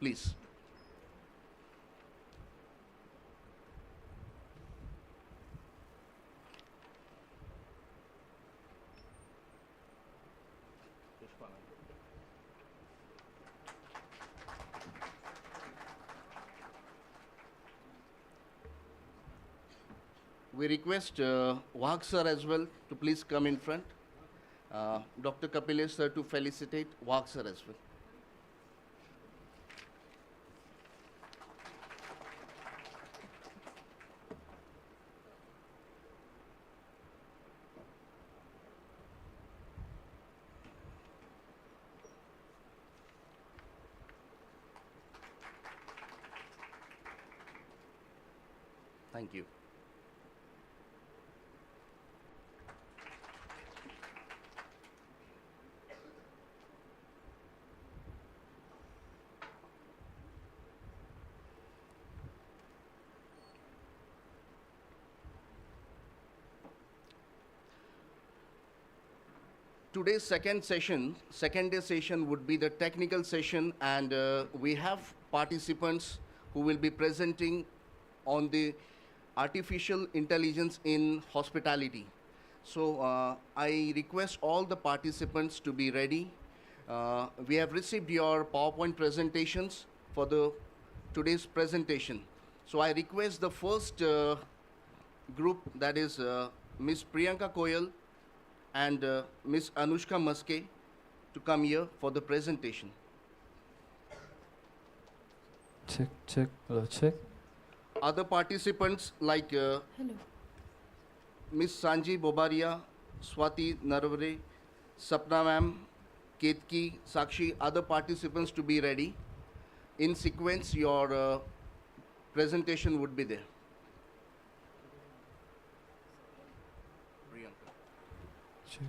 Please. We request Wahak sir as well to please come in front. Dr. Kapilesh sir to felicitate Wahak sir as well. Thank you. Today's second day session would be the technical session, and we have participants who will be presenting on the artificial intelligence in hospitality. So I request all the participants to be ready. We have received your PowerPoint presentations for the today's presentation. So I request the first group, that is Ms. Priyanka Koyal and Ms. Anushka Maske, to come here for the presentation. Check, hello, check. Other participants like Ms. Sanji Bobaria, Swati Narvare, Sapna ma'am, Ketki, Sakshi, other participants to be ready. In sequence, your presentation would be there. Priyanka. Check.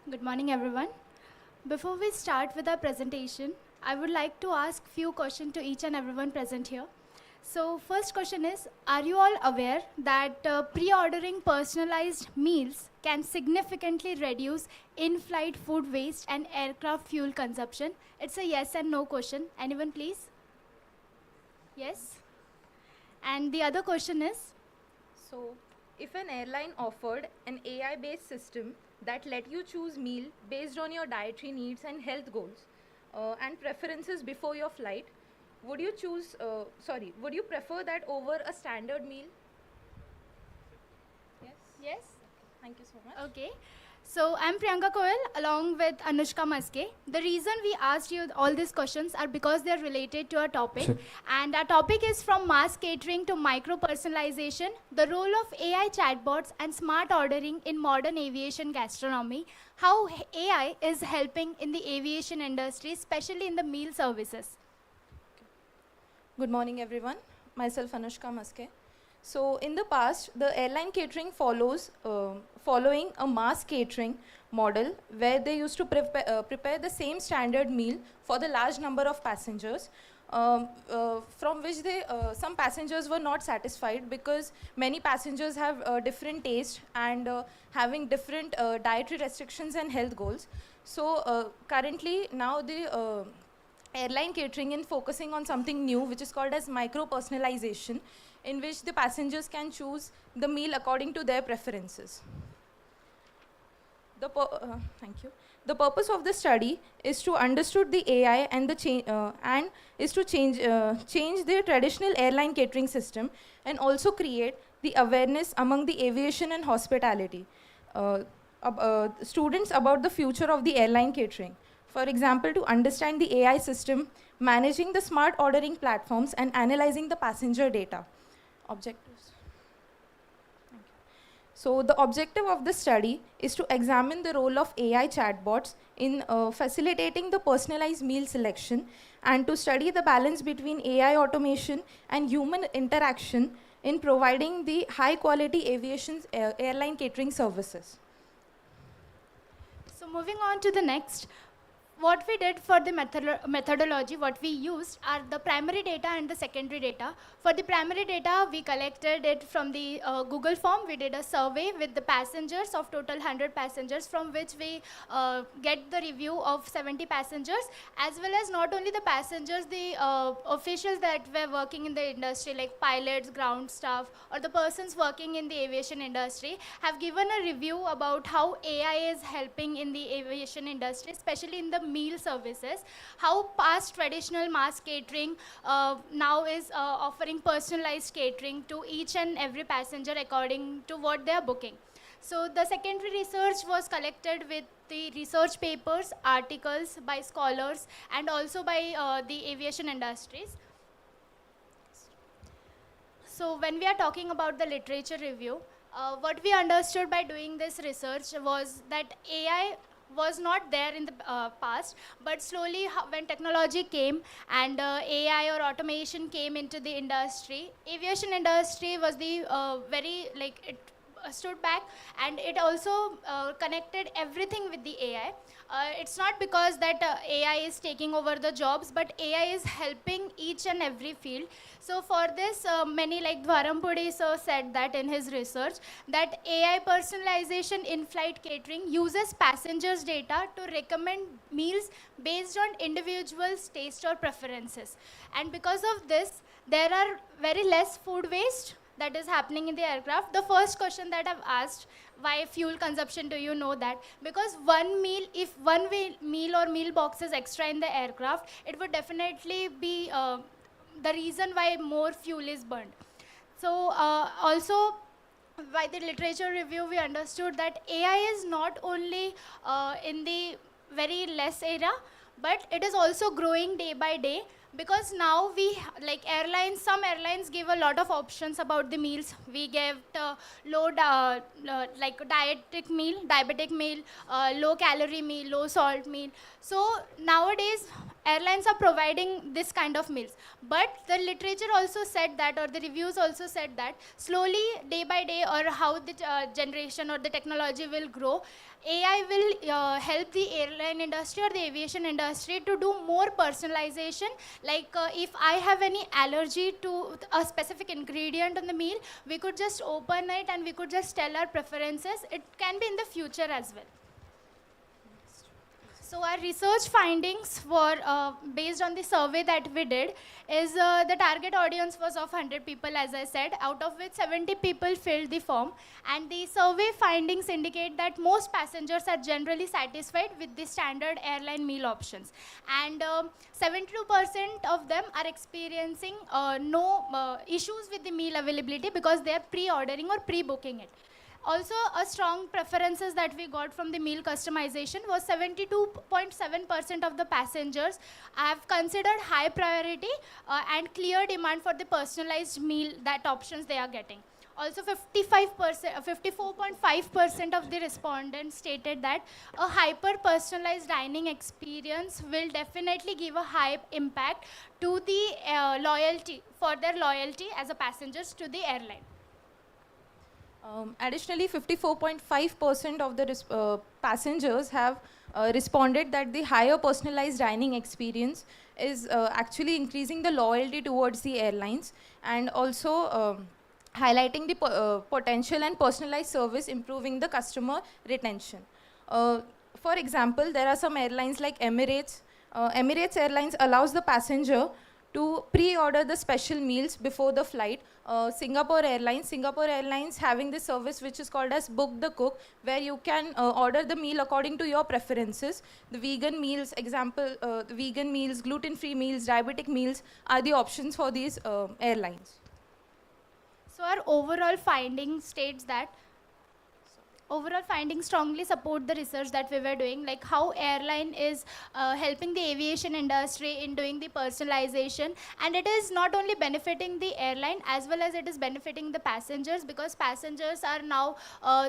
Good morning, everyone. Before we start with our presentation, I would like to ask few questions to each and everyone present here. So first question is, are you all aware that pre-ordering personalized meals can significantly reduce in-flight food waste and aircraft fuel consumption? It's a yes and no question. Anyone please? Yes? And the other question is? So, if an airline offered an AI-based system that let you choose meal based on your dietary needs and health goals and preferences before your flight, would you prefer that over a standard meal? Yes? Yes? Thank you so much. Okay. So I'm Priyanka Koyal along with Anushka Maske. The reason we asked you all these questions are because they are related to our topic. Sure. And our topic is from mass catering to micro-personalization, the role of AI chatbots and smart ordering in modern aviation gastronomy, how AI is helping in the aviation industry, especially in the meal services. Good morning, everyone. Myself, Anushka Maske. So, in the past, the airline catering following a mass catering model where they used to prepare the same standard meal for the large number of passengers, from which some passengers were not satisfied because many passengers have different taste and having different dietary restrictions and health goals. So, currently, now the airline catering is focusing on something new, which is called as micro-personalization, in which the passengers can choose the meal according to their preferences. Thank you. The purpose of the study is to understood the AI and and is to change the traditional airline catering system and also create the awareness among the aviation and hospitality students about the future of the airline catering. For example, to understand the AI system, managing the smart ordering platforms, and analyzing the passenger data. Objectives. Thank you. So the objective of the study is to examine the role of AI chatbots in facilitating the personalized meal selection and to study the balance between AI automation and human interaction in providing the high quality aviation airline catering services. So moving on to the next, what we did for the methodology, what we used are the primary data and the secondary data. For the primary data, we collected it from the Google form. We did a survey with the passengers of total 100 passengers, from which we get the review of 70 passengers, as well as not only the passengers, the officials that were working in the industry, like pilots, ground staff, or the persons working in the aviation industry, have given a review about how AI is helping in the aviation industry, especially in the meal services, how past traditional mass catering now is offering personalized catering to each and every passenger according to what they are booking. So the secondary research was collected with the research papers, articles by scholars, and also by the aviation industries. So when we are talking about the literature review, what we understood by doing this research was that AI was not there in the past, but slowly when technology came and AI or automation came into the industry, aviation industry was the very, like, it stood back, and it also connected everything with the AI. It's not because that AI is taking over the jobs, but AI is helping each and every field. So for this, many, like Dhwarampudi sir said that in his research, that AI personalization in flight catering uses passengers' data to recommend meals based on individuals' taste or preferences. And because of this, there are very less food waste that is happening in the aircraft. The first question that I've asked, why fuel consumption, do you know that? Because one meal, if one meal or meal box is extra in the aircraft, it would definitely be the reason why more fuel is burned. So also, by the literature review, we understood that AI is not only in the very less era, but it is also growing day by day. Because now we, like airlines, some airlines give a lot of options about the meals. We gave like diabetic meal, low calorie meal, low salt meal. So nowadays, airlines are providing this kind of meals. But the literature also said that, or the reviews also said that, slowly, day by day, or how the generation or the technology will grow, AI will help the airline industry or the aviation industry to do more personalization. Like if I have any allergy to a specific ingredient in the meal, we could just open it and we could just tell our preferences. It can be in the future as well. So our research findings were based on the survey that we did is the target audience was of 100 people, as I said, out of which 70 people filled the form. And the survey findings indicate that most passengers are generally satisfied with the standard airline meal options. And 72% of them are experiencing no issues with the meal availability because they are pre-ordering or pre-booking it. Also, a strong preferences that we got from the meal customization was 72.7% of the passengers have considered high priority and clear demand for the personalized meal that options they are getting. Also, 54.5% of the respondents stated that a hyper-personalized dining experience will definitely give a high impact to the loyalty, for their loyalty as a passengers to the airline. Additionally, 54.5% of the passengers have responded that the higher personalized dining experience is actually increasing the loyalty towards the airlines, and also highlighting the potential and personalized service improving the customer retention. For example, there are some airlines like Emirates. Emirates Airlines allows the passenger to pre-order the special meals before the flight. Singapore Airlines having this service which is called as Book the Cook, where you can order the meal according to your preferences. The vegan meals, the vegan meals, gluten-free meals, diabetic meals are the options for these airlines. So our overall finding states that overall findings strongly support the research that we were doing, like how airline is helping the aviation industry in doing the personalization, and it is not only benefiting the airline as well as it is benefiting the passengers, because passengers are now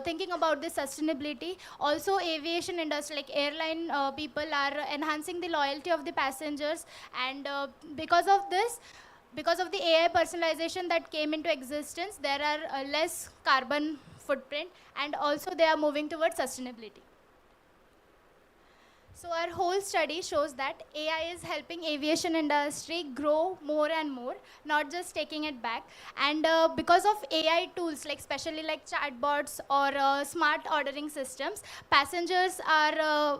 thinking about the sustainability. Also aviation industry, like airline people are enhancing the loyalty of the passengers, and because of this, because of the AI personalization that came into existence, there are less carbon footprint, and also they are moving towards sustainability. So our whole study shows that AI is helping aviation industry grow more and more, not just taking it back. And because of AI tools, like especially like chatbots or smart ordering systems, passengers are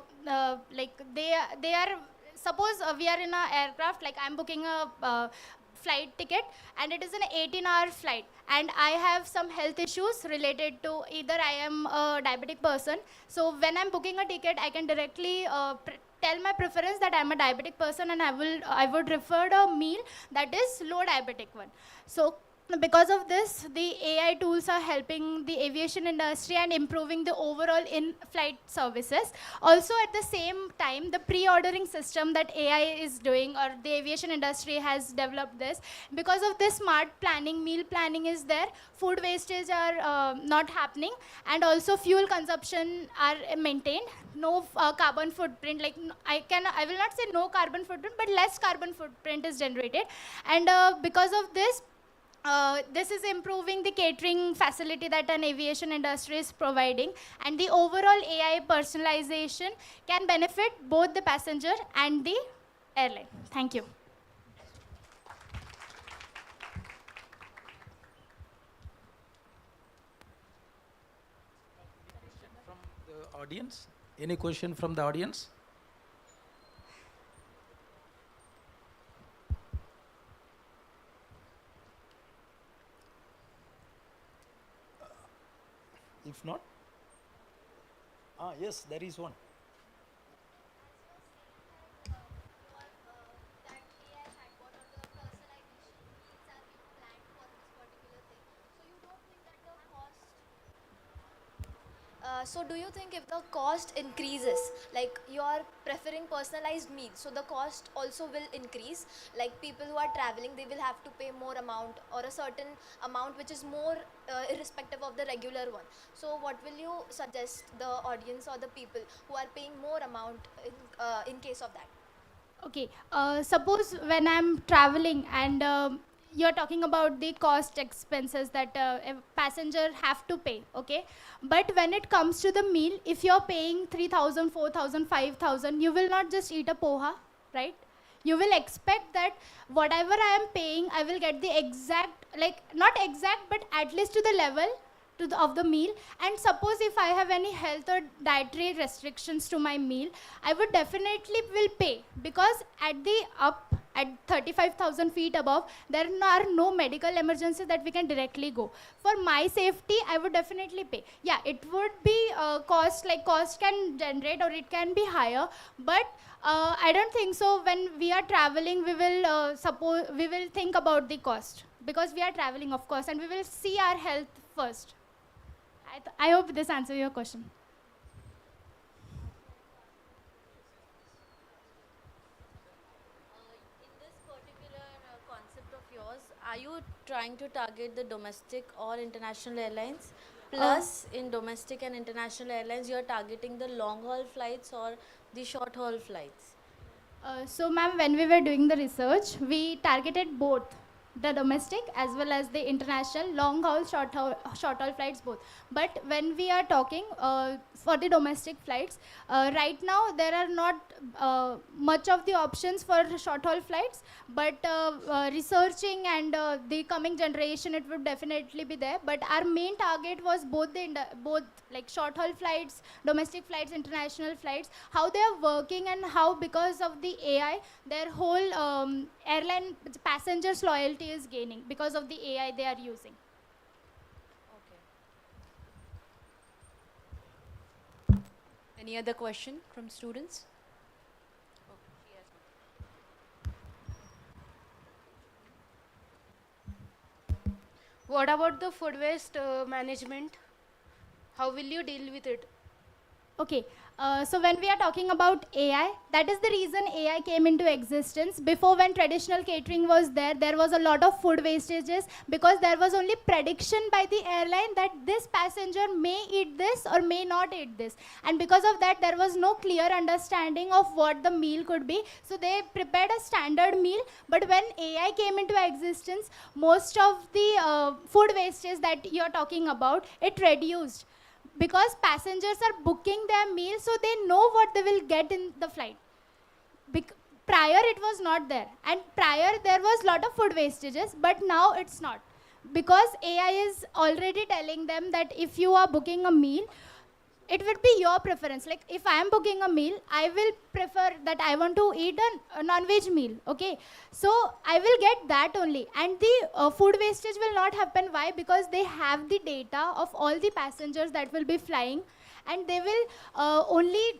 like they are, suppose we are in an aircraft, like I'm booking a flight ticket and it is an 18-hour flight, and I have some health issues related to either I am a diabetic person. So when I'm booking a ticket, I can directly tell my preference that I'm a diabetic person, and I would refer a meal that is low diabetic one. So because of this, the AI tools are helping the aviation industry and improving the overall in-flight services. Also at the same time, the pre-ordering system that AI is doing, or the aviation industry has developed this, because of this smart planning, meal planning is there, food wastage are not happening, and also fuel consumption are maintained. No carbon footprint, like I will not say no carbon footprint, but less carbon footprint is generated. And because of this, this is improving the catering facility that an aviation industry is providing, and the overall AI personalization can benefit both the passenger and the airline. Thank you. From the audience? Any question from the audience? If not, yes, there is one. So do you think if the cost increases, like you are preferring personalized meals, so the cost also will increase? Like people who are traveling, they will have to pay more amount or a certain amount which is more irrespective of the regular one. So what will you suggest the audience or the people who are paying more amount in case of that? Okay, suppose when I'm traveling and you're talking about the cost expenses that a passenger have to pay, okay? But when it comes to the meal, if you're paying 3,000, 4,000, 5,000, you will not just eat a poha, right? You will expect that whatever I am paying, I will get the exact, like not exact, but at least to the level of the meal. And suppose if I have any health or dietary restrictions to my meal, I would definitely will pay, because at 35,000 feet above, there are no medical emergencies that we can directly go. For my safety, I would definitely pay. Yeah, it would be cost can generate or it can be higher, but I don't think so. When we are traveling, we will think about the cost, because we are traveling, of course, and we will see our health first. I hope this answers your question. In this particular concept of yours, are you trying to target the domestic or international airlines? Plus, in domestic and international airlines, you are targeting the long haul flights or the short haul flights? So ma'am, when we were doing the research, we targeted both. the domestic as well as the international long haul, short haul flights both. But when we are talking for the domestic flights, right now there are not much of the options for short haul flights, but researching and the coming generation, it would definitely be there. But our main target was both both like short haul flights, domestic flights, international flights, how they are working, and how because of the AI their whole airline passengers loyalty is gaining because of the AI they are using. Any other question from students? What about the food waste management? How will you deal with it? Okay, so when we are talking about AI, that is the reason AI came into existence. Before, when traditional catering was there, there was a lot of food wastages because there was only prediction by the airline that this passenger may eat this or may not eat this. And because of that, there was no clear understanding of what the meal could be. So they prepared a standard meal. But when AI came into existence, most of the food wastage that you're talking about, it reduced because passengers are booking their meal, so they know what they will get in the flight. Prior it was not there, and prior there was lot of food wastages, but now it's not, because AI is already telling them that if you are booking a meal, it would be your preference. Like if I am booking a meal, I will prefer that I want to eat a non-veg meal, okay? So I will get that only. And the food wastage will not happen. Why? Because they have the data of all the passengers that will be flying, and they will only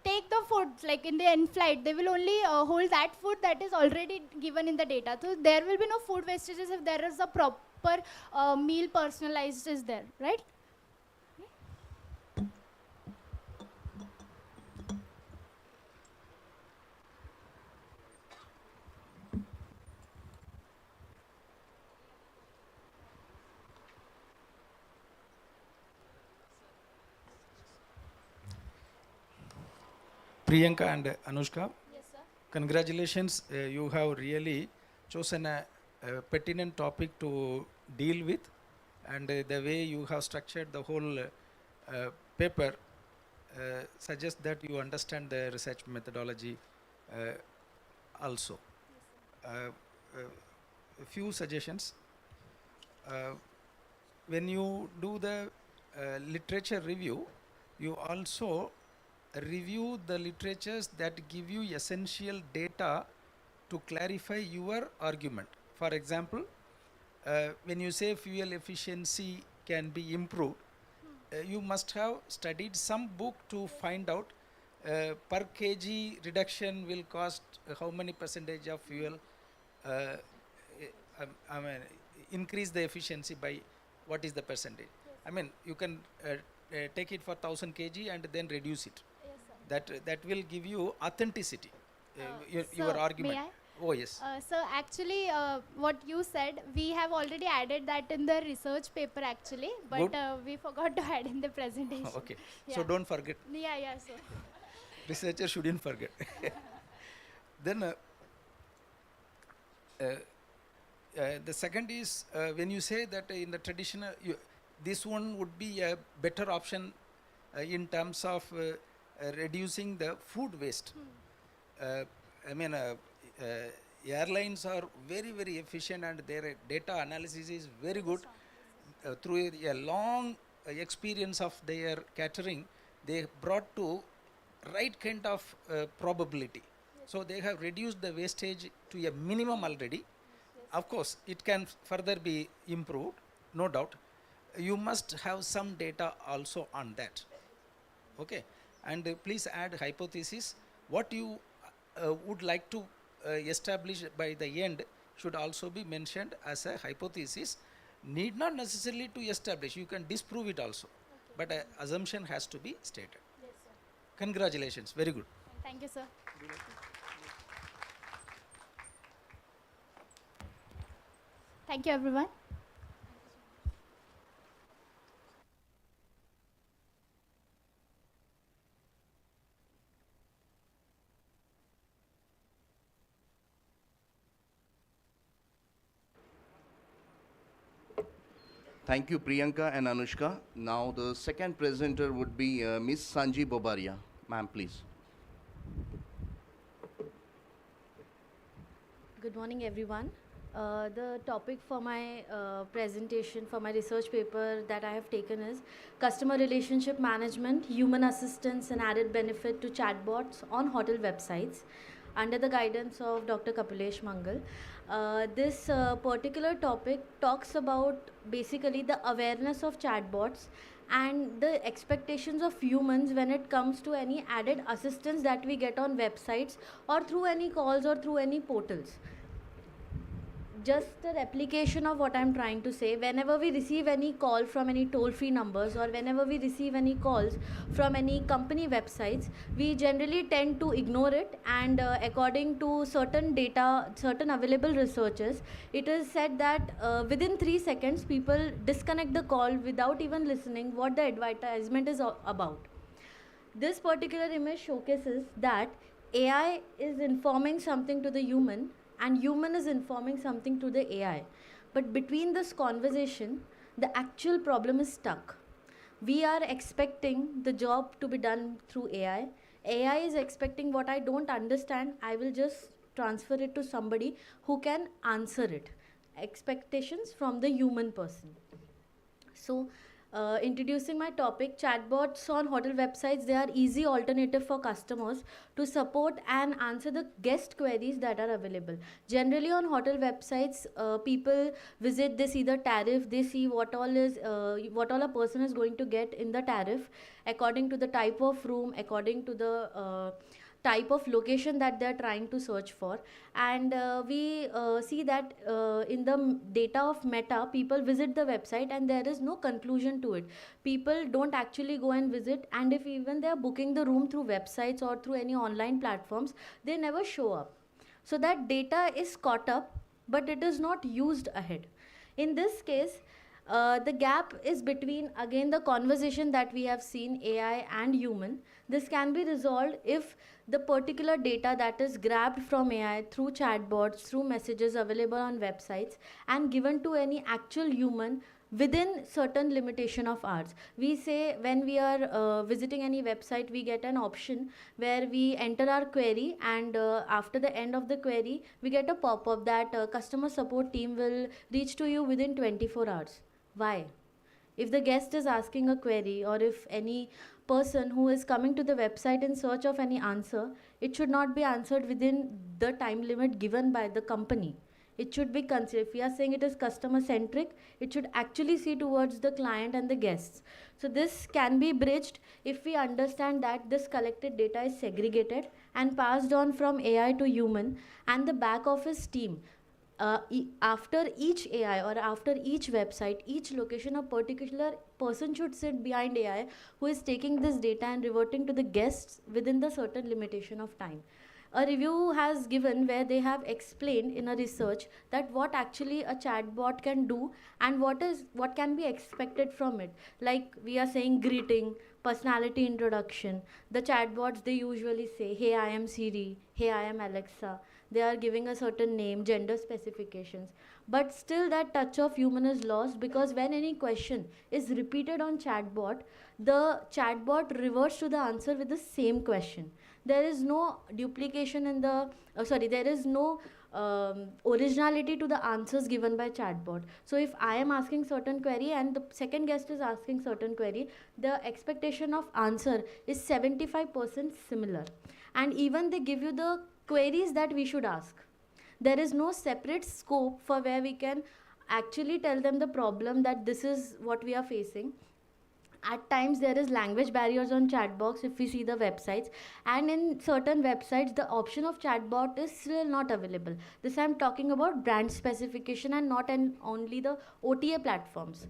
take the food, like in the in-flight, they will only hold that food that is already given in the data. So there will be no food wastages if there is a proper meal personalized is there, right? Priyanka and Anushka, congratulations. You have really chosen a pertinent topic to deal with, and the way you have structured the whole paper suggests that you understand the research methodology also. A few suggestions. When you do the literature review, you also review the literatures that give you essential data to clarify your argument. For example, when you say fuel efficiency can be improved, you must have studied some book to find out per kg reduction will cost how many percentage of fuel, I mean, increase the efficiency by what is the percentage. I mean, you can take it for 1000 kg and then reduce it. That will give you authenticity, your argument. May I? Oh yes. So actually, what you said, we have already added that in the research paper actually, but we forgot to add in the presentation. Okay. Yeah. So don't forget. Yeah. So. Researcher shouldn't forget. Then the second is when you say that in the traditional, this one would be a better option in terms of reducing the food waste. I mean, airlines are very, very efficient, and their data analysis is very good. Through a long experience of their catering, they brought to right kind of probability. So they have reduced the wastage to a minimum already. Of course, it can further be improved, no doubt. You must have some data also on that. Okay, and please add hypothesis. What you would like to establish by the end should also be mentioned as a hypothesis. Need not necessarily to establish, you can disprove it also, but an assumption has to be stated. Yes, sir. Congratulations, very good. Thank you, sir. Thank you, everyone. Thank you, Priyanka and Anushka. Now the second presenter would be Miss Sanji Bobaria. Ma'am, please. Good morning, everyone. The topic for my presentation, for my research paper that I have taken is Customer Relationship Management, Human Assistance and Added Benefit to Chatbots on Hotel Websites under the guidance of Dr. Kapilesh Mangal. This particular topic talks about basically the awareness of chatbots and the expectations of humans when it comes to any added assistance that we get on websites or through any calls or through any portals. Just a replication of what I'm trying to say. Whenever we receive any call from any toll-free numbers or whenever we receive any calls from any company websites, we generally tend to ignore it, and according to certain data, certain available researches, it is said that within 3 seconds people disconnect the call without even listening what the advertisement is about. This particular image showcases that AI is informing something to the human and human is informing something to the AI. But between this conversation, the actual problem is stuck. We are expecting the job to be done through AI. AI is expecting what I don't understand, I will just transfer it to somebody who can answer it. Expectations from the human person. So, introducing my topic, chatbots on hotel websites, they are easy alternative for customers to support and answer the guest queries that are available. Generally on hotel websites, people visit, they see the tariff, they see what all a person is going to get in the tariff according to the type of room, according to the type of location that they're trying to search for. And we see that in the data of Meta, people visit the website and there is no conclusion to it. People don't actually go and visit, and if even they're booking the room through websites or through any online platforms, they never show up. So that data is caught up, but it is not used ahead. In this case, the gap is between, again, the conversation that we have seen, AI and human. This can be resolved if the particular data that is grabbed from AI through chatbots, through messages available on websites, and given to any actual human within certain limitation of hours. We say when we are visiting any website, we get an option where we enter our query, and after the end of the query, we get a pop-up that customer support team will reach to you within 24 hours. Why? If the guest is asking a query, or if any person who is coming to the website in search of any answer, it should not be answered within the time limit given by the company. It should be considered. If we are saying it is customer centric, it should actually see towards the client and the guests. So this can be bridged if we understand that this collected data is segregated and passed on from AI to human, and the back office team, after each AI or after each website, each location, a particular person should sit behind AI who is taking this data and reverting to the guests within the certain limitation of time. A review has given where they have explained in a research that what actually a chatbot can do and what can be expected from it. Like we are saying greeting, personality introduction. The chatbots, they usually say, hey, I am Siri, hey, I am Alexa. They are giving a certain name, gender specifications. But still that touch of human is lost, because when any question is repeated on chatbot, the chatbot reverts to the answer with the same question. There is no duplication in the, there is no originality to the answers given by chatbot. So if I am asking certain query and the second guest is asking certain query, the expectation of answer is 75% similar. And even they give you the queries that we should ask. There is no separate scope for where we can actually tell them the problem that this is what we are facing. At times there is language barriers on chatbots if we see the websites, and in certain websites the option of chatbot is still not available. This I am talking about brand specification and not only the OTA platforms.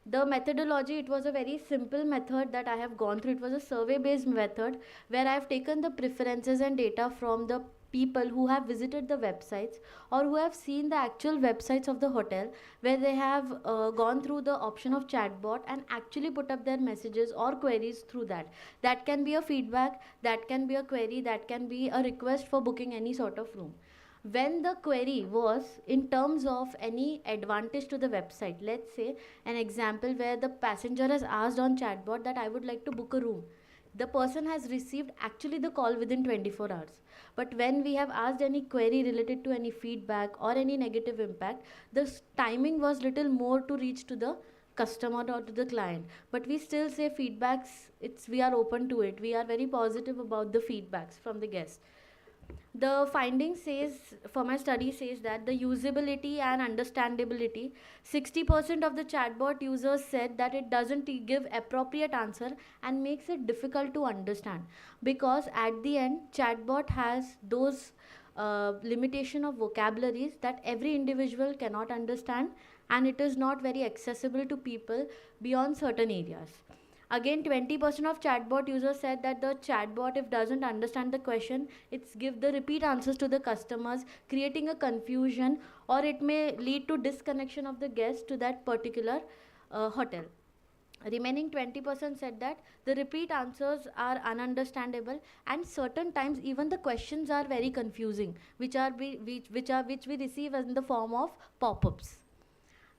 The methodology, it was a very simple method that I have gone through. It was a survey based method where I have taken the preferences and data from the people who have visited the websites or who have seen the actual websites of the hotel, where they have gone through the option of chatbot and actually put up their messages or queries through that. That can be a feedback, that can be a query, that can be a request for booking any sort of room. When the query was in terms of any advantage to the website, let's say an example where the passenger has asked on chatbot that I would like to book a room. The person has received actually the call within 24 hours. But when we have asked any query related to any feedback or any negative impact, the timing was little more to reach to the customer or to the client. But we still say feedbacks, we are open to it. We are very positive about the feedbacks from the guests. The finding says, for my study says that the usability and understandability, 60% of the chatbot users said that it doesn't give appropriate answer and makes it difficult to understand, because at the end chatbot has those limitation of vocabularies that every individual cannot understand, and it is not very accessible to people beyond certain areas. Again, 20% of chatbot users said that the chatbot, if doesn't understand the question, it's give the repeat answers to the customers, creating a confusion, or it may lead to disconnection of the guest to that particular hotel. Remaining 20% said that the repeat answers are ununderstandable, and certain times even the questions are very confusing, which we receive in the form of pop-ups.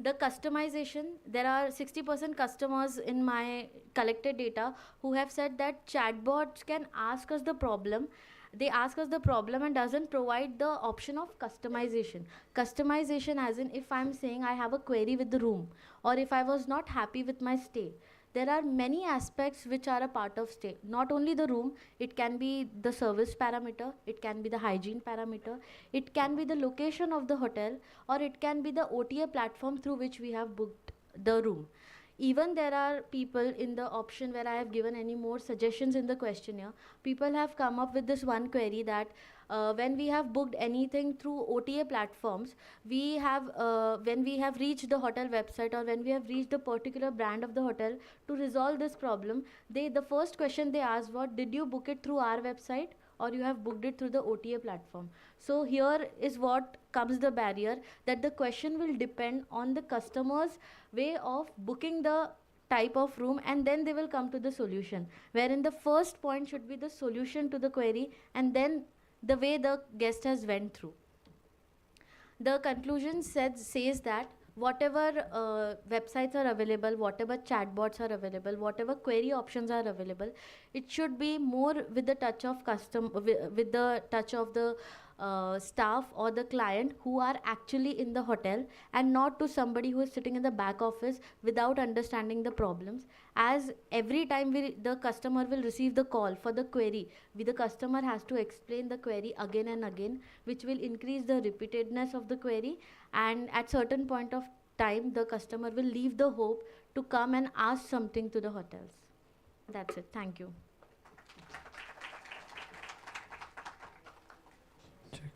The customization, there are 60% customers in my collected data who have said that chatbots can ask us the problem. They ask us the problem and doesn't provide the option of customization. Customization as in, if I'm saying I have a query with the room, or if I was not happy with my stay, there are many aspects which are a part of stay. Not only the room, it can be the service parameter, it can be the hygiene parameter, it can be the location of the hotel, or it can be the OTA platform through which we have booked the room. Even there are people in the option where I have given any more suggestions in the questionnaire, people have come up with this one query that when we have booked anything through OTA platforms, we have when we have reached the hotel website, or when we have reached the particular brand of the hotel, to resolve this problem, the first question they asked was, did you book it through our website, or you have booked it through the OTA platform? So here is what comes the barrier, that the question will depend on the customer's way of booking the type of room, and then they will come to the solution, wherein the first point should be the solution to the query, and then the way the guest has went through. The conclusion says that whatever websites are available, whatever chatbots are available, whatever query options are available, it should be more with the touch of with the touch of the staff or the client who are actually in the hotel, and not to somebody who is sitting in the back office without understanding the problems. As every time the customer will receive the call for the query, the customer has to explain the query again and again, which will increase the repeatedness of the query, and at certain point of time the customer will leave the hope to come and ask something to the hotels. That's it. Thank you. check.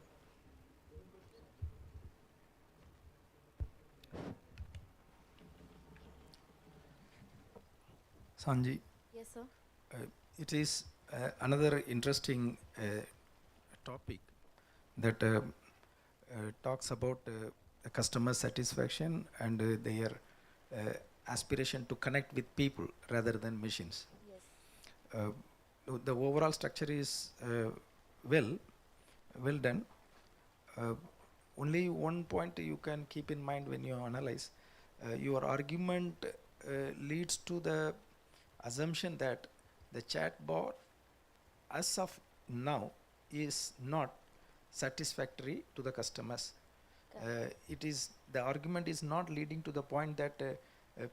Sanji, Yes, sir. it is another interesting topic that talks about customer satisfaction and their aspiration to connect with people rather than machines. Yes. The overall structure is well done. Only one point you can keep in mind when you analyze. Your argument leads to the assumption that the chatbot as of now is not satisfactory to the customers. It is, the argument is not leading to the point that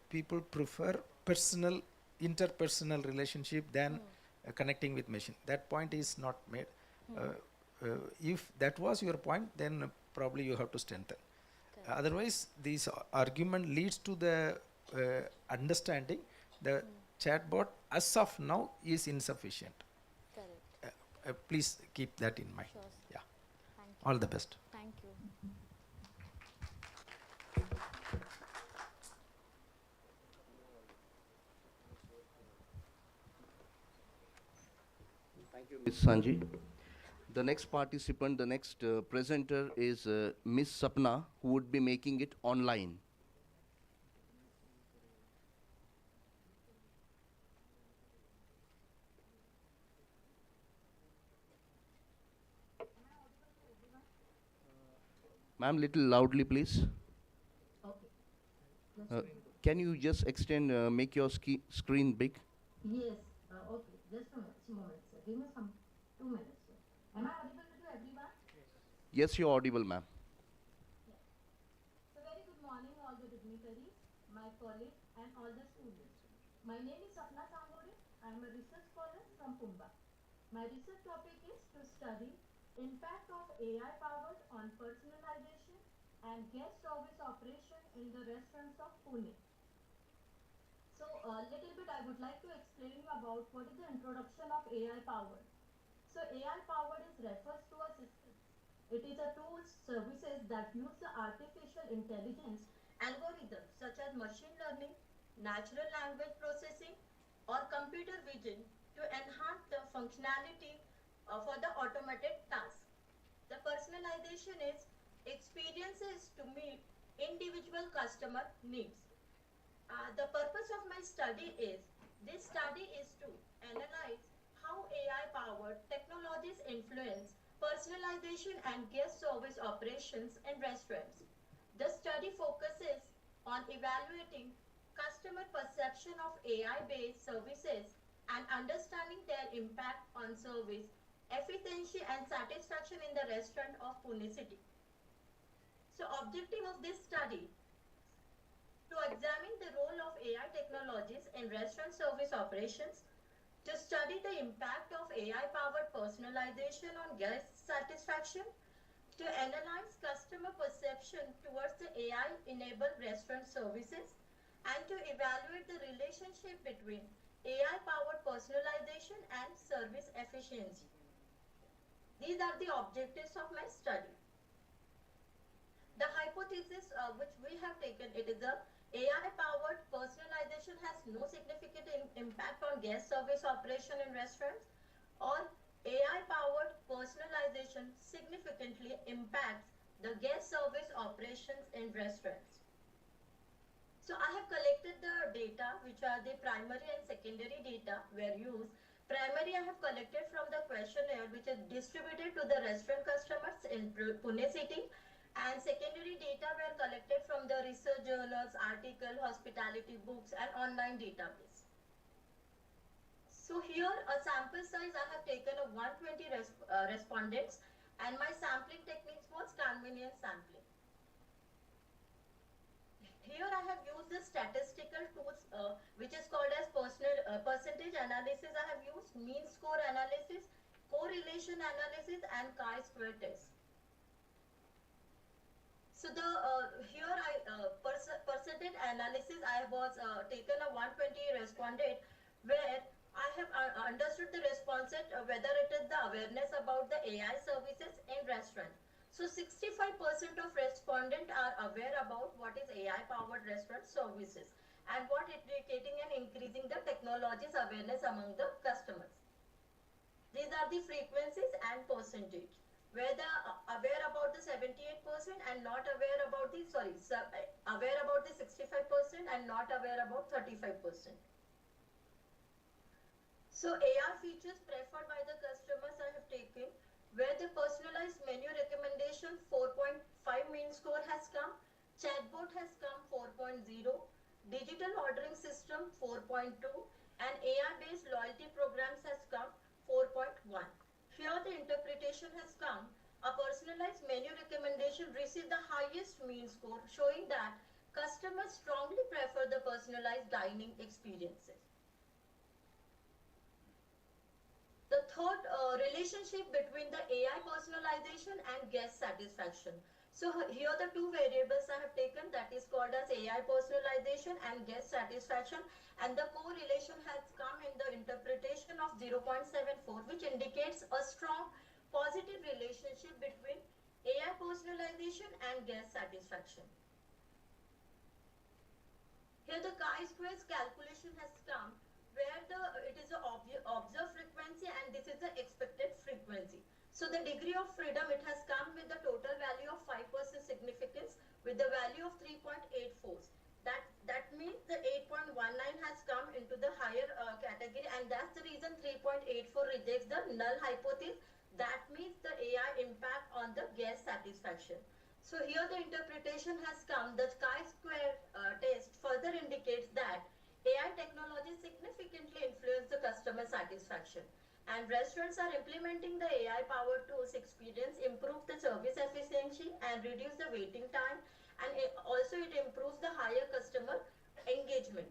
people prefer interpersonal relationship than connecting with machine. That point is not made. If that was your point, then probably you have to strengthen. Otherwise, this argument leads to the understanding the chatbot as of now is insufficient. Correct. Please keep that in mind. Sure, sir. Yeah. Thank you. All the best. Thank you. Thank you, Ms. Sanji. The next participant, the next presenter is Ms. Sapna, who would be making it online. Ma'am, little loudly, please. Uh, can you just extend, make your screen big? Yes, okay. Just a moment, sir. Give me some 2 minutes, sir. Am I audible to everyone? Yes, you're audible, ma'am. So very good morning all the dignitaries, my colleagues and all the students. My name is Sapna Sangore. I am a research scholar from Pumba. My research topic is to study impact of AI powered on personalization and guest service operation in the restaurants of Pune. So a little bit I would like to explain about what is the introduction of AI powered. So AI powered is refers to a system. It is a tools, services that use the artificial intelligence algorithms such as machine learning, natural language processing or computer vision to enhance the functionality for the automated task. The personalization is experiences to meet individual customer needs. The purpose of my study is, this study is to analyze how AI-powered technologies influence personalization and guest service operations in restaurants. The study focuses on evaluating customer perception of AI-based services and understanding their impact on service, efficiency and satisfaction in the restaurant of Pune city. So objective of this study to examine the role of AI technologies in restaurant service operations, to study the impact of AI-powered personalization on guest satisfaction, to analyze customer perception towards the AI-enabled restaurant services, and to evaluate the relationship between AI-powered personalization and service efficiency. These are the objectives of my study. The hypothesis which we have taken, it is a AI-powered personalization has no significant impact on guest service operation in restaurants, or AI-powered personalization significantly impacts the guest service operations in restaurants. So I have collected the data, which are the primary and secondary data were used. Primary I have collected from the questionnaire, which is distributed to the restaurant customers in Pune city, and secondary data were collected from the research journals, article, hospitality books and online database. So here a sample size I have taken of 120 respondents, and my sampling techniques was convenience sampling. Here I have used the statistical tools which is called as percentage analysis. I have used mean score analysis, correlation analysis and chi-square test. So the here percentage analysis I was taken a 120 respondent, where I have understood the response whether it is the awareness about the AI services in restaurant. So 65% of respondents are aware about what is AI powered restaurant services and what indicating and increasing the technologies awareness among the customers. These are the frequencies and percentage, where the aware about the 78% and not aware about the, aware about the 65% and not aware about 35%. So AR features preferred by the customers I have taken, where the personalized menu recommendation 4.5 mean score has come, chatbot has come 4.0, digital ordering system 4.2 and AR based loyalty programs has come 4.1. Here the interpretation has come, a personalized menu recommendation received the highest mean score, showing that customers strongly prefer the personalized dining experiences. The third relationship between the AI personalization and guest satisfaction. So here the two variables I have taken, that is called as AI personalization and guest satisfaction, and the correlation has come in the interpretation of 0.74, which indicates a strong positive relationship between AI personalization and guest satisfaction. Here the chi-square calculation has come, where it is the observed frequency and this is the expected frequency. So the degree of freedom, it has come with the total value of 5% significance with the value of 3.84. That means the 8.19 has come into the higher category, and that's the reason 3.84 rejects the null hypothesis. That means the AI impact on the guest satisfaction. So here the interpretation has come. The chi-square test further indicates that AI technology significantly influence the customer satisfaction, and restaurants are implementing the AI-powered tools experience, improve the service efficiency and reduce the waiting time, and also it improves the higher customer engagement.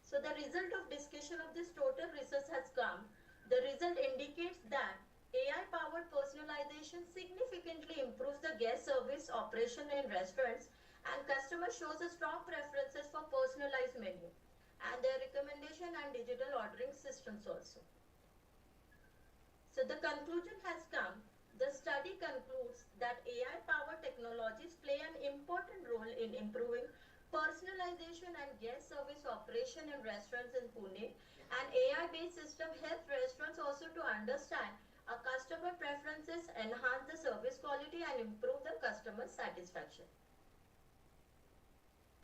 So the result of discussion of this total research has come. The result indicates that AI-powered personalization significantly improves the guest service operation in restaurants, and customer shows a strong preferences for personalized menu and their recommendation and digital ordering systems also. So the conclusion has come. The study concludes that AI-powered technologies play an important role in improving personalization and guest service operation in restaurants in Pune. An AI-based system helps restaurants also to understand a customer preferences, enhance the service quality and improve the customer satisfaction.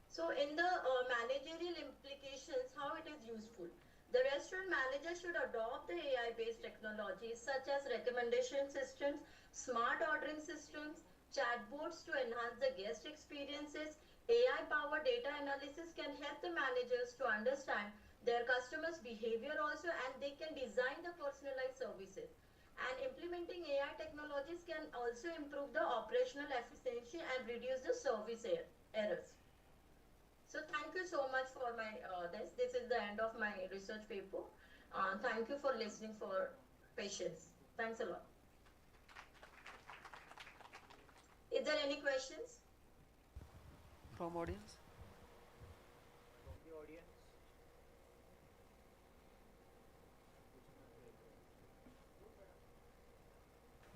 So in the managerial implications, how it is useful. The restaurant manager should adopt the AI-based technologies such as recommendation systems, smart ordering systems, chatbots to enhance the guest experiences. AI-powered data analysis can help the managers to understand their customers' behavior also, and they can design the personalized services. And implementing AI technologies can also improve the operational efficiency and reduce the service errors. So thank you so much for my this. This is the end of my research paper. Thank you for listening for patience. Thanks a lot. Is there any questions? From audience?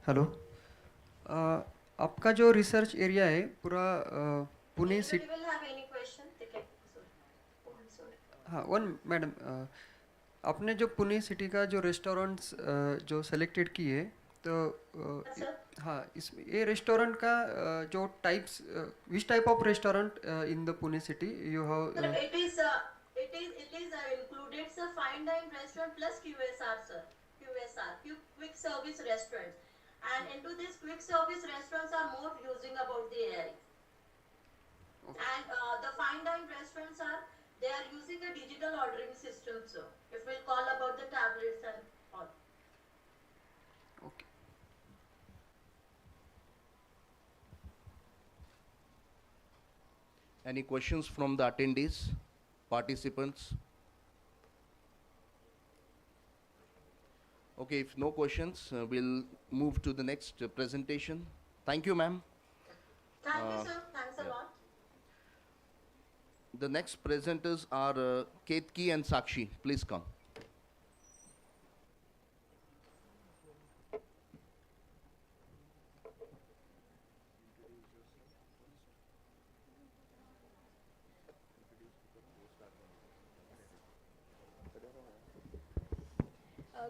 Hello आपका जो research area है पूरा Pune city Anybody will have any question? Sorry. हाँ one madam आपने जो Pune city का जो restaurants जो सेलेक्टेड किए तो हाँ इस ये रेस्टोरेंट का जो types which type of restaurant in the Pune city you have It is included sir, fine dine restaurant plus QSR sir. Quick service restaurants, and into this quick service restaurants are more using about the AI. And the fine dine restaurants they are using a digital ordering system sir. If we'll call about the tablets and all. Okay. Any questions from the attendees, participants? Okay, if no questions, we'll move to the next presentation. Thank you, ma'am. Thank you sir. Thanks a lot. The next presenters are Ketki and Sakshi. Please come.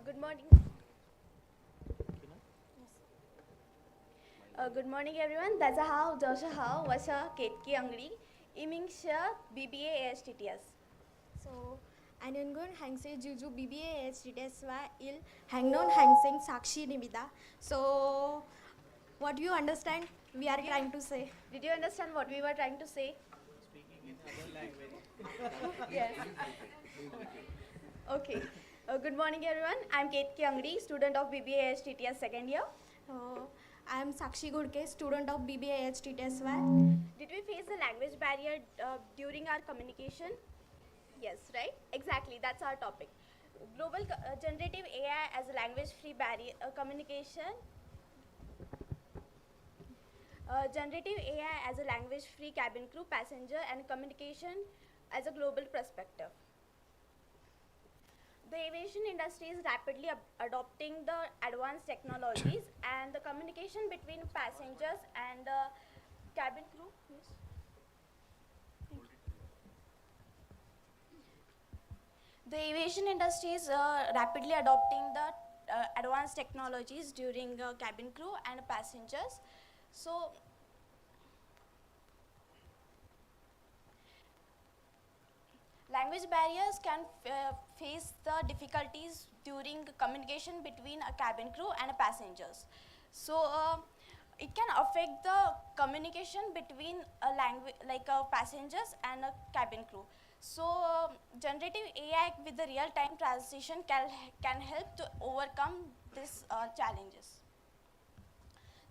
Good morning. Good morning, everyone. That's how Joshua how was a Ketki Angri, Imingsha BBA ASTTS. So, Anungun Hangse Juju BBA ASTTS wa il Hangnon Hangsing Sakshi Nimida. So, what do you understand? We are trying to say. Did you understand what we were trying to say? Speaking in other language. Yes. Okay. Good morning, everyone. I'm Ketki Angri, student of BBA HTTS second year. I'm Sakshi Gudke, student of BBA HTTS 1. Did we face a language barrier during our communication? Yes, right? Exactly, that's our topic. Global generative AI as a language-free barrier communication. Generative AI as a language-free cabin crew, passenger, and communication as a global perspective. The aviation industry is rapidly adopting the advanced technologies, and the communication between passengers and cabin crew. Yes. The aviation industry is rapidly adopting the advanced technologies during cabin crew and passengers. So, language barriers can face the difficulties during communication between a cabin crew and passengers. So, it can affect the communication between a language like passengers and a cabin crew. So generative AI with the real-time translation can help to overcome these challenges.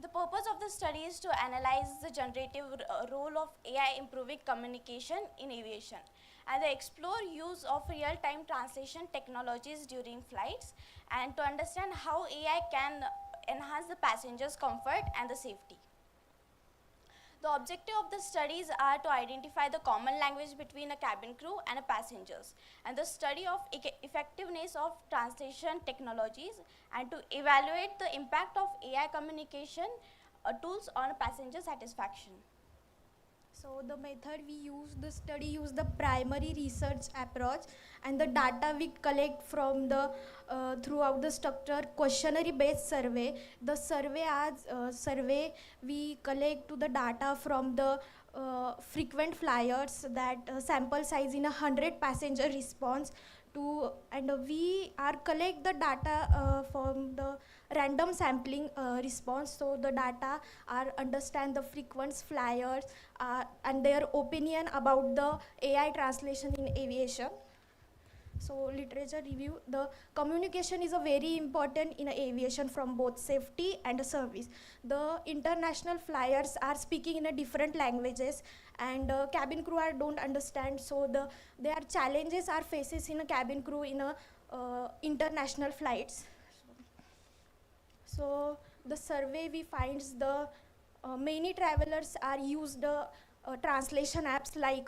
The purpose of the study is to analyze the generative role of AI improving communication in aviation, and they explore use of real-time translation technologies during flights, and to understand how AI can enhance the passengers' comfort and the safety. The objective of the studies are to identify the common language between a cabin crew and a passengers, and the study of effectiveness of translation technologies, and to evaluate the impact of AI communication tools on passenger satisfaction. So the method we use, the study use the primary research approach, and the data we collect from the throughout the structure questionnaire based survey. The survey we collect to the data from the frequent flyers, that sample size in 100 passenger response to, and we are collect the data from the random sampling response. So the data are understand the frequent flyers and their opinion about the AI translation in aviation. So literature review, the communication is a very important in aviation from both safety and service. The international flyers are speaking in a different languages, and cabin crew don't understand, so there are challenges are faces in a cabin crew in a international flights. So the survey we finds the many travelers are used translation apps like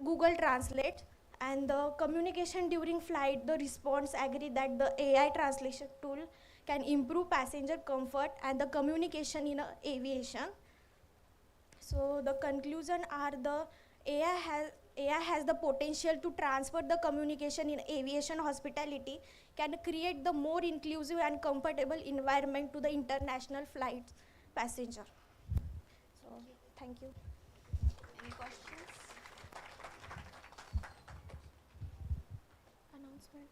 Google Translate, and the communication during flight, the response agree that the AI translation tool can improve passenger comfort and the communication in aviation. So the conclusion are the AI has the potential to transfer the communication in aviation hospitality, can create the more inclusive and comfortable environment to the international flight passenger. So thank you. Any questions? Announcement.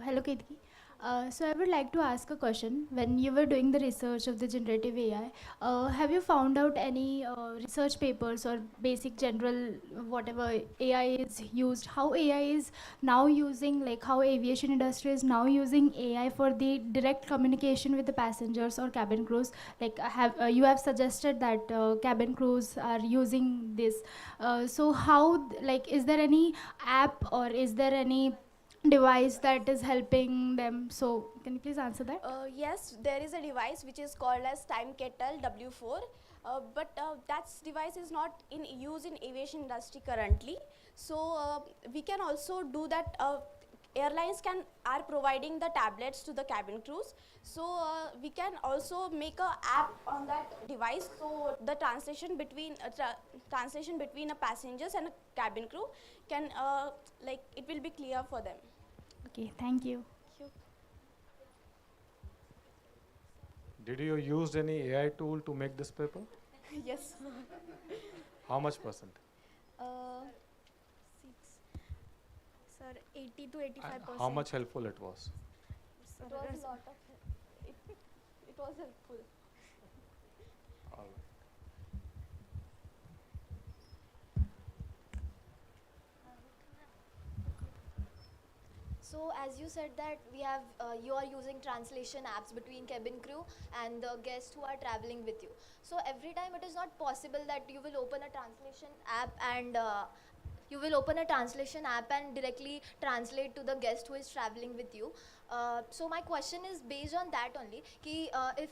Hello, Ketki. So I would like to ask a question. When you were doing the research of the generative AI, have you found out any research papers or basic general whatever AI is used? How AI is now using, like how aviation industry is now using AI for the direct communication with the passengers or cabin crews? Like you have suggested that cabin crews are using this. So how, like, is there any app or is there any device that is helping them? So can you please answer that? Yes, there is a device which is called as Time Kettle W4, but that device is not in use in aviation industry currently. So we can also do that. Airlines are providing the tablets to the cabin crews, so we can also make a app on that device. So the translation between a passengers and a cabin crew can like it will be clear for them. Okay, thank you. Did you use any AI tool to make this paper? Yes. How much percent? 80 to 85%. How much helpful it was? It was a lot of it was helpful. All right. So as you said that we have, you are using translation apps between cabin crew and the guests who are traveling with you. So every time it is not possible that you will open a translation app and directly translate to the guest who is traveling with you. So my question is based on that only. Ki, if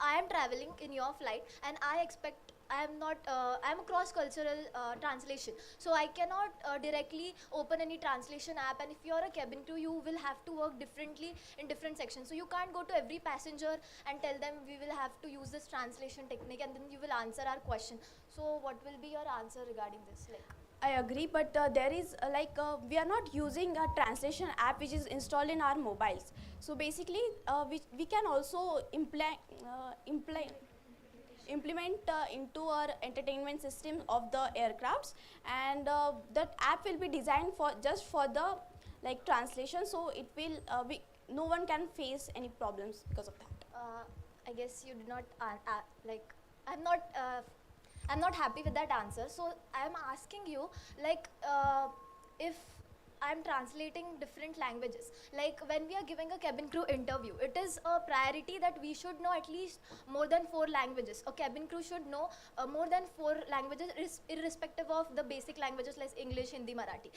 I am traveling in your flight and I expect I am a cross-cultural translation, so I cannot directly open any translation app, and if you are a cabin crew, you will have to work differently in different sections. So you can't go to every passenger and tell them we will have to use this translation technique and then you will answer our question. So what will be your answer regarding this? Like, I agree, but there is we are not using a translation app which is installed in our mobiles. So basically, we can also implement implement into our entertainment system of the aircrafts, and that app will be designed for just for the like translation, so it will no one can face any problems because of that. I guess you did not like I'm not I'm not happy with that answer. So I'm asking you like if I'm translating different languages. Like when we are giving a cabin crew interview, it is a priority that we should know at least more than 4 languages. A cabin crew should know more than 4 languages, irrespective of the basic languages like English, Hindi, Marathi.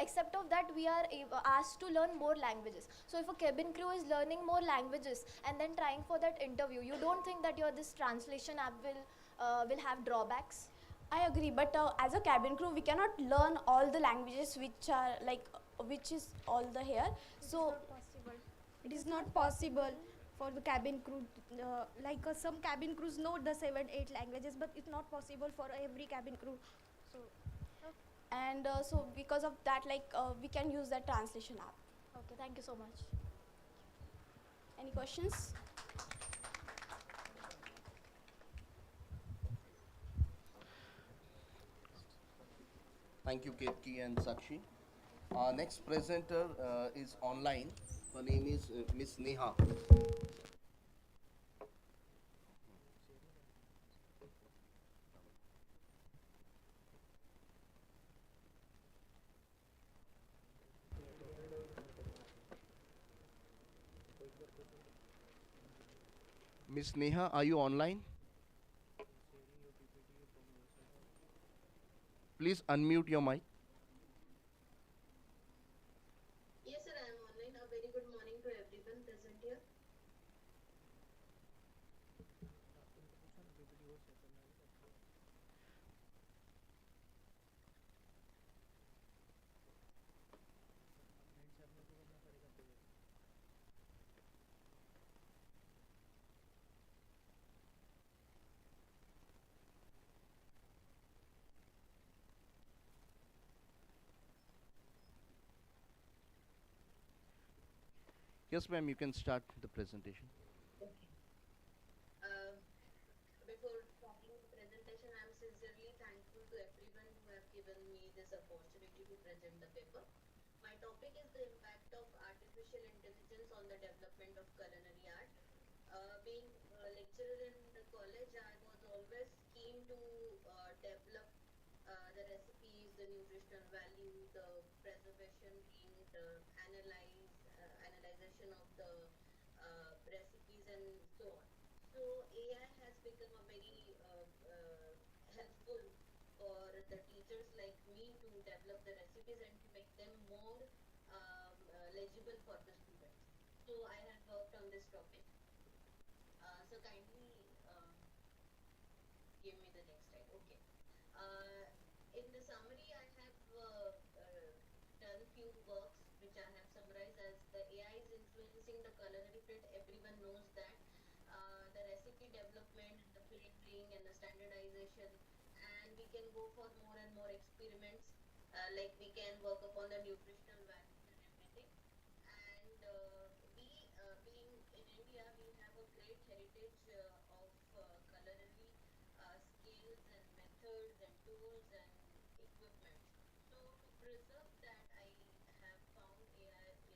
Except of that, we are asked to learn more languages. So if a cabin crew is learning more languages and then trying for that interview, you don't think that your this translation app will have drawbacks? I agree, but as a cabin crew, we cannot learn all the languages which are like which is all the here. So It is not possible for the cabin crew. Some cabin crews know the 7-8 languages, but it's not possible for every cabin crew. So and so because of that, we can use that translation app. Okay, thank you so much. Any questions? Thank you, Ketki and Sakshi. Our next presenter is online. Her name is Miss Neha. Miss Neha, are you online? Please unmute your mic. Yes, sir, I am online. A very good morning to everyone present here. Yes, ma'am, you can start the presentation. Okay. Uh, Before starting the presentation, I am sincerely thankful to everyone who have given me this opportunity to present the paper. My topic is the impact of artificial intelligence on the development of culinary art. Being a lecturer in the college, I was always keen to develop the recipes, the nutritional value, the preservation, the analyzation of the recipes and so on. So AI has become a very helpful for the teachers like me to develop the recipes and to make them more legible for the students. So I have worked on this topic. So kindly give me the next slide. Okay. In the summary, I have done few works which I have summarized as the AI is influencing the culinary plate. Everyone knows that the recipe development, the filtering, and the standardization, and we can go for more and more experiments. Like we can work upon the nutritional values and everything. And we, being in India, we have a great heritage of culinary skills and methods and tools and equipment. So to preserve that, I have found AI to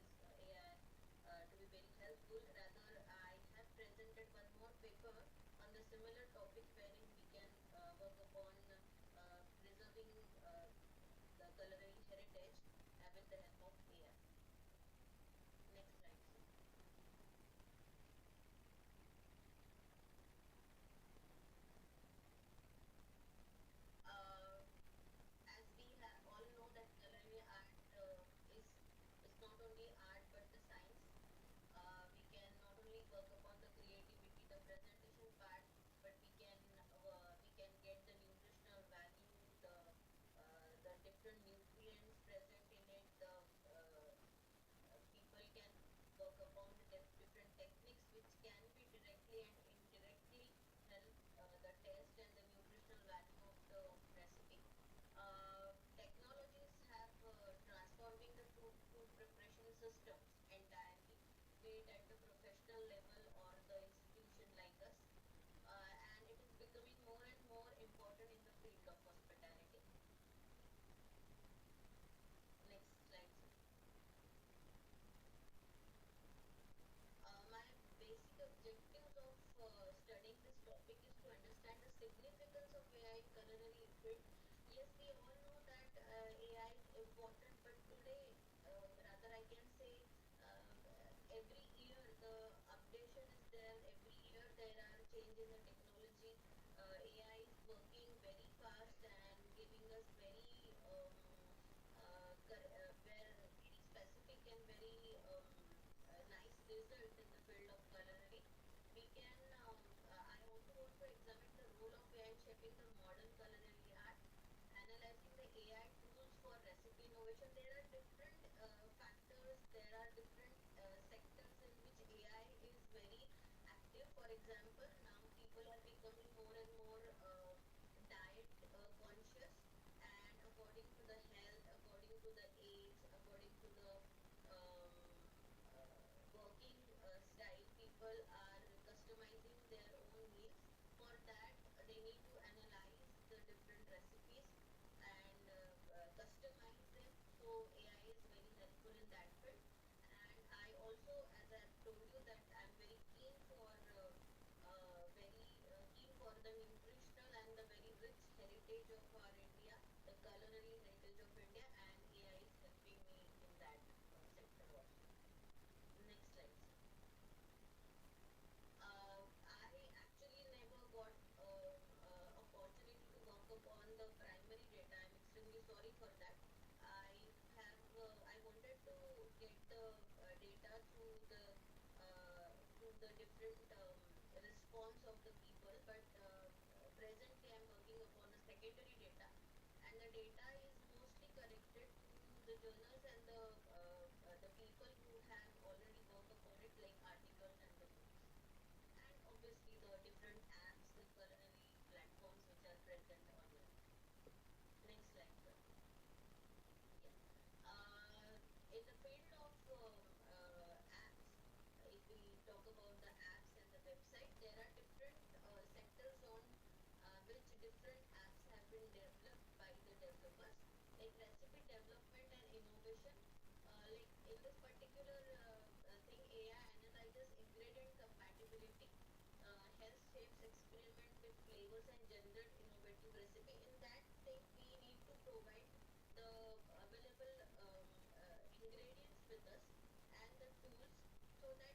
be very helpful. Rather, I have presented one more paper on the similar topic wherein we can work upon preserving the culinary heritage with the help of AI. Next slide. Uh, as we all know that culinary art is not only art but the science. We can not only work upon the creativity, the presentation part, but we can get the nutritional value, the different nutrients present in it. The people can work upon the different techniques which can be directly and indirectly help the taste and the nutritional value of the recipe. Technologies have transforming the food preparation systems entirely, be it at the professional level or the institution like us, and it has become field. Yes, we all know that AI is important, but today, rather I can say, every year the updation is there. Every year there are change in the technology. AI is working very fast and giving us very specific and very nice result in the field of culinary. We can. I also want to examine the role of AI in shaping the modern culinary art, analyzing the AI tools for recipe innovation. There are different factors, there are different sectors in which AI is very active. For example, now people are becoming more and more diet conscious, and according to the health, according to the age, according to the um, working style, people are customizing their own meals. For that, they need to analyze the different recipes and customize them. So AI is very helpful in that field. And I also, as I have told you, that I'm very keen for the nutritional and the very rich heritage of our India, the culinary heritage of India, and AI is helping me in that sector also. Next slide. I actually never got opportunity to work upon the primary data. I'm extremely sorry for that. I wanted to get the data through the different response of the people, but presently I'm working upon the secondary data, and the data is mostly connected to the journals and the people who have already worked upon it, like articles and the books, and obviously the different apps, the culinary platforms which are present online. Next slide, sir. Yeah. In the field of apps, if we talk about the apps and the website, there are different sectors on which different apps have been developed by the developers, like recipe development and innovation. Like in this particular thing, AI analyzes ingredient compatibility, helps chefs experiment with flavors and generate innovative recipe. In that thing, we need to provide the available ingredients with us and the tools, so that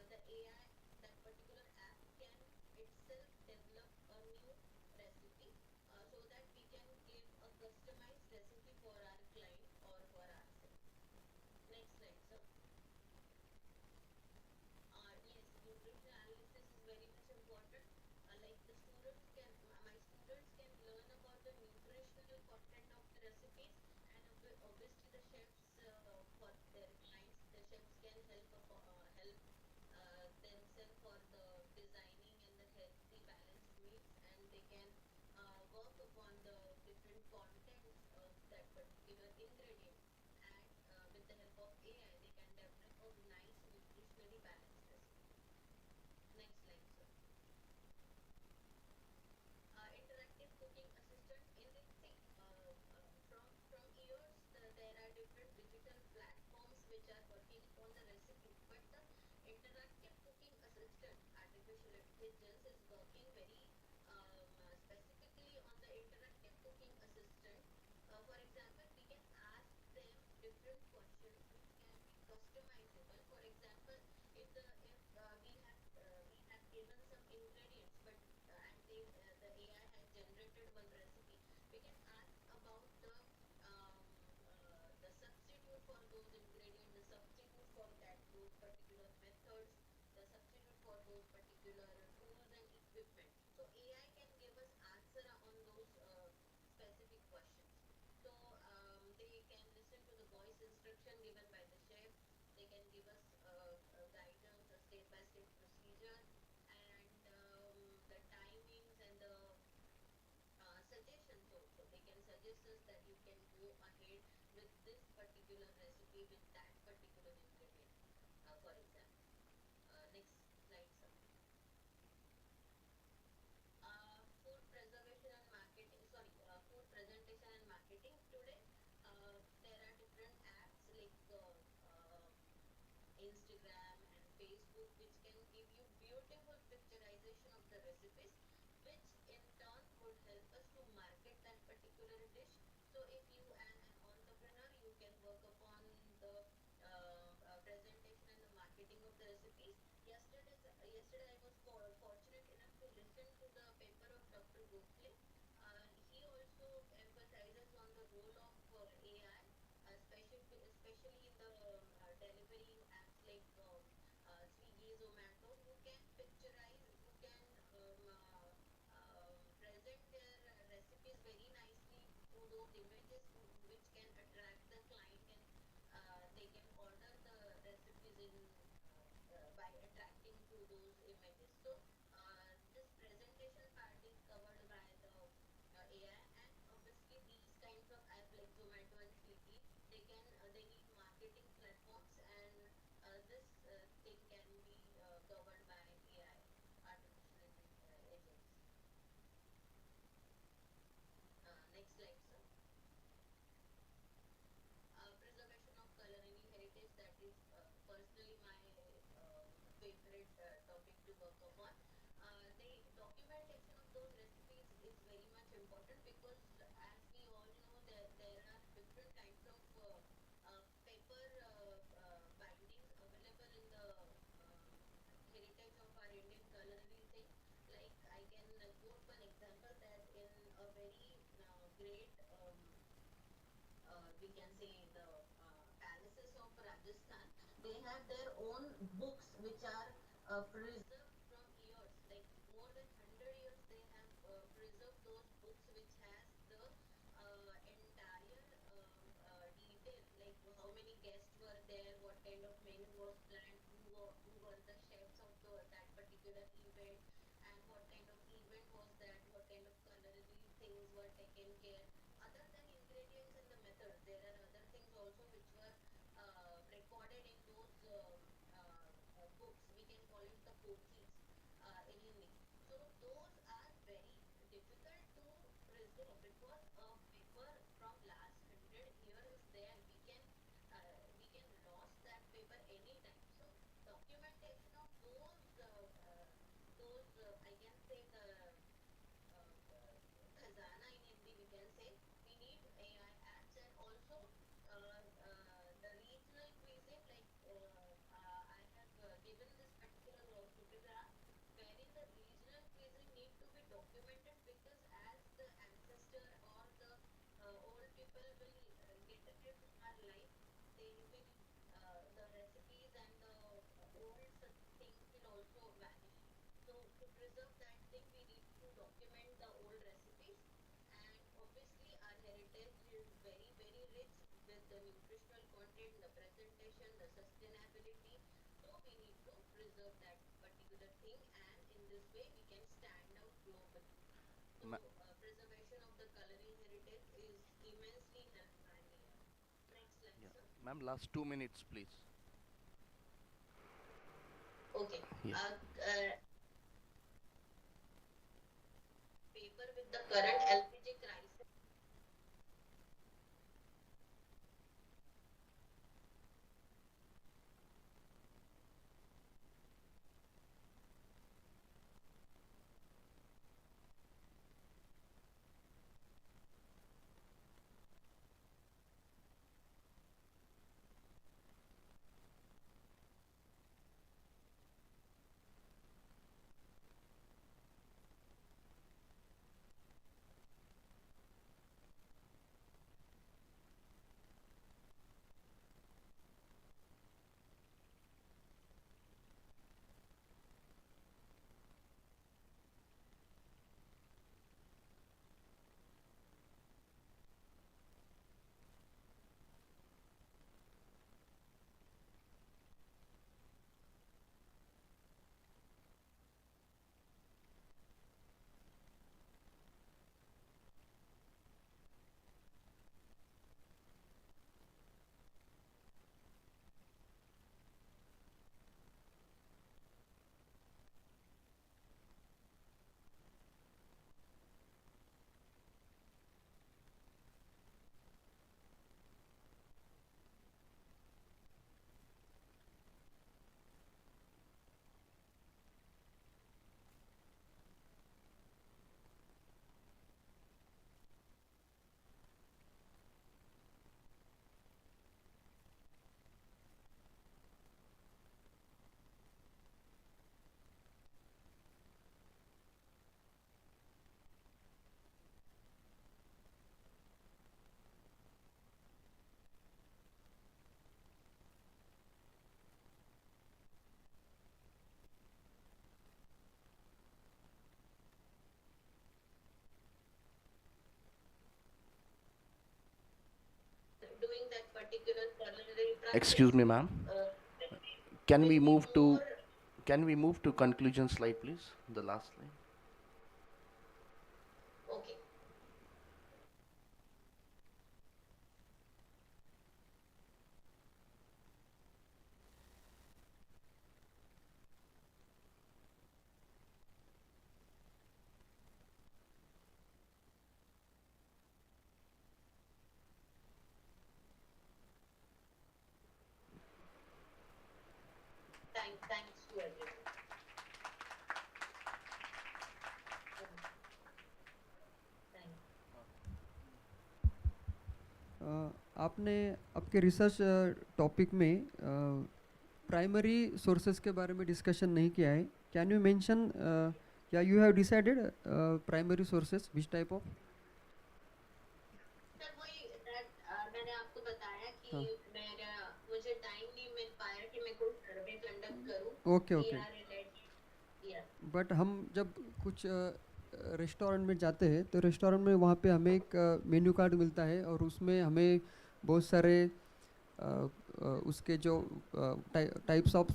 the AI, that particular app, can itself develop a new recipe, so that we can give a customized recipe for our client or for ourselves. Next slide, sir. Yes, nutrition analysis is very much important. Like the students can, my students can learn about the nutritional content of the recipes, and obviously the chefs, for their clients, the chefs can help themselves for the designing and the healthy balanced meals, and they can work upon the different contents of that particular ingredient, and with the help of AI, they can develop a nice nutritionally balanced recipe. Next slide, sir. Interactive cooking assistant. In this thing, from years, there are different digital platforms which are working on the recipe, but the interactive cooking assistant, artificial intelligence, is working very specifically on the interactive cooking assistant. For example, we can ask them different questions which can be customizable. For example, if we have given some ingredients, but and the AI has generated one recipe, we can ask about the substitute for those ingredients, the substitute for those particular methods, the substitute for those particular tools and equipment. So AI can give us answer on those specific questions. So they can listen to the voice instruction given by the chef. They can give us guidance, a step-by-step procedure, and the timings and the suggestions also. They can suggest us that you can go ahead with this particular recipe with that particular ingredient, for example. Next slide, sir. Food preservation and marketing, sorry, food presentation and marketing. Today, there are different apps like Instagram and Facebook, which can give you beautiful picturization of the recipes, which in turn would help us to market that particular dish. So if you an entrepreneur, you can work upon the presentation and the marketing of the recipes. Yesterday I was fortunate enough to listen to the paper of Dr. Gokhale. He also emphasizes on the role of AI, especially in the delivery apps like Swiggy, Zomato, who can picturize, who can present their recipes very nicely through those images, which can attract the client, and they can order the recipes in by attracting to those images. So this presentation part is covered by the AI, and obviously these kinds of apps like Zomato and Swiggy, they need marketing platforms, and this thing can be covered by AI, artificial agents. Next slide, sir. Preservation of culinary heritage, that is personally my favorite topic to work upon. The documentation of those recipes is very much important, because as we all know, there are different kinds of paper bindings available in the heritage of our Indian culinary thing. Like I can quote one example, that in a very great we can say the palaces of Rajasthan, they have their own books which are preserved from years, like more than 100 years. They have preserved those books, which has the entire detail, like how many guests were there, what kind of menu was planned, who were the chefs of that particular event, and what kind of event was that, what kind of culinary things were taken care. Other than ingredients and the methods, there are other things also which were recorded in those books. We can call it the pothis in Hindi. So those are very difficult to preserve, because a paper from last 100 years is there. We can lost that paper anytime. So documentation of those I can say the khazana in Hindi, we can say. We need AI apps, and also the regional cuisine. Like I have given this particular photograph, wherein the regional cuisine need to be documented, because as the ancestor or the old people will get away from our life, they will the recipes and the old things will also vanish. So to preserve that thing, we need to document the old recipes, and obviously our heritage is very very rich with the nutritional content, the presentation, the sustainability. So we need to preserve that particular thing, and in this way we can stand out globally. So Ma- preservation of the culinary heritage is immensely helped by AI. Next slide, yeah. sir. Ma'am, last 2 minutes, please. Okay. Yeah. Paper with the current LPG crisis. that particular culinary practice. Excuse me, ma'am. uh, Can will we be move to more conclusion slide, please? The last slide. okay. Thanks to everyone. Thanks. आपने आपके research topic में primary sources के बारे में discussion नहीं किया है. Can you mention या you have decided primary sources which type of? Sir वही मैंने आपको बताया कि हाँ. मुझे टाइम नहीं मिल पाया कि मैं कोई सर्वे कंडक्ट करूं. Okay okay. बट हम जब कुछ रेस्टोरेंट में जाते हैं तो रेस्टोरेंट में वहाँ पे हमें एक मेन्यू कार्ड मिलता है और उसमें हमें बहुत सारे उसके जो टाइप्स ऑफ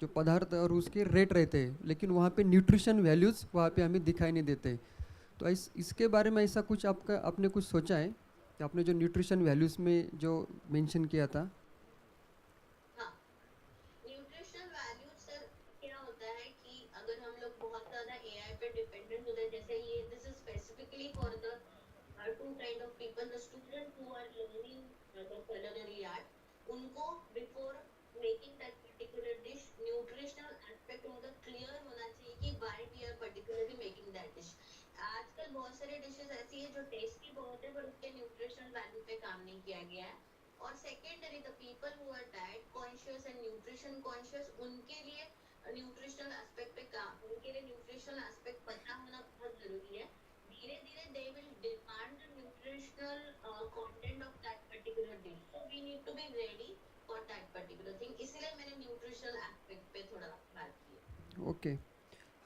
जो पदार्थ और उसके रेट रहते हैं, लेकिन वहाँ पे न्यूट्रिशन वैल्यूज़ वहाँ पे हमें दिखाई नहीं देते. तो इसके बारे में ऐसा कुछ आपने कुछ सोचा है कि आपने जो न्यूट्रिशन वैल्यूज़ में जो मेंशन किया था? न्यूट्रिशनल वैल्यू सर क्या होता है कि अगर हम लोग बहुत ज़्यादा एआई पे डिपेंडेंट होते हैं, जैसे ये this is specifically for the two kind of people, the student who are learning the culinary art, उनको before making that particular dish nutritional aspect उनका क्लियर होना चाहिए कि why we are particularly making that dish. आजकल बहुत सारे dishes ऐसी है जो टेस्टी बहुत है पर उसके न्यूट्रिशनल वैल्यू पे काम नहीं किया गया है. और secondary the people who are diet conscious and nutrition conscious, उनके लिए न्यूट्रिशनल एस्पेक्ट पे काम, उनके लिए न्यूट्रिशनल एस्पेक्ट पता होना बहुत जरूरी है. धीरे धीरे they will demand the nutritional content of that particular dish, so we need to be ready for that particular thing. इसलिए मैंने न्यूट्रिशनल एस्पेक्ट पे थोड़ा बात की. ओके.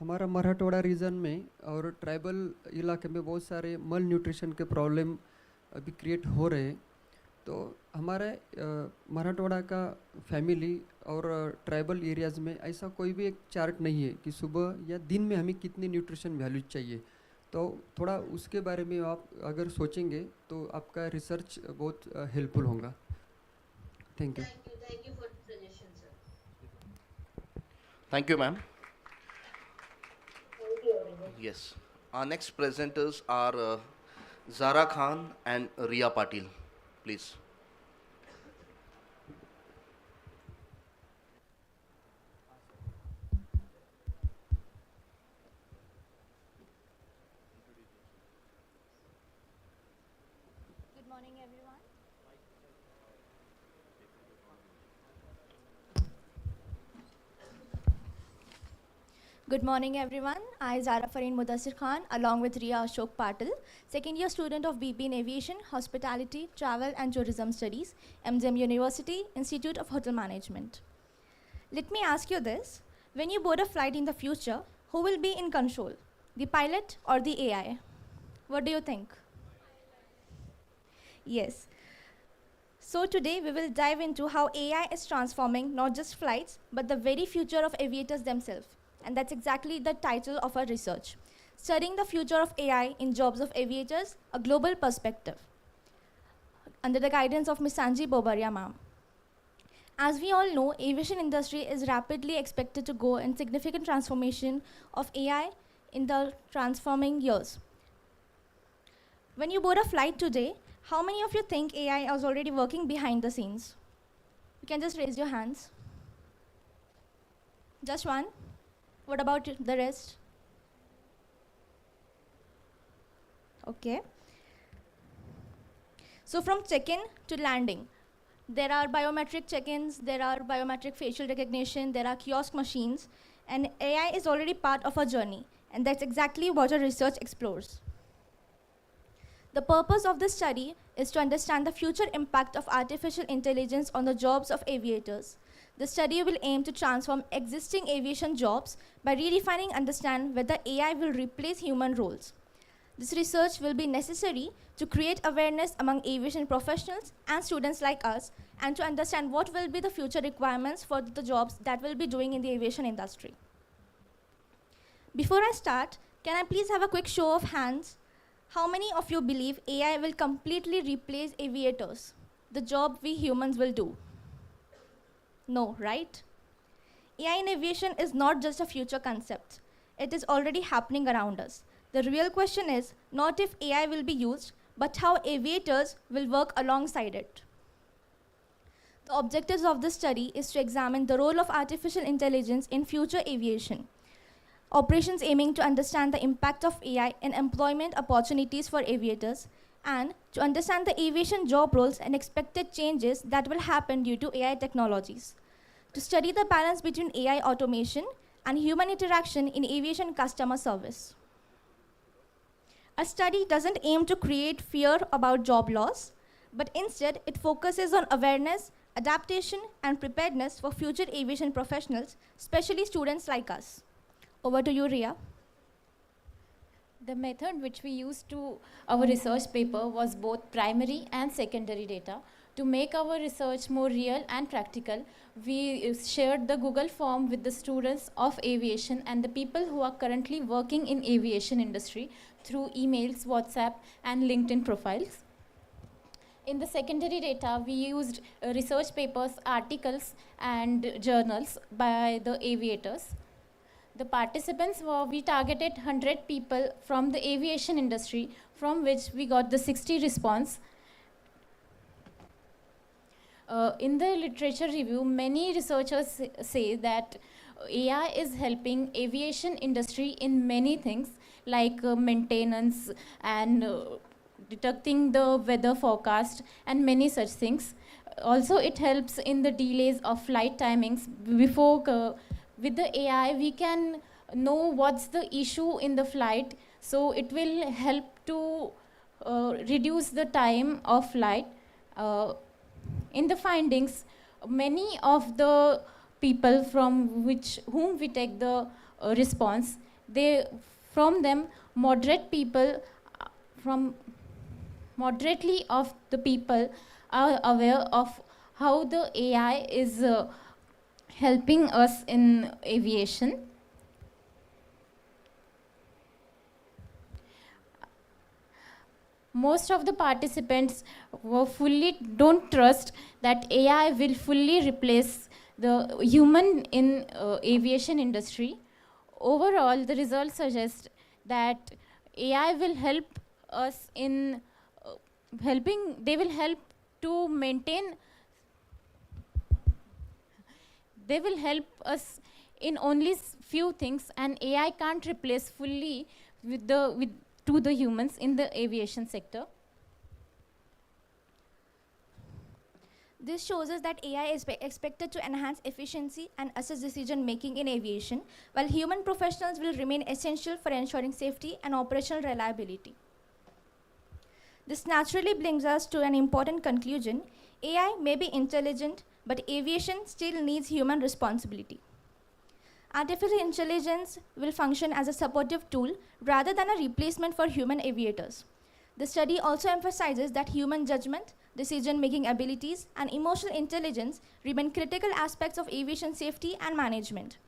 हमारा मराठवाड़ा रीजन में और ट्राइबल इलाके में बहुत सारे मल न्यूट्रिशन के प्रॉब्लम अभी क्रिएट हो रहे हैं. तो हमारे मराठवाड़ा का फैमिली और ट्राइबल एरियाज़ में ऐसा कोई भी एक चार्ट नहीं है कि सुबह या दिन में हमें कितनी न्यूट्रिशन वैल्यूज चाहिए. तो थोड़ा उसके बारे में आप अगर सोचेंगे तो आपका रिसर्च बहुत हेल्पफुल होगा. Thank you. Thank you for the suggestion, sir. Thank you, ma'am. Thank you, everyone. Yes. Our next presenters are Zara Khan and Riya Patil. Please. Good morning, everyone. Good morning, everyone. I, Zara Fareen Mudassir Khan, along with Riya Ashok Patil, second year student of BB in Aviation, Hospitality, Travel and Tourism Studies, MGMU-University, Institute of Hotel Management. Let me ask you this. When you board a flight in the future, who will be in control? The pilot or the AI? What do you think? Yes. So today we will dive into how AI is transforming not just flights, but the very future of aviators themselves. And that's exactly the title of our research. Studying the future of AI in jobs of aviators, a global perspective. Under the guidance of Ms. Sanji Bobaria ma'am. As we all know, aviation industry is rapidly expected to go in significant transformation of AI in the transforming years. When you board a flight today, how many of you think AI is already working behind the scenes? You can just raise your hands. Just one. What about the rest? Okay. So from check-in to landing, there are biometric check-ins, there are biometric facial recognition, there are kiosk machines, and AI is already part of our journey, and that's exactly what our research explores. The purpose of this study is to understand the future impact of artificial intelligence on the jobs of aviators. The study will aim to transform existing aviation jobs by redefining understand whether AI will replace human roles. This research will be necessary to create awareness among aviation professionals and students like us, and to understand what will be the future requirements for the jobs that we'll be doing in the aviation industry. Before I start, can I please have a quick show of hands? How many of you believe AI will completely replace aviators, the job we humans will do? No, right? AI in aviation is not just a future concept. It is already happening around us. The real question is not if AI will be used, but how aviators will work alongside it. The objectives of this study is to examine the role of artificial intelligence in future aviation. Operations aiming to understand the impact of AI in employment opportunities for aviators, and to understand the aviation job roles and expected changes that will happen due to AI technologies. To study the balance between AI automation and human interaction in aviation customer service. A study doesn't aim to create fear about job loss, but instead it focuses on awareness, adaptation, and preparedness for future aviation professionals, especially students like us. Over to you, Ria. The method which we used to our research paper was both primary and secondary data. To make our research more real and practical, we shared the Google form with the students of aviation and the people who are currently working in aviation industry through emails, WhatsApp, and LinkedIn profiles. In the secondary data, we used research papers, articles, and journals by the aviators. The participants we targeted 100 people from the aviation industry, from which we got the 60 response. In the literature review, many researchers say that AI is helping aviation industry in many things like maintenance and detecting the weather forecast and many such things. Also, it helps in the delays of flight timings. Before, with the AI, we can know what's the issue in the flight, so it will help to reduce the time of flight. In the findings, many of the people from whom we take the response, from them, moderately of the people are aware of how the AI is helping us in aviation. Most of the participants don't trust that AI will fully replace the human in aviation industry. Overall, the results suggest that AI will help us in they will help to maintain, they will help us in only few things, and AI can't replace fully to the humans in the aviation sector. This shows us that AI is expected to enhance efficiency and assist decision making in aviation, while human professionals will remain essential for ensuring safety and operational reliability. This naturally brings us to an important conclusion. AI may be intelligent, but aviation still needs human responsibility. Artificial intelligence will function as a supportive tool rather than a replacement for human aviators. The study also emphasizes that human judgment, decision-making abilities, and emotional intelligence remain critical aspects of aviation safety and management.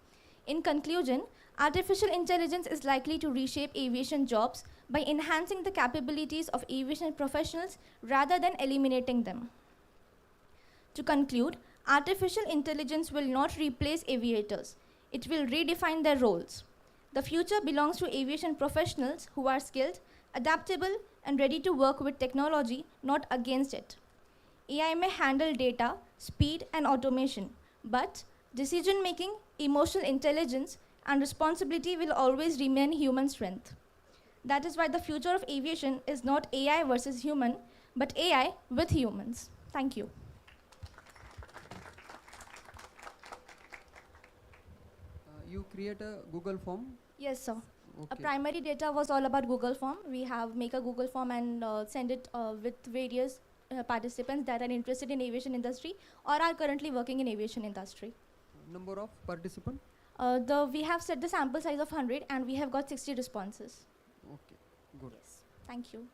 In conclusion, artificial intelligence is likely to reshape aviation jobs by enhancing the capabilities of aviation professionals rather than eliminating them. To conclude, artificial intelligence will not replace aviators. It will redefine their roles. The future belongs to aviation professionals who are skilled, adaptable, and ready to work with technology, not against it. AI may handle data, speed, and automation, but decision-making, emotional intelligence, and responsibility will always remain human strength. That is why the future of aviation is not AI versus human, but AI with humans. Thank you. You create a Google form? Yes, sir. Okay. A primary data was all about Google form. We have make a Google form and send it with various participants that are interested in aviation industry or are currently working in aviation industry. Number of participants? We have set the sample size of 100 and we have got 60 responses. Okay, good. Yes. Thank you.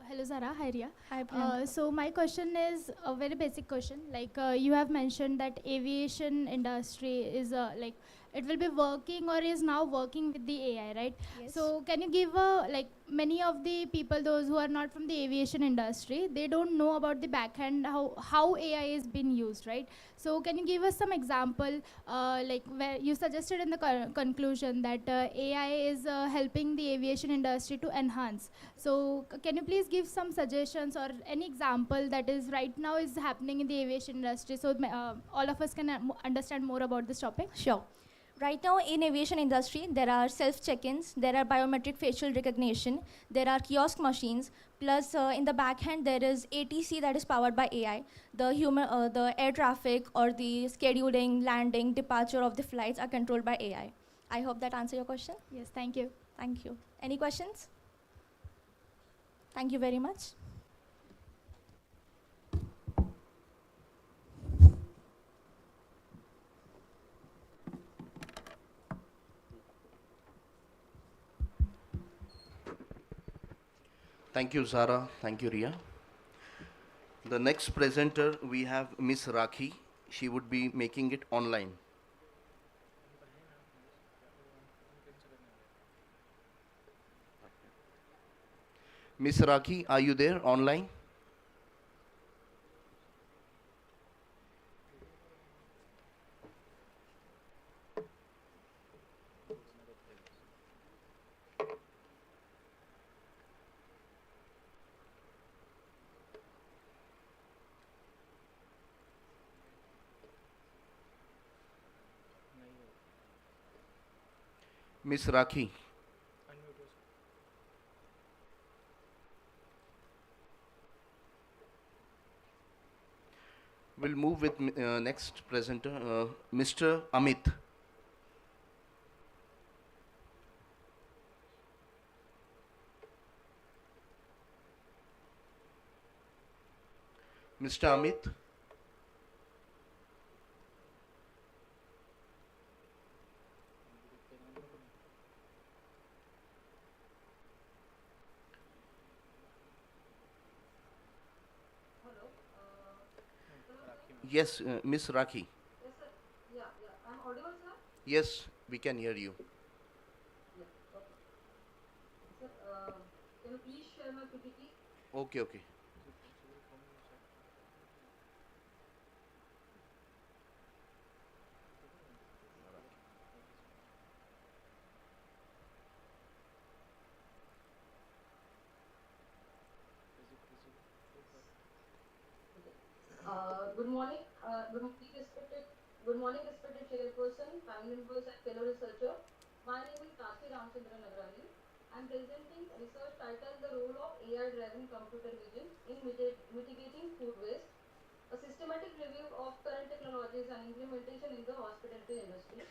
Hello, Zara. Hi, Ria. Hi, Priyanka. So my question is a very basic question. Like you have mentioned that aviation industry is like it will be working or is now working with the AI, right? Yes. So can you give like many of the people, those who are not from the aviation industry, they don't know about the backhand how AI is being used, right? So can you give us some example, like where you suggested in the conclusion that AI is helping the aviation industry to enhance. So can you please give some suggestions or any example that is right now is happening in the aviation industry, so all of us can understand more about this topic? Sure. Right now in aviation industry, there are self-check-ins, there are biometric facial recognition, there are kiosk machines, plus in the back end there is ATC that is powered by AI. The air traffic or the scheduling, landing, departure of the flights are controlled by AI. I hope that answers your question. Yes, thank you. Thank you. Any questions? Thank you very much. Thank you, Zara. Thank you, Ria. The next presenter, we have Miss Rakhi. She would be making it online. Miss Rakhi, are you there online? Miss Rakhi. We'll move with next presenter, Mr. Amit. Mr. Amit. Yes, Miss Rakhi. Yes, sir. Yeah, yeah. I'm audible, sir? Yes, we can hear you. Yeah, okay. Sir, can you please share my PPT? Okay, okay. Good morning. Good morning, respected chairperson, panel members, and fellow researcher. My name is Kashi Ramchandra Nagrani. I'm presenting research titled "The Role of AI-Driven Computer Vision in Mitigating Food Waste: A Systematic Review of Current Technologies and Implementation in the Hospitality Industry."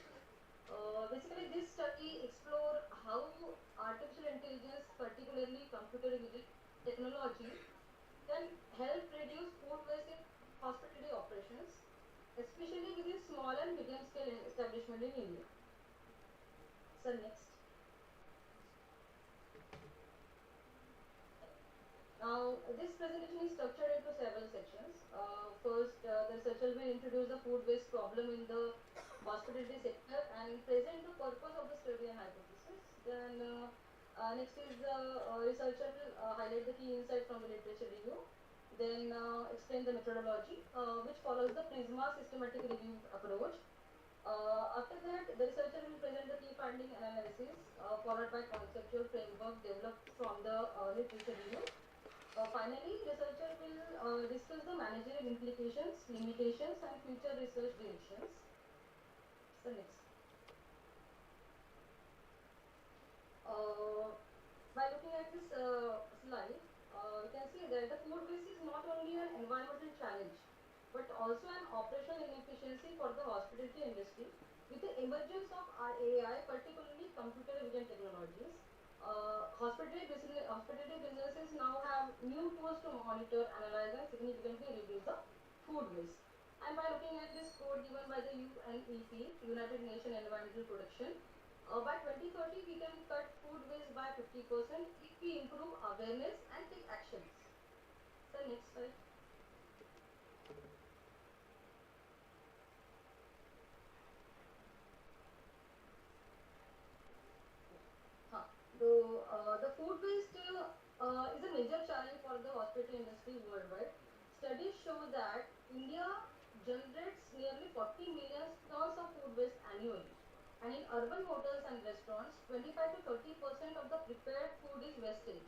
Basically, this study explore how artificial intelligence, particularly computer vision technology, can help reduce food waste in hospitality operations, especially within small and medium scale establishment in India. So next. Now, this presentation is structured into several sections. First, the researcher will introduce the food waste problem in the hospitality sector and present the purpose of the study and hypothesis. Then, next is the researcher will highlight the key insight from the literature review. Then, explain the methodology, which follows the PRISMA systematic review approach. After that, the researcher will present the key finding and analysis, followed by conceptual framework developed from the literature review. Finally, researcher will discuss the managerial implications, limitations, and future research directions. So next. By looking at this slide, we can see that the food waste is not only an environmental challenge, but also an operational inefficiency for the hospitality industry. With the emergence of AI, particularly computer vision technologies, hospitality businesses now have new tools to monitor, analyze, and significantly reduce the food waste. And by looking at this code given by the UNEP, United Nations Environmental Protection, by 2030 we can cut food waste by 50% if we improve awareness and take actions. So next slide. The food waste is a major challenge for the hospital industry worldwide. Studies show that India generates nearly 40 million tons of food waste annually. And in urban hotels and restaurants, 25 to 30% of the prepared food is wasted.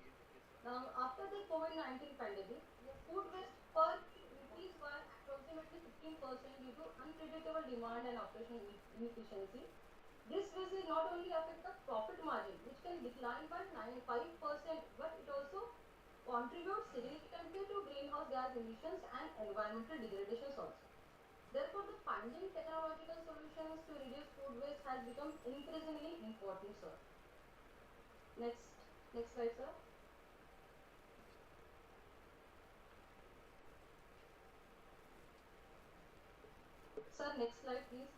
Now, after the COVID-19 pandemic, the food waste per increased by approximately 15% due to unpredictable demand and operational inefficiency. This will not only affect the profit margin, which can decline by 5%, but it also contributes significantly to greenhouse gas emissions and environmental degradations also. Therefore, the finding technological solutions to reduce food waste has become increasingly important, sir. Next slide, sir. Sir, next slide, please.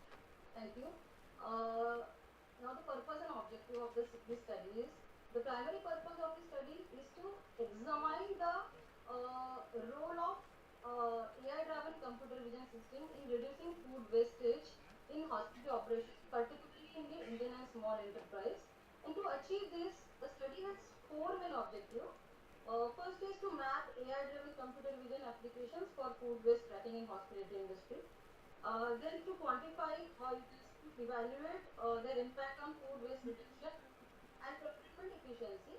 Thank you. Now, the purpose and objective of this study is, the primary purpose of the study is to examine the role of AI-driven computer vision system in reducing food wastage in hospital operations, particularly in the Indian and small enterprise. And to achieve this, the study has four main objectives. First is to map AI-driven computer vision applications for food waste tracking in hospitality industry. Then to quantify how it is to evaluate their impact on food waste reduction and procurement efficiency.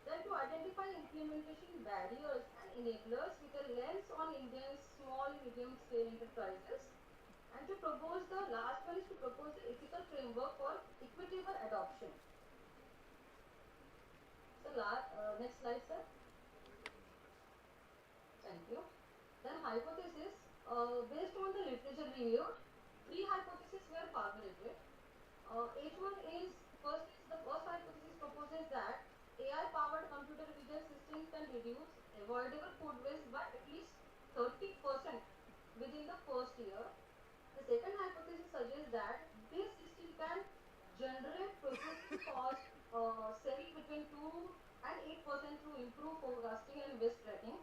Then to identify implementation barriers and enablers with a lens on Indian small medium scale enterprises. And to propose the last one is to propose the ethical framework for equitable adoption. So next slide, sir. Thank you. Then hypothesis, based on the literature review, three hypotheses were formulated. Each one is, the first hypothesis proposes that AI-powered computer vision systems can reduce avoidable food waste by at least 30% within the first year. The second hypothesis suggests that this system can generate processing cost saving between 2 and 8% through improved forecasting and waste tracking.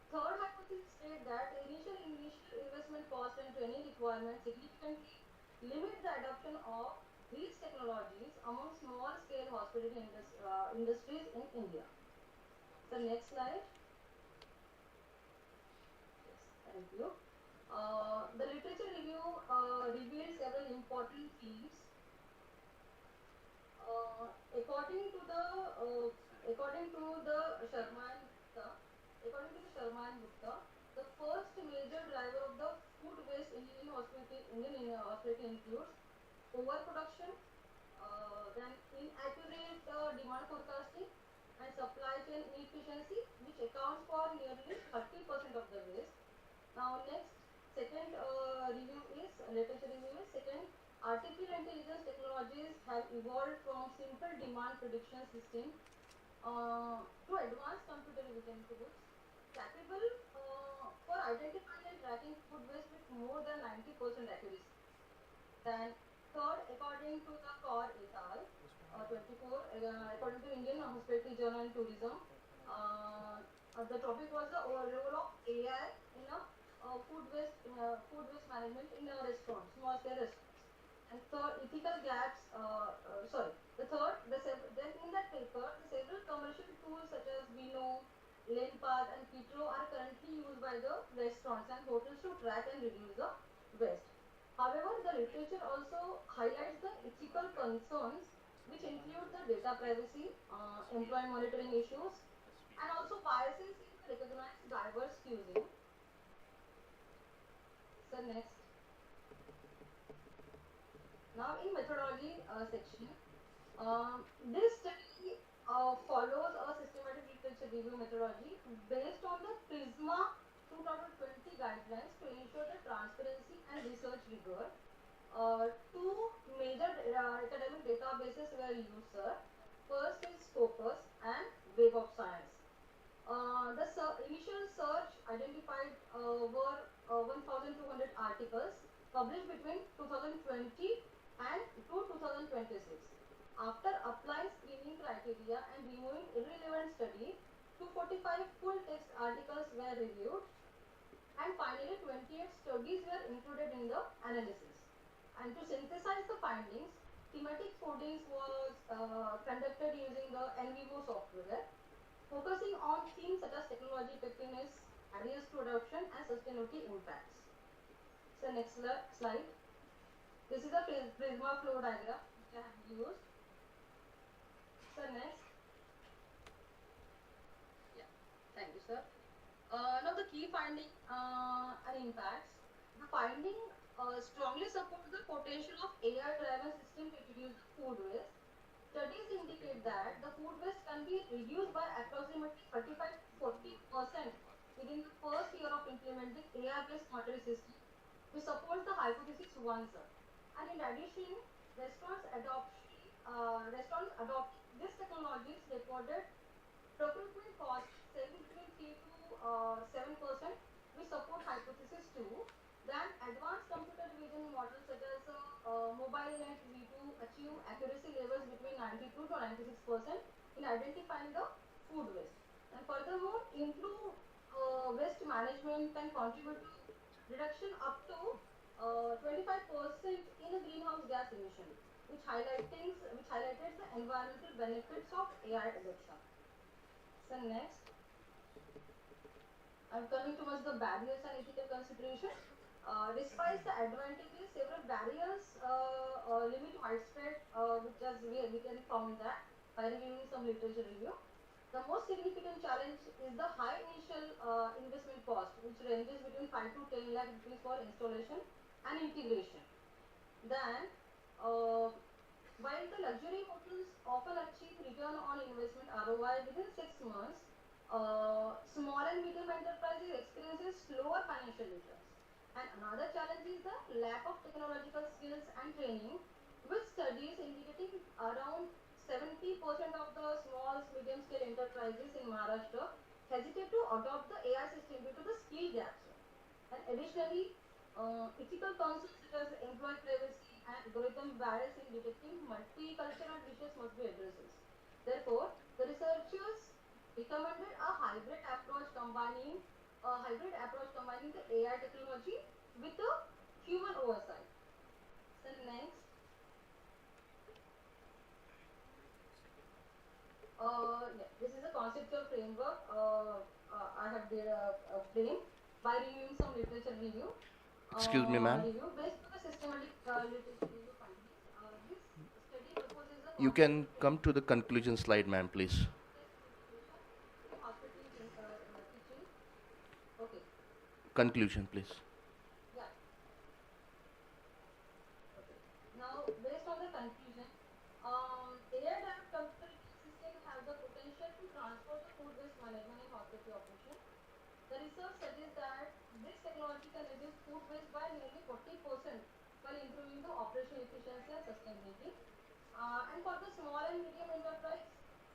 Third hypothesis states that initial investment cost and training requirements significantly limit the adoption of these technologies among small-scale hospitality industries in India. So next slide. Yes, thank you. The literature review revealed several important themes. According to the Sharma and Gupta, the first major driver of the food waste in Indian hospitality includes overproduction, then inaccurate demand forecasting, and supply chain inefficiency, which accounts for nearly 30% of the waste. Now, second literature review is, second, artificial intelligence technologies have evolved from simple demand prediction system to advanced computer vision tools capable for identifying and tracking food waste with more than 90% accuracy. Then third, according to the Kaur et al. 24, according to Indian Hospitality Journal and Tourism, the topic was the role of AI in a food waste management in a restaurant, small scale restaurants. And third, ethical gaps. Then in that paper, the several commercial tools such as Vino, Lanepath, and Petro are currently used by the restaurants and hotels to track and reduce the waste. However, the literature also highlights the ethical concerns, which include the data privacy, employee monitoring issues, and also biases in the recognized diverse cuisine. So next. Now in methodology section, this study follows a systematic literature review methodology based on the PRISMA 2020 guidelines to ensure the transparency and research rigor. Two major academic databases were used, sir. First is Scopus and Web of Science. The initial search identified were 1,200 articles published between 2020 and to 2026. After applying screening criteria and removing irrelevant study, 245 full text articles were reviewed, and finally 28 studies were included in the analysis. And to synthesize the findings, thematic codings was conducted using the NVivo software, focusing on themes such as technology effectiveness, barriers to adoption, and sustainability impacts. So next slide. This is a Prisma flow diagram which I have used. So next. Yeah, thank you, sir. Now the key finding and impacts. The finding strongly support the potential of AI-driven system to reduce the food waste. Studies indicate that the food waste can be reduced by approximately 35 to 40% within the first year of implementing AI-based monetary system, which supports the hypothesis 1, sir. And in addition, restaurants adopting these technologies recorded procurement cost saving between 3 to 7%, which support hypothesis 2. Then advanced computer vision models such as mobile net V2 achieve accuracy levels between 92 to 96% in identifying the food waste. And furthermore, improved waste management can contribute to reduction up to 25% in the greenhouse gas emission, which highlighted the environmental benefits of AI adoption. So next, I'm coming towards the barriers and ethical consideration. Despite the advantages, several barriers limit widespread, which as we can found that by reviewing some literature review. The most significant challenge is the high initial investment cost, which ranges between 5 to 10 lakh rupees for installation and integration. Then, while the luxury hotels often achieve return on investment ROI within 6 months, small and medium enterprises experiences slower financial returns. And another challenge is the lack of technological skills and training, with studies indicating around 70% of the small, medium scale enterprises in Maharashtra hesitate to adopt the AI system due to the skill gaps. And additionally, ethical concerns such as employee privacy and algorithm bias in detecting multicultural dishes must be addressed. Therefore, the researchers recommended a hybrid approach combining the AI technology with the human oversight. So next, yeah, this is a conceptual framework. I have did a frame by reviewing some literature review. Excuse me, ma'am. Review based on the systematic literature review findings. This study proposes a You can come to the conclusion slide, ma'am, please. hospital kitchen. Okay. Conclusion, please. Yeah. Okay. Now, based on the conclusion, AI-driven computer system have the potential to transform the food waste management in hospital operation. The research suggests that this technology can reduce food waste by nearly 40% while improving the operational efficiency and sustainability. And for the small and medium enterprise,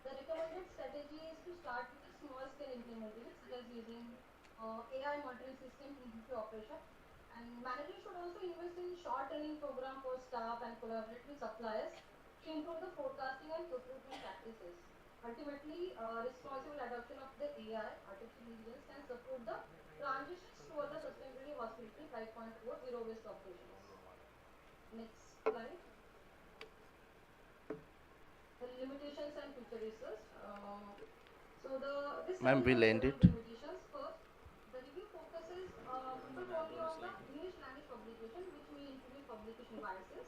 the recommended strategy is to start with a small scale implementation, such as using AI monitoring system in GP operation. And managers should also invest in short training program for staff and collaborate with suppliers to improve the forecasting and procurement practices. Ultimately, responsible adoption of the AI, artificial intelligence, can support the transitions toward the sustainability hospitality 5.0 zero waste operations. Next slide. The limitations and future research. This Ma'am, study we'll has end several it. limitations. First, the review focuses only on the English language publication, which may introduce publication biases.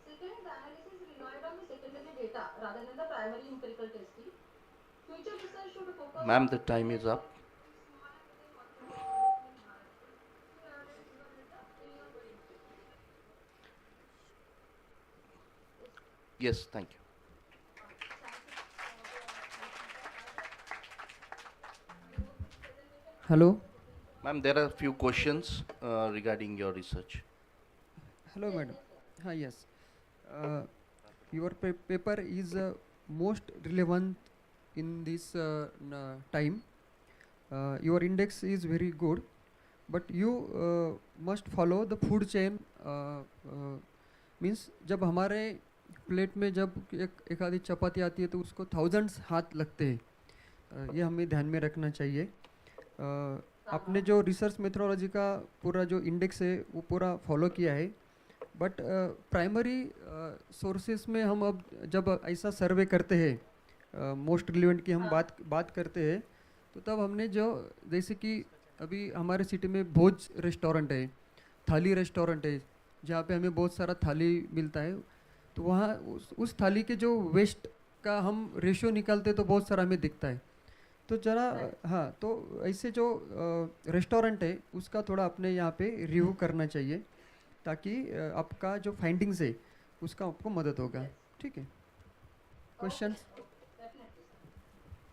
Second, the analysis relied on the secondary data rather than the primary empirical testing. Future research should focus Ma'am, on the the time is up. small and medium hospital operation in Maharashtra to evaluate the real-world impact. Yes, thank you. Hello. Ma'am, there are a few questions regarding your research. Hello, madam. Yes. Your paper is most relevant in this time. Your index is very good. but you must follow the food chain. Means जब हमारे plate में जब एक आधी चपाती आती है तो उसको थाउजेंड्स हाथ लगते हैं. ये हमें ध्यान में रखना चाहिए. आपने जो रिसर्च मेथोडोलॉजी का पूरा जो इंडेक्स है वो पूरा फॉलो किया है, बट प्राइमरी सोर्सेस में हम अब जब ऐसा सर्वे करते हैं मोस्ट रिलेवेंट की हम बात करते हैं, तो तब हमने जो जैसे कि अभी हमारे सिटी में भोज रेस्टोरेंट है, थाली रेस्टोरेंट है, जहाँ पे हमें बहुत सारा थाली मिलता है. तो वहाँ उस थाली के जो वेस्ट का हम रेशियो निकालते तो बहुत सारा हमें दिखता है. तो जरा हाँ, तो ऐसे जो रेस्टोरेंट है उसका थोड़ा अपने यहाँ पे रिव्यू करना चाहिए, ताकि आपका जो फाइंडिंग्स है उसका आपको मदद होगा. ठीक है. Question.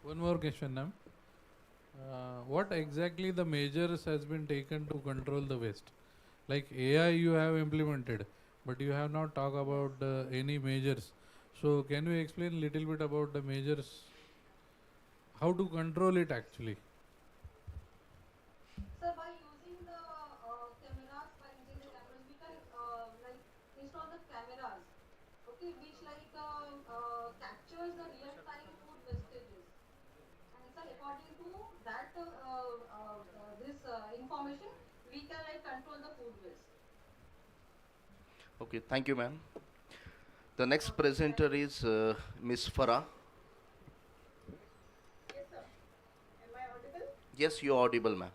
One more question, ma'am. What exactly the measures has been taken to control the waste? Like AI you have implemented, but you have not talked about any measures. So can you explain a little bit about the measures? How to control it actually? Sir, by using the cameras, we can like install the cameras, okay, which like captures the real-time food wastages, and sir, according to that this information, we can like control the food waste. Okay, thank you, ma'am. The next presenter is Miss Farah. Yes, sir. Am I audible? Yes, you're audible, ma'am.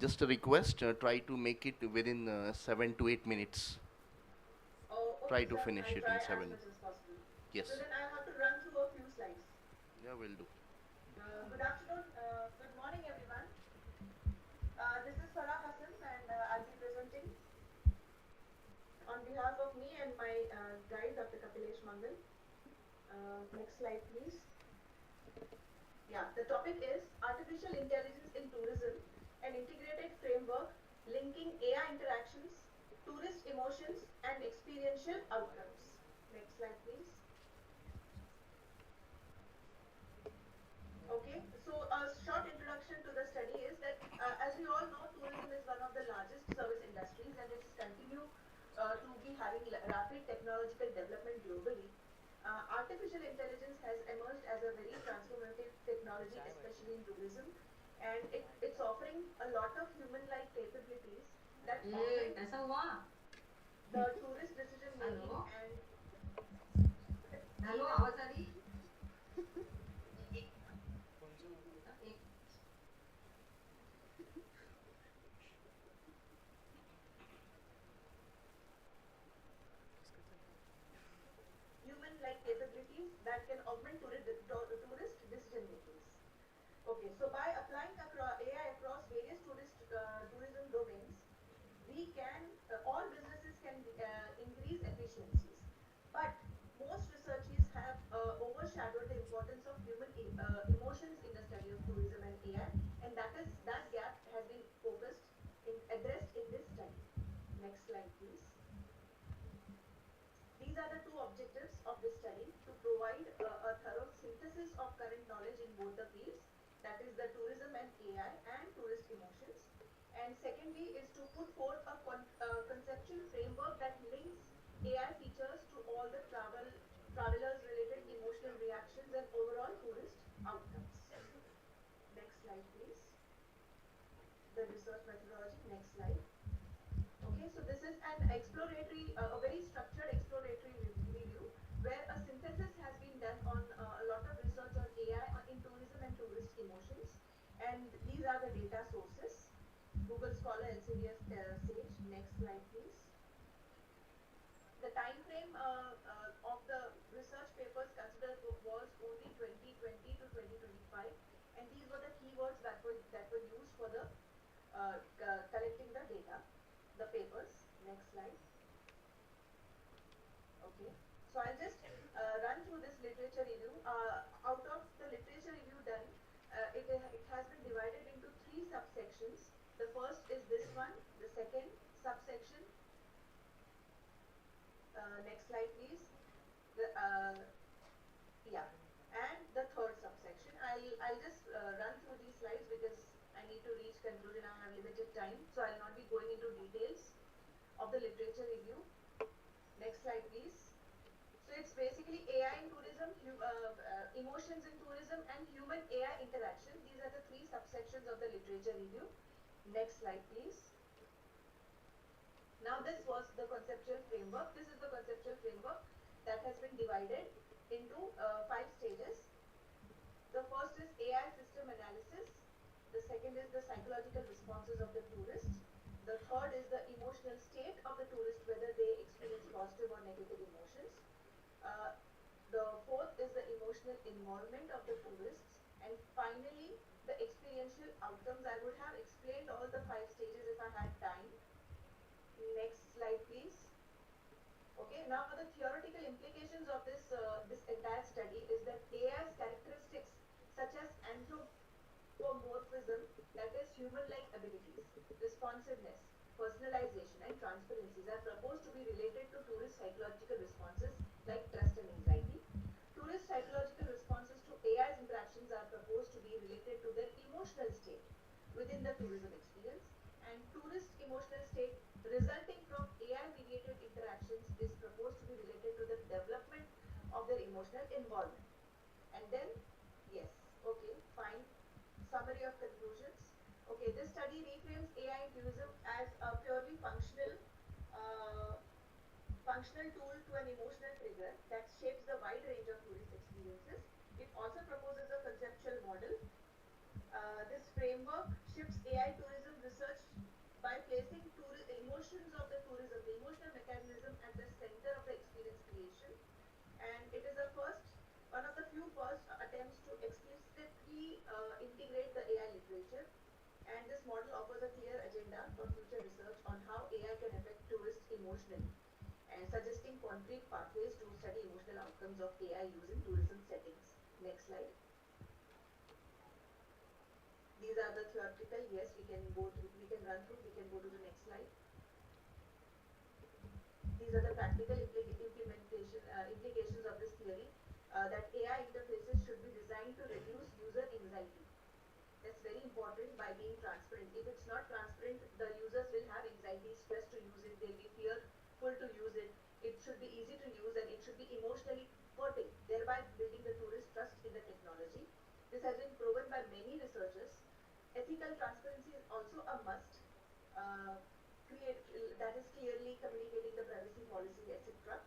Just a request, try to make it within 7 to 8 minutes. Oh, okay, Try to sir. finish I'll it try in as 7. much as possible. Yes. So then I have to run through a few slides. Yeah, will do. Good afternoon, good morning everyone. This is Farah Hassan and I'll be presenting on behalf of me and my guide Dr. Kapilesh Mangal. Next slide please. Yeah, the topic is Artificial Intelligence in Tourism, an integrated framework linking AI interactions, tourist emotions and experiential outcomes. Next slide please. Okay, so a short introduction to the study is that as we all know, tourism is one of the largest service industries and it's continue to be having rapid technological development globally. Artificial intelligence has emerged as a very transformative technology, especially in tourism, and it's offering a lot of human-like capabilities that augment the tourist decision making and human-like capabilities that can augment tourist decision makings. Okay, so by applying AI across various tourism domains, we can all businesses can increase efficiencies. But most researchers have overshadowed the importance of human emotions in the study of tourism and AI, and that gap has been addressed in this study. Next slide, please. These are the two objectives of this study: to provide a thorough synthesis of current knowledge in both the fields, that is the tourism and AI and tourist emotions. And secondly is to put forth a conceptual framework that links AI features to all the travelers related emotional reactions and overall tourist outcomes. Next slide please. The research methodology, next slide. Okay, so this is an exploratory, a very structured exploratory review where a synthesis has been done on a lot of research on AI in tourism and tourist emotions. And these are the data sources: Google Scholar, Elsevier, Sage. Next slide, please. The time frame of the research papers considered was only 2020 to 2025, and these were the keywords that were used for the collecting the data, the papers. Next slide. Okay, so I'll just run through this literature review. Out of the literature review done, it has been divided into 3 subsections. The first is this one, the second subsection. Next slide, please. Yeah, and the third subsection. I'll just run through these slides because I need to reach conclusion. I have limited time, so I'll not be going into details of the literature review. Next slide, please. So it's basically AI in tourism, emotions in tourism, and human AI interaction. These are the three subsections of the literature review. Next slide, please. Now this was the conceptual framework. This is the conceptual framework that has been divided into 5 stages. The first is AI system analysis. The second is the psychological responses of the tourist. The third is the emotional state of the tourist, whether they experience positive or negative emotions. The fourth is the emotional involvement of the tourists. And finally, the experiential outcomes. I would have explained all the 5 stages if I had time. Next slide, please. Okay, now the theoretical implications of this entire study is that AI's characteristics such as anthropomorphism, that is human-like abilities, responsiveness, personalization, and transparencies are proposed to be related to tourist psychological responses like trust and anxiety. Tourist psychological responses to AI's interactions are proposed to be related to their emotional state within the tourism experience, and tourist emotional state resulting from AI-mediated interactions is proposed to be related to the development of their emotional involvement. And then, yes, okay, fine. Summary of conclusions. Okay, this study reframes AI in tourism as a purely functional tool to an emotional trigger that shapes the wide range of tourist experiences. It also proposes a conceptual model. This framework shifts AI tourism research by placing emotions of the tourism, the emotional mechanism at the center of the experience creation. And it is one of the few first attempts to explicitly integrate the AI literature. And this model offers a clear agenda for future research on how AI can affect tourists emotionally, and suggesting concrete pathways to study emotional outcomes of AI using tourism settings. Next slide. These are the theoretical. Yes, we can run through. We can go to the next slide. These are the practical implications of this theory, that AI interfaces should be designed to reduce user anxiety. That's very important by being transparent. If it's not transparent, the users will have anxiety, stress to use it, they'll be fearful to use it. It should be easy to use, and it should be emotionally fertile, thereby building the tourist trust in the technology. This has been proven by many researchers. Ethical transparency is also a must. That is clearly communicating the privacy policy, etc.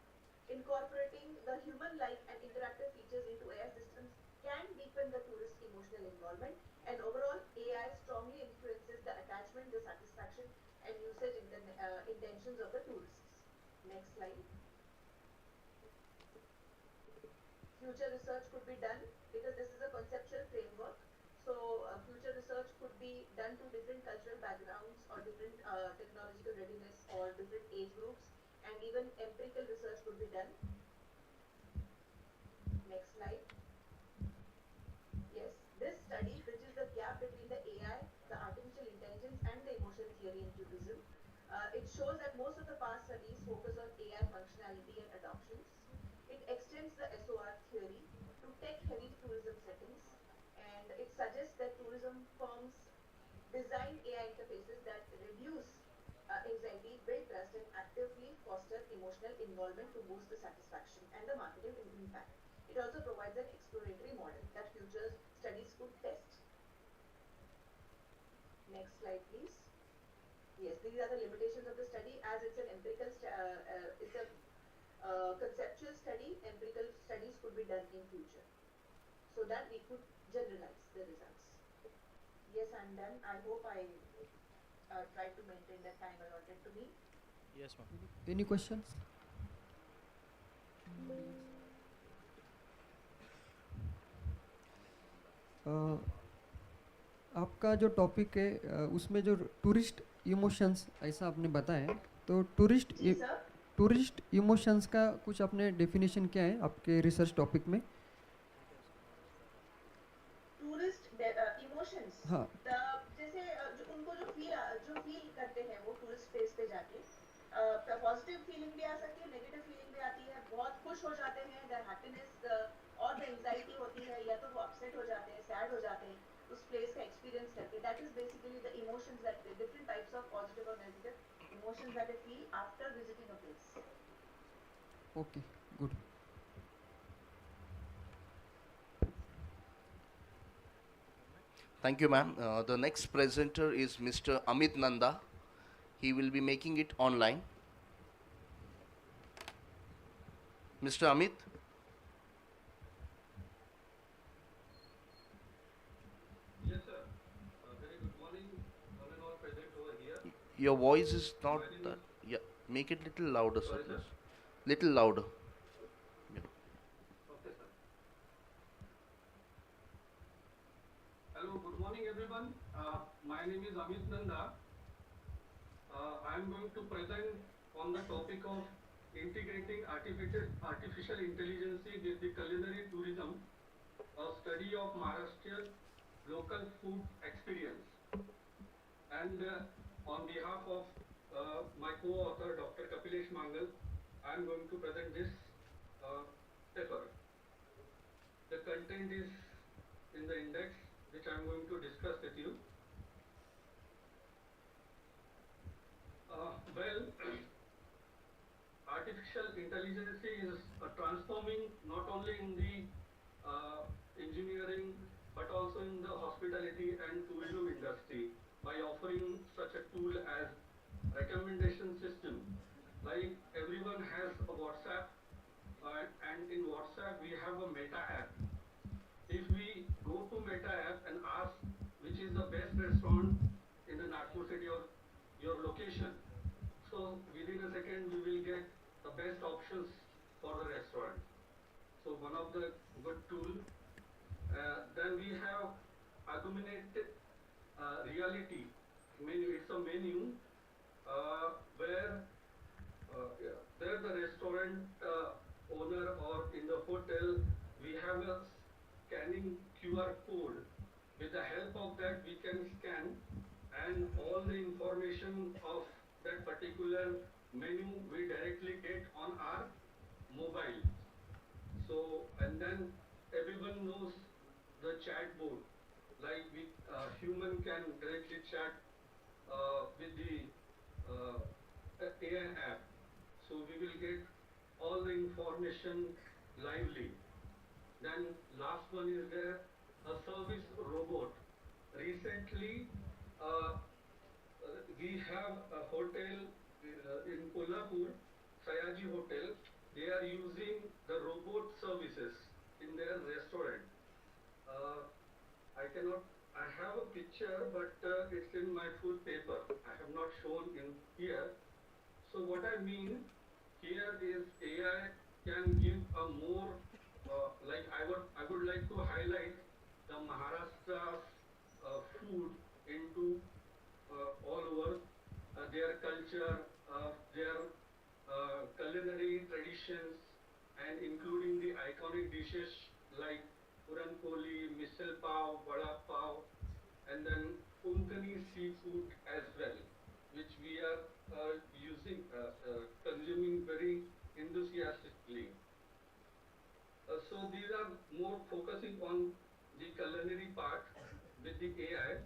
Incorporating the human-like and interactive features into AI systems can deepen the tourist emotional involvement, and overall, AI strongly influences the attachment, the satisfaction, and usage intentions of the tourists. Next slide. Future research could be done because this is a conceptual framework. So future research could be done to different cultural backgrounds or different technological readiness or different age groups, and even empirical research could be done. Next slide. Yes, this study bridges the gap between the AI, the artificial intelligence, and the emotional theory in tourism. It shows that most of the past studies focus on AI functionality and adoptions. It extends the SOR theory to tech-heavy tourism settings, and it suggests that tourism firms design AI interfaces that reduce anxiety, build trust, and actively foster emotional involvement to boost the satisfaction and the marketing impact. It also provides an exploratory model that future studies could test. Next slide, please. Yes, these are the limitations of the study. As it's an empirical, it's a conceptual study. Empirical studies could be done in future, so that we could generalize the results. Yes, I'm done. I hope I tried to maintain the time allotted to me. Yes, ma'am. Any questions? आपका जो topic है उसमें जो tourist emotions ऐसा आपने बताया, तो tourist emotions का कुछ अपने डेफिनेशन क्या है आपके रिसर्च टॉपिक में? टूरिस्ट इमोशंस, हाँ, जैसे उनको जो फील करते हैं वो टूरिस्ट प्लेस पे जाके, पॉजिटिव फीलिंग भी आ सकती है, नेगेटिव फीलिंग भी आती है, बहुत खुश हो जाते हैं, द हैप्पीनेस और द एंजाइटी होती है, या तो वो अपसेट हो जाते हैं, सैड हो जाते हैं उस प्लेस का एक्सपीरियंस करके. That is basically the emotions, that different types questions at a tea after visiting a place. Okay, good. Thank you, ma'am. The next presenter is Mr. Amit Nanda. He will be making it online. Mr. Amit? Yes, sir. Very good morning, one and all present over here. Your voice is not My name that. is, Yeah, make it little louder, sir, sorry, sir. please. Little louder. Yeah. Okay, sir. Hello, good morning, everyone. My name is Amit Nanda. I am going to present on the topic of integrating artificial intelligence with the culinary tourism, a study of Maharashtrian local food experience. And on behalf of my co-author, Dr. Kapilesh Mangal, I am going to present this paper. The content is in the index, which I am going to discuss with you. Well, artificial intelligence is transforming not only in the engineering but also in the hospitality and tourism industry by offering such a tool as recommendation system. Like everyone has a WhatsApp, and in WhatsApp we have a Meta app. If we go to Meta app and ask which is the best restaurant in the Nagpur city or your location, so within a second we will get the best options for the restaurant. So one of the good tool. Then we have augmented reality menu. It's a menu where there the restaurant owner or in the hotel we have a scanning QR code. With the help of that we can scan and all the information of that particular menu we directly get on our mobile. So and then everyone knows the chatbot, like we human can directly chat with the AI app. So we will get all the information lively. Then last one is there a service robot. Recently, we have a hotel in Kolhapur, Sayaji Hotel. They are using the robot services in their restaurant. I cannot. I have a picture, but it's in my full paper. I have not shown in here. So what I mean here is AI can give a more like I would like to highlight the Maharashtra's food into all over their culture, their culinary traditions, and including the iconic dishes like Puran Poli, Misal Pav, Vada Pav, and then Konkani seafood as well, which we are consuming very enthusiastically. So these are more focusing on the culinary part with the AI.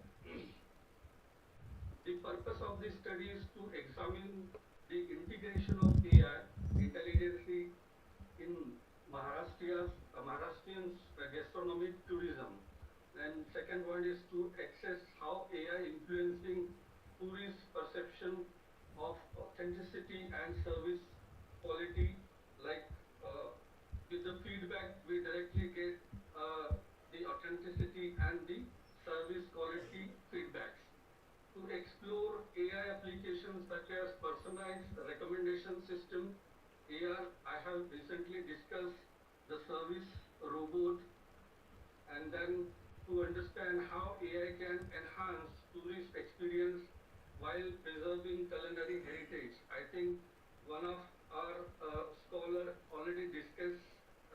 The purpose of this study is to examine the integration of AI, intelligence in Maharashtrians gastronomic tourism. And second one is to assess how AI influencing tourist perception of authenticity and service quality. Like with the feedback, we directly get the authenticity and the service quality feedbacks. To explore AI applications such as personalized recommendation system, I have recently discussed the service robot, and then to understand how AI can enhance tourist experience while preserving culinary heritage. I think one of our scholar already discussed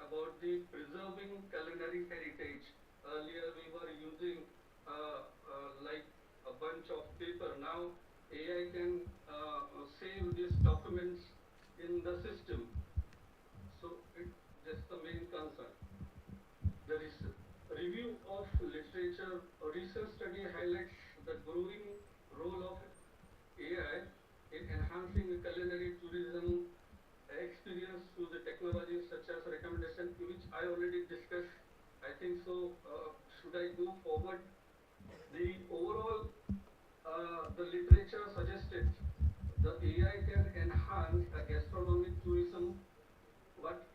about the preserving culinary heritage. Earlier we were using like a bunch of paper. Now AI can save these documents in the system. So that's the main concern. The review of literature, a recent study highlights the growing role of AI in enhancing think so. Should I go forward? The overall, the literature suggested the AI can enhance the gastronomic tourism, but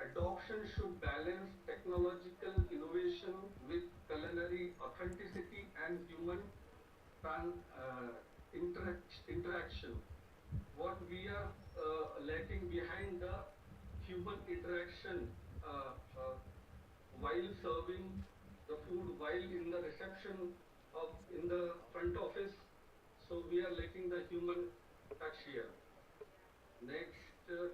adoption should balance technological innovation with culinary authenticity and human interaction. What we are lacking behind the human interaction while serving the food, while in the reception of in the front office. So we are lacking the human touch here. Next, the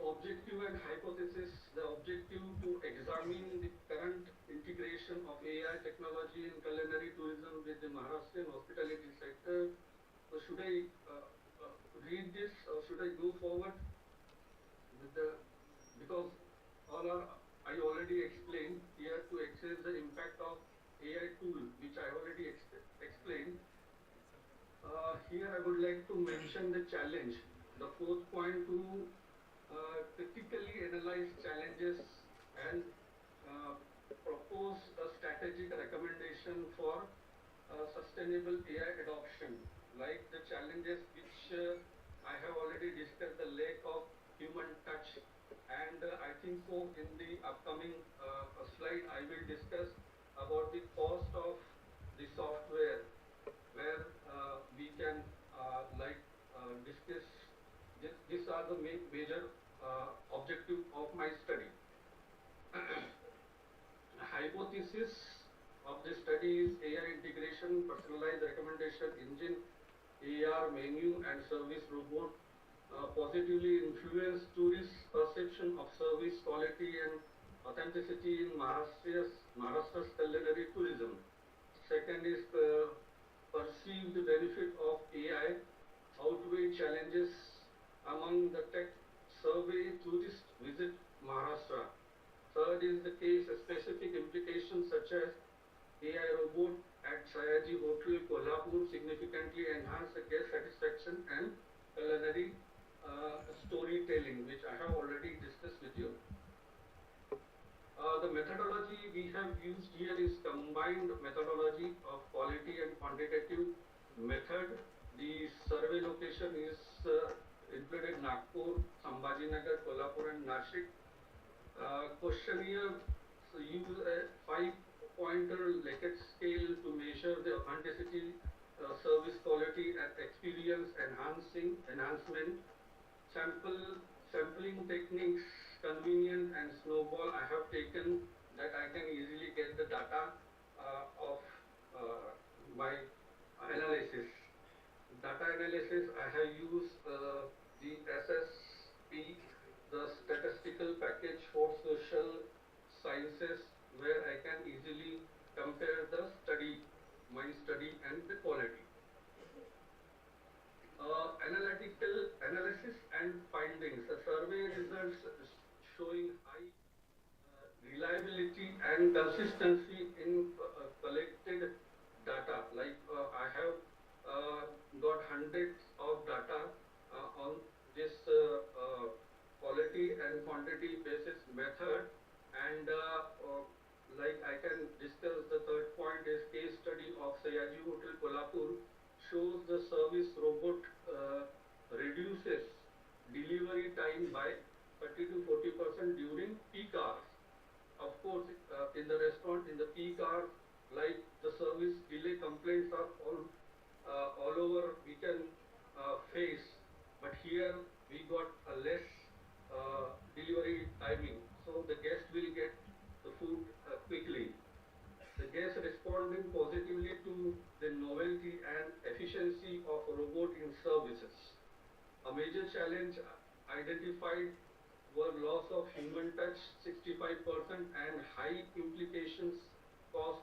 objective and hypothesis. The objective to examine the current integration of AI technology in culinary tourism with the Maharashtrian hospitality sector. So should I read this or should I go forward with the, because all are, I already explained here to access the impact of AI tool, which I already explained. Here I would like to mention the challenge. The fourth point to critically analyze challenges and propose a strategic recommendation for sustainable AI adoption. Like the challenges which I have already discussed, the lack of human touch, and I think so in the upcoming slide I will discuss about the cost of the software, where we can discuss. These are the major objective of my study. Hypothesis of the study is AI integration, personalized recommendation engine, AR menu and service robot positively influence tourist perception of service quality and authenticity in Maharashtra's culinary tourism. Second is perceived benefit of AI outweigh challenges among the tech survey tourist visit Maharashtra. Third is the case specific implications such as AI robot at Sayaji Hotel Kolhapur significantly enhance the guest satisfaction and culinary storytelling, which I have already discussed with you. The methodology we have used here is combined methodology of quality and quantitative method. The survey location is included Nagpur, Sambhajinagar, Kolhapur and Nashik. Questionnaire use a 5-pointer Likert scale to measure the authenticity, service quality and experience enhancement. Sampling techniques, convenient and snowball I have taken that I can easily get the data of my analysis. Data analysis I have used the SSP, the statistical package for social sciences, where I can easily compare the my study and the quality. Analytical analysis and findings. The survey results showing high reliability and consistency in collected data. Like I have got hundreds of data on this quality and quantity basis method, and like I can discuss the third point is case study of Sayaji Hotel Kolhapur shows the service robot reduces delivery time by 30 to 40% during peak hours. Of course, in the restaurant, in the peak hours, like the service delay complaints are all over we can face, but here we got a less delivery timing, so the guest will get the food quickly. The guests responding positively to the novelty and efficiency of robot in services. A major challenge identified were loss of human touch 65% and high implications cost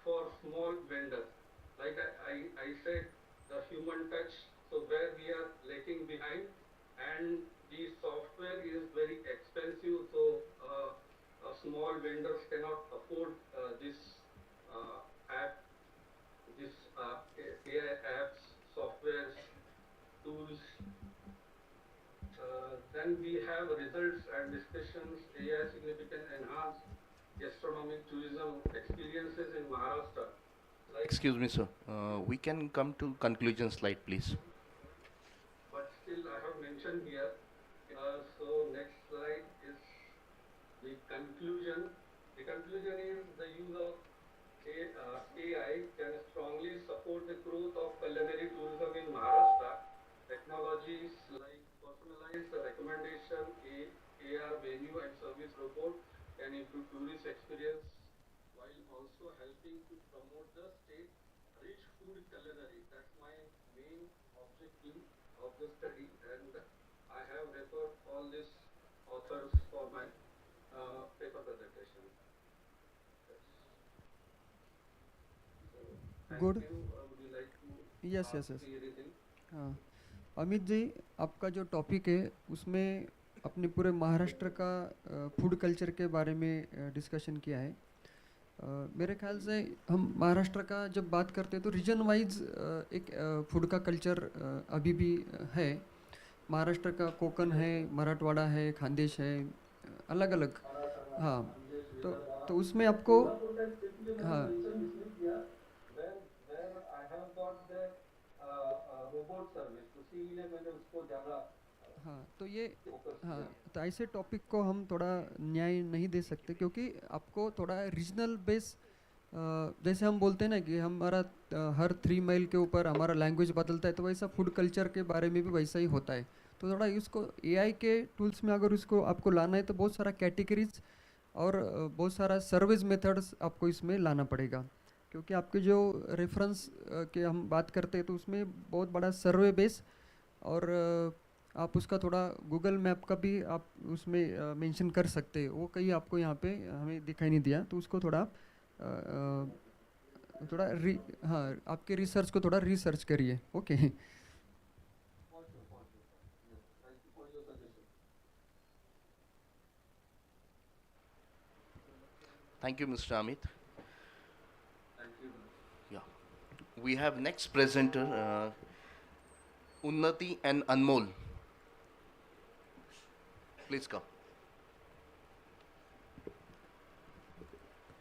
for small vendors. Like I said, the human touch, so where we are lacking behind, and the software is very expensive, so small vendors cannot afford this app, this AI apps, softwares, tools. Then Then we have results and discussions, AI significant enhanced gastronomic tourism experiences in Maharashtra. Like, Excuse me, sir. We can come to conclusion slide, please. but still I have mentioned here. So next slide is the conclusion. The conclusion is the use of AI can strongly support the growth of culinary tourism in Maharashtra. Technologies like personalized recommendation, AR menu and service robot can improve tourist experience while also helping to promote the state rich food culinary. That's my main objective of the study, and I have referred all these authors for my paper presentation. Good Would you like to yes ask yes yes me anything? हाँ अमित जी, आपका जो topic है उसमें अपने पूरे महाराष्ट्र का food culture के बारे में डिस्कशन किया है। मेरे ख्याल से हम महाराष्ट्र का जब बात करते हैं तो रीजन वाइज एक फूड का कल्चर अभी भी है। महाराष्ट्र का कोकण है, मराठवाड़ा है, खानदेश है, अलग अलग। हाँ, तो उसमें आपको हाँ रोबोट सर्विस, इसीलिए मैंने उसको ज़्यादा हाँ तो ये हाँ तो ऐसे टॉपिक को हम थोड़ा न्याय नहीं दे सकते, क्योंकि आपको थोड़ा रीजनल बेस जैसे हम बोलते हैं ना कि हमारा हर 3 माइल के ऊपर हमारा लैंग्वेज बदलता है, तो वैसा फूड कल्चर के बारे में भी वैसा ही होता है। तो थोड़ा इसको एआई के टूल्स में अगर उसको आपको लाना है तो बहुत सारा कैटेगरीज और बहुत सारा सर्विस मेथड्स आपको इसमें लाना पड़ेगा, क्योंकि आपके जो रेफरेंस के हम बात करते हैं तो उसमें बहुत बड़ा सर्वे बेस और आप उसका थोड़ा गूगल मैप का भी आप उसमें मेंशन कर सकते हैं। वो कहीं आपको यहाँ पे हमें दिखाई नहीं दिया, तो उसको थोड़ा हाँ आपके रिसर्च को थोड़ा रिसर्च करिए। Okay Thank you, Mr. Amit. Yeah. We have next presenter, Unnati and Anmol. Please come.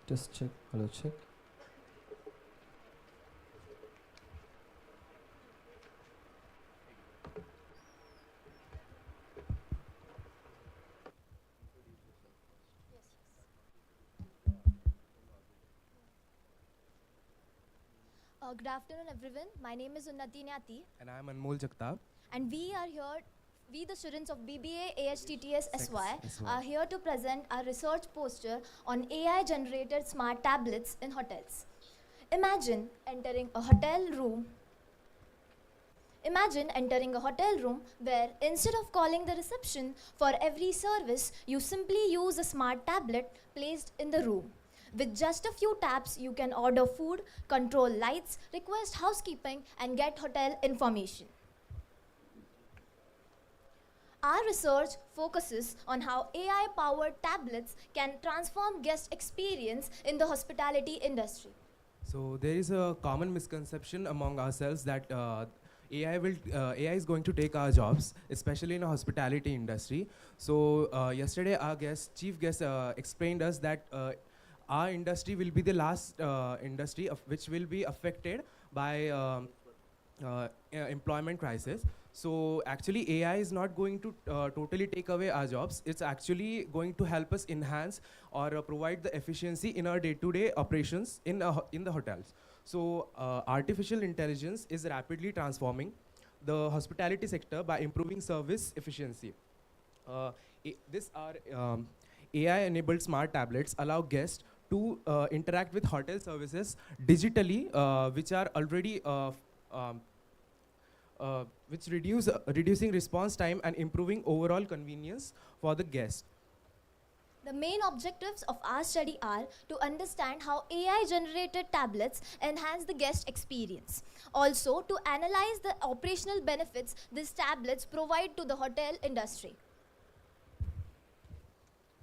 Just check. Hello, check. Good afternoon, everyone. My name is Unnati Nyati, And I am Anmol Jagtap. and we are here. We, the students of BBA AHTTS SY, SY. are here to present our research poster on AI-generated smart tablets in hotels. Imagine entering a hotel room. Imagine entering a hotel room where instead of calling the reception for every service, you simply use a smart tablet placed in the room. With just a few taps, you can order food, control lights, request housekeeping, and get hotel information. Our research focuses on how AI-powered tablets can transform guest experience in the hospitality industry. So there is a common misconception among ourselves that AI is going to take our jobs, especially in the hospitality industry. So yesterday our chief guest explained us that our industry will be the last industry of which will be affected by employment crisis. So actually AI is not going to totally take away our jobs. It's actually going to help us enhance or provide the efficiency in our day-to-day operations in the hotels. So artificial intelligence is rapidly transforming the hospitality sector by improving service efficiency. This are AI-enabled smart tablets allow guests to interact with hotel services digitally, which are already reducing response time and improving overall convenience for the guest. The main objectives of our study are to understand how AI-generated tablets enhance the guest experience. Also, to analyze the operational benefits these tablets provide to the hotel industry.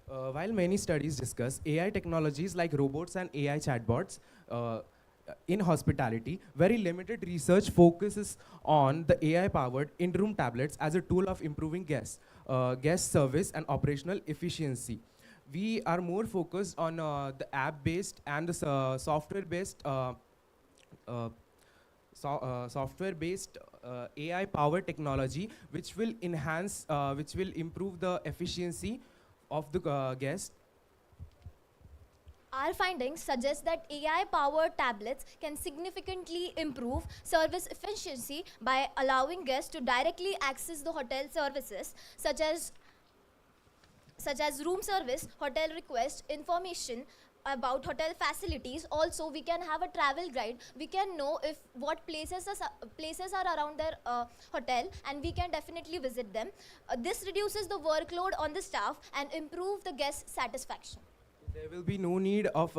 While many studies discuss AI technologies like robots and AI chatbots, in hospitality, very limited research focuses on the AI-powered in-room tablets as a tool of improving guest service and operational efficiency. We are more focused on the app-based and the software-based software-based AI-powered technology, which will enhance, which will improve the efficiency of the guest. Our findings suggest that AI-powered tablets can significantly improve service efficiency by allowing guests to directly access the hotel services such as room service, hotel request, information about hotel facilities. Also, we can have a travel guide. We can know if what places are around their hotel, and we can definitely visit them. This reduces the workload on the staff and improve the guest satisfaction. There will be no need of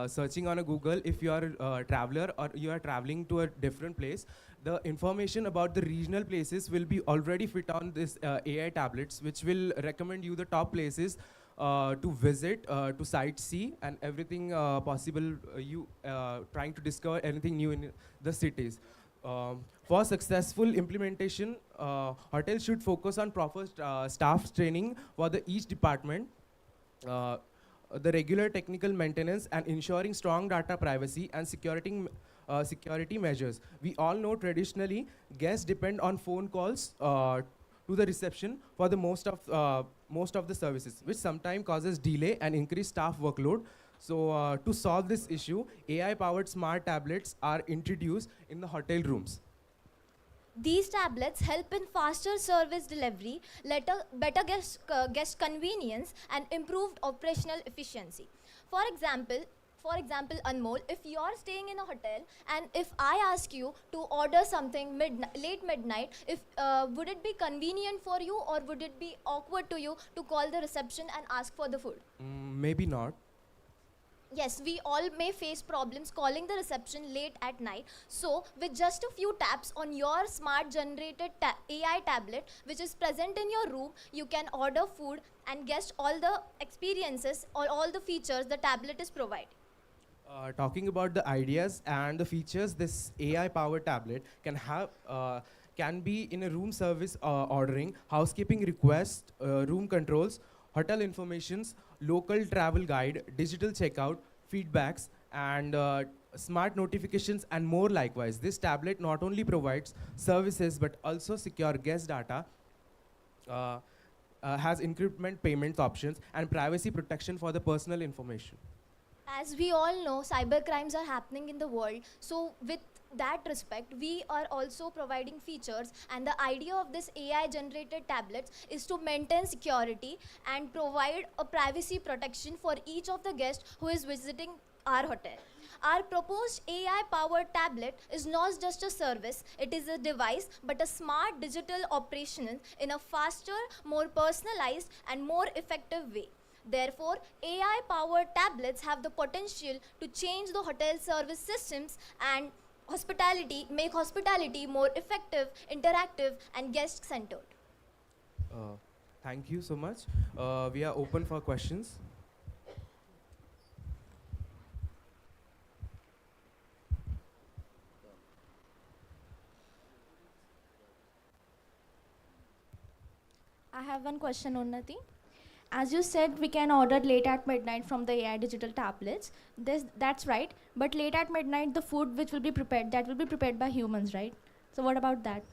searching on a Google if you are a traveler or you are traveling to a different place. The information about the regional places will be already fit on this AI tablets, which will recommend you the top places to visit, to sightsee, and everything possible you trying to discover anything new in the cities. For successful implementation, hotels should focus on proper staff training for each department. The regular technical maintenance and ensuring strong data privacy and security measures. We all know traditionally guests depend on phone calls to the reception for the most of the services, which sometimes causes delay and increased staff workload. So to solve this issue, AI-powered smart tablets are introduced in the hotel rooms. These tablets help in faster service delivery, better guest convenience, and improved operational efficiency. For example, Anmol, if you are staying in a hotel and if I ask you to order something late midnight, would it be convenient for you, or would it be awkward to you to call the reception and ask for the food? Maybe not. Yes, we all may face problems calling the reception late at night. So, with just a few taps on your smart generated AI tablet, which is present in your room, you can order food and guest all the experiences or all the features the tablet is providing. Talking about the ideas and the features, this AI-powered tablet can have can be in a room service ordering, housekeeping requests, room controls, hotel informations, local travel guide, digital checkout, feedbacks, and smart notifications, and more likewise. This tablet not only provides services but also secure guest data, has encryption payment options, and privacy protection for the personal information. As we all know, cyber crimes are happening in the world. So with that respect, we are also providing features, and the idea of this AI generated tablets is to maintain security and provide a privacy protection for each of the guests who is visiting our hotel. Our proposed AI powered tablet is not just a service, it is a device, but a smart digital operational in a faster, more personalized, and more effective way. Therefore, AI-powered tablets have the potential to change the hotel service systems and make hospitality more effective, interactive, and guest-centered. Thank you so much. We are open for questions. I have one question, Unnati. As you said, we can order late at midnight from the AI digital tablets. That's right. But late at midnight, the food which will be prepared, that will be prepared by humans, right? So what about that?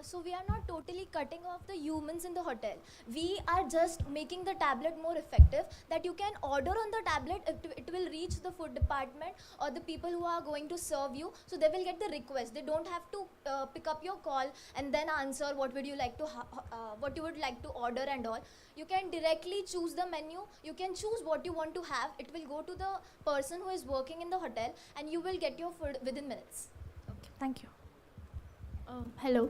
So we are not totally cutting off the humans in the hotel. We are just making the tablet more effective, that you can order on the tablet, it will reach the food department or the people who are going to serve you, so they will get the request. They don't have to pick up your call and then answer what would you like to what you would like to order and all. You can directly choose the menu. You can choose what you want to have. It will go to the person who is working in the hotel, and you will get your food within minutes. Okay, thank you. Hello.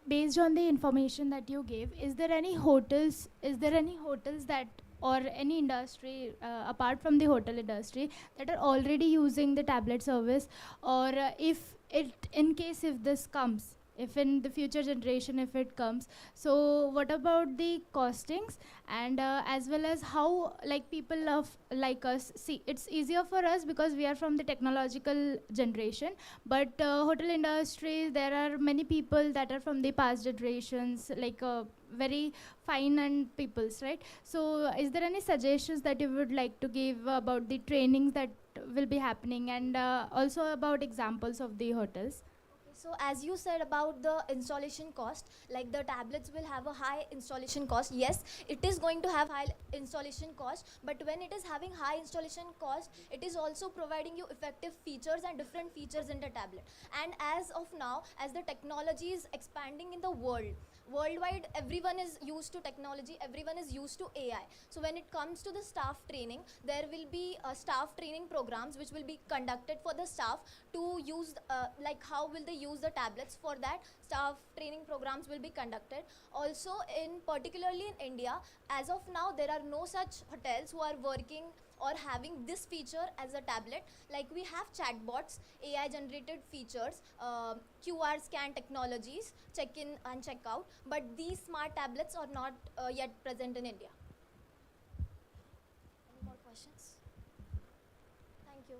Based on the information that you gave, is there any hotels that, or any industry apart from the hotel industry, that are already using the tablet service, or if this comes, if in the future generation if it comes. So what about the costings, and as well as how like people of like us, see it's easier for us because we are from the technological generation, but hotel industry there are many people that are from the past generations, like very fine and peoples, right? So is there any suggestions that you would like to give about the trainings that will be happening, and also about examples of the hotels? So as you said about the installation cost, like the tablets will have a high installation cost. Yes, it is going to have high installation cost, but when it is having high installation cost, it is also providing you effective features and different features in the tablet. And as of now, as the technology is expanding in the worldwide, everyone is used to technology, everyone is used to AI. So when it comes to the staff training, there will be staff training programs which will be conducted for the staff to use like how will they use the tablets. For that, staff training programs will be conducted. Also, in particularly in India, as of now there are no such hotels who are working or having this feature as a tablet. Like we have chatbots, AI generated features, QR scan technologies, check in and check out, but these smart tablets are not yet present in India. Any more questions? Thank you.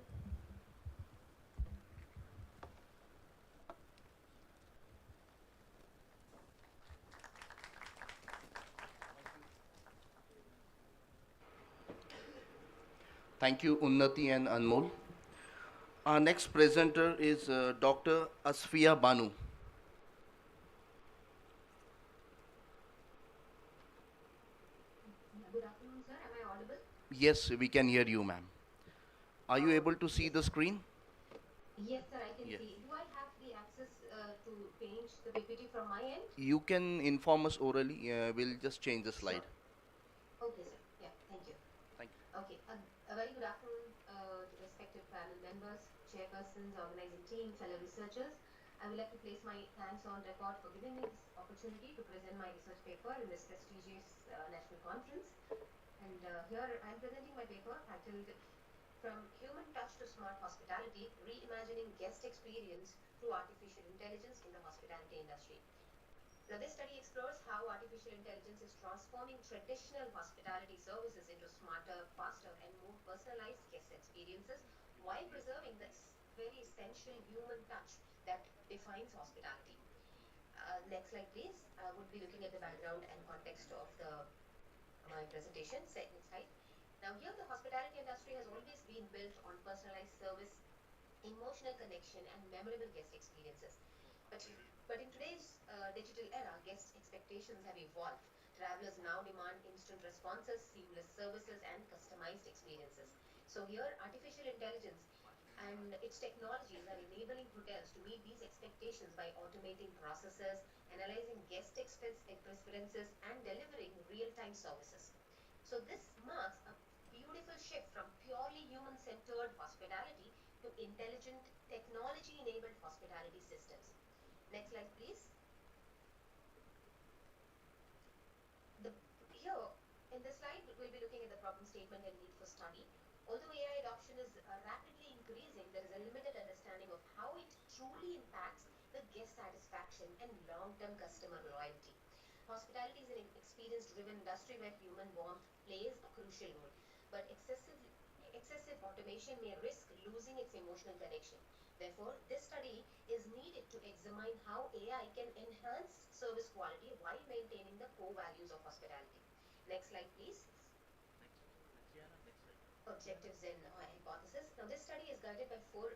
Thank you, Unnati and Anmol. Our next presenter is Dr. Asfia Banu. Good afternoon, sir. Am I audible? Yes, we can hear you, ma'am. Are you able to see the screen? Yes, sir, I can Yeah. see. Do I have the access to change the PPT from my end? You can inform us orally. We'll just change the slide. Okay, sir. Yeah, thank you. Thank you. Okay, a very good afternoon to respected panel members, chairpersons, organizing team, fellow researchers. I would like to place my thanks on record for giving me this opportunity to present my research paper in this prestigious national conference. And here I am presenting my paper titled From Human Touch to Smart Hospitality, Reimagining Guest Experience Through Artificial Intelligence in the Hospitality Industry. Now, this study explores how artificial intelligence is transforming traditional hospitality services into smarter, faster, and more personalized guest experiences while preserving this very essential human touch that defines hospitality. Next slide, please. I would be looking at the background and context of my presentation. Next slide. Now, here the hospitality industry has always been built on personalized service, emotional connection, and memorable guest experiences. But in today's digital era, guest expectations have evolved. Travelers now demand instant responses, seamless services, and customized experiences. So here, artificial intelligence and its technologies are enabling hotels to meet these expectations by automating processes, analyzing guest preferences, and delivering real-time services. So this marks a beautiful shift from purely human-centered hospitality to intelligent, technology-enabled hospitality systems. Next slide, please. Here, in this slide, we'll be looking at the problem statement and need for study. Although AI adoption is rapidly increasing, there is a limited understanding of how it truly impacts the guest satisfaction and long-term customer loyalty. Hospitality is an experience-driven industry where human warmth plays a crucial role, but excessive automation may risk losing its emotional connection. Therefore, this study is needed to examine how AI can enhance service quality while maintaining the core values of hospitality. Next slide, please. Objectives and hypothesis. Now, this study is guided by four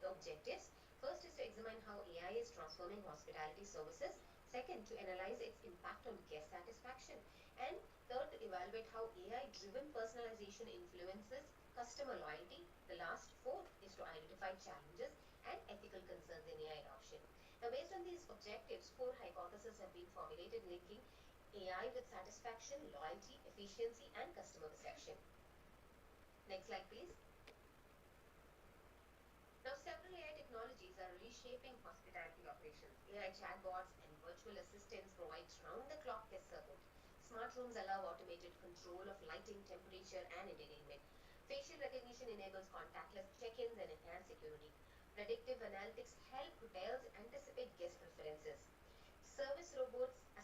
objectives. First is to examine how AI is transforming hospitality services. Second, to analyze its impact on guest satisfaction. And third, to evaluate how AI-driven personalization influences customer loyalty. The last four is to identify challenges and ethical concerns in AI adoption. Now, based on these objectives, four hypotheses have been formulated linking AI with satisfaction, loyalty, efficiency, and customer perception. Next slide, please. Now, several AI technologies are reshaping hospitality operations. AI chatbots and virtual assistants provide round-the-clock guest support. Smart rooms allow automated control of lighting, temperature, and entertainment. Facial recognition enables contactless check-ins and enhanced security. Predictive analytics help hotels anticipate guest preferences.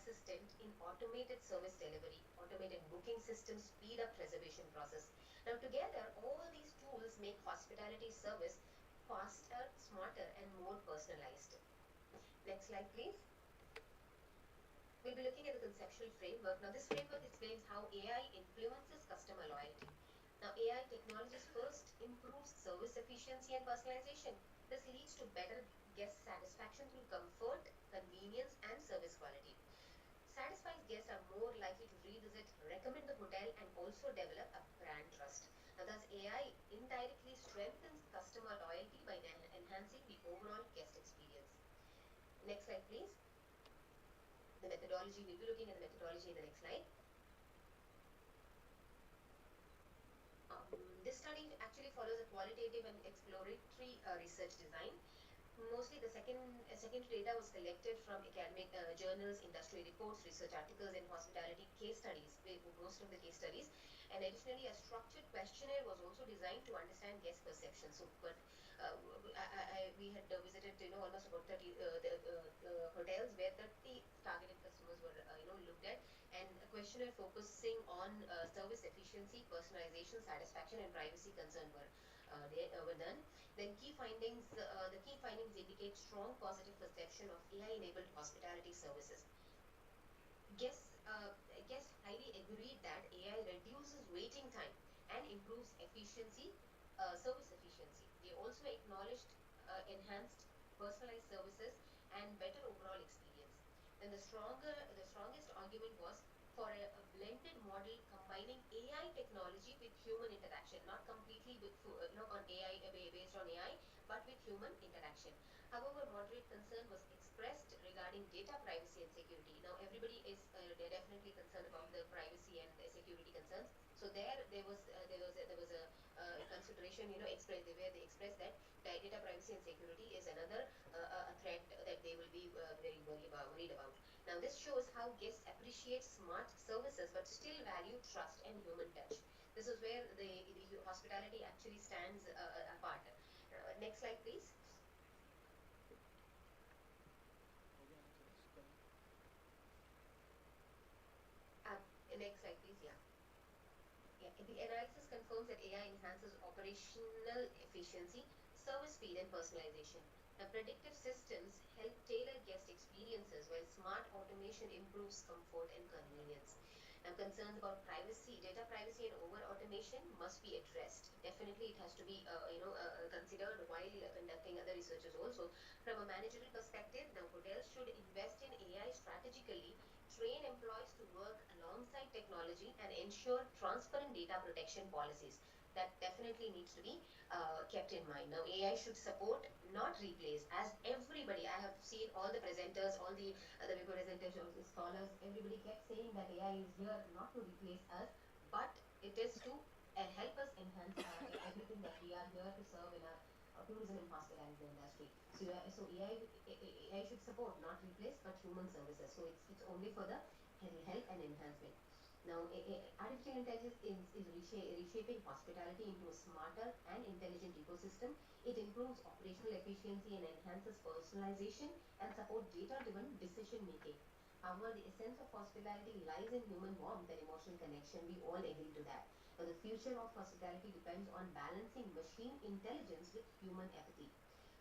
assistant in automated service delivery, automated booking systems speed up reservation process. Now together, all these tools make hospitality service faster, smarter, and more personalized. Next slide, please. We'll be looking at the conceptual framework. Now, this framework explains how AI influences customer loyalty. Now, AI technologies first improves service efficiency and personalization. This leads to better guest satisfaction through comfort, convenience, and service quality. Satisfied guests are more likely to revisit, recommend the hotel, and also develop a brand trust. Now, thus, AI indirectly strengthens customer loyalty by enhancing the overall guest experience. Next slide, please. The methodology, we'll be looking at the methodology in the next slide. This study actually follows a qualitative and exploratory research design. Mostly the second data was collected from academic journals, industry reports, research articles, and hospitality case studies, most of the case studies. And additionally, a structured questionnaire was also designed to understand guest perception. So, but we had visited, almost about 30 hotels where 30 targeted customers were, looked at, and a questionnaire focusing on service efficiency, personalization, satisfaction, and privacy concern were done. Then the key findings indicate strong positive perception of AI-enabled hospitality services. Guests highly agreed that AI reduces waiting time and improves efficiency, service efficiency. They also acknowledged enhanced personalized services and better overall experience. Then the strongest argument was for a blended model combining AI technology with human interaction, not completely with on AI based on AI, but with human interaction. However, moderate concern was expressed regarding data privacy and security. Now, everybody is they're definitely concerned about the privacy and security concerns. So there was a consideration, expressed where they expressed that data privacy and security is another a threat that they will be very worried about. Now, this shows how guests appreciate smart services but still value trust and human touch. This is where the hospitality actually stands apart. Next slide, please. Next slide, please. Yeah. The analysis confirms that AI enhances operational efficiency, service speed, and personalization. Now, predictive systems help tailor guest experiences, while smart automation improves comfort and convenience. Now, concerns about privacy, data privacy, and over automation must be addressed. Definitely, it has to be considered while conducting other researches also. From a managerial perspective, now hotels should invest in AI strategically, train employees to work alongside technology, and ensure transparent data protection policies. That definitely needs to be kept in mind. Now, AI should support, not replace, as everybody, I have seen all the presenters, all the other representatives, all the scholars, everybody kept saying that AI is here not to replace us, but it is to help us enhance everything that we are here to serve in our tourism and hospitality industry. So AI should support, not replace, but human services. So it's only for the help and enhancement. Now, artificial intelligence is reshaping hospitality into a smarter and intelligent ecosystem. It improves operational efficiency and enhances personalization and support data-driven decision making. However, the essence of hospitality lies in human warmth and emotional connection. We all agree to that. Now, the future of hospitality depends on balancing machine intelligence with human empathy.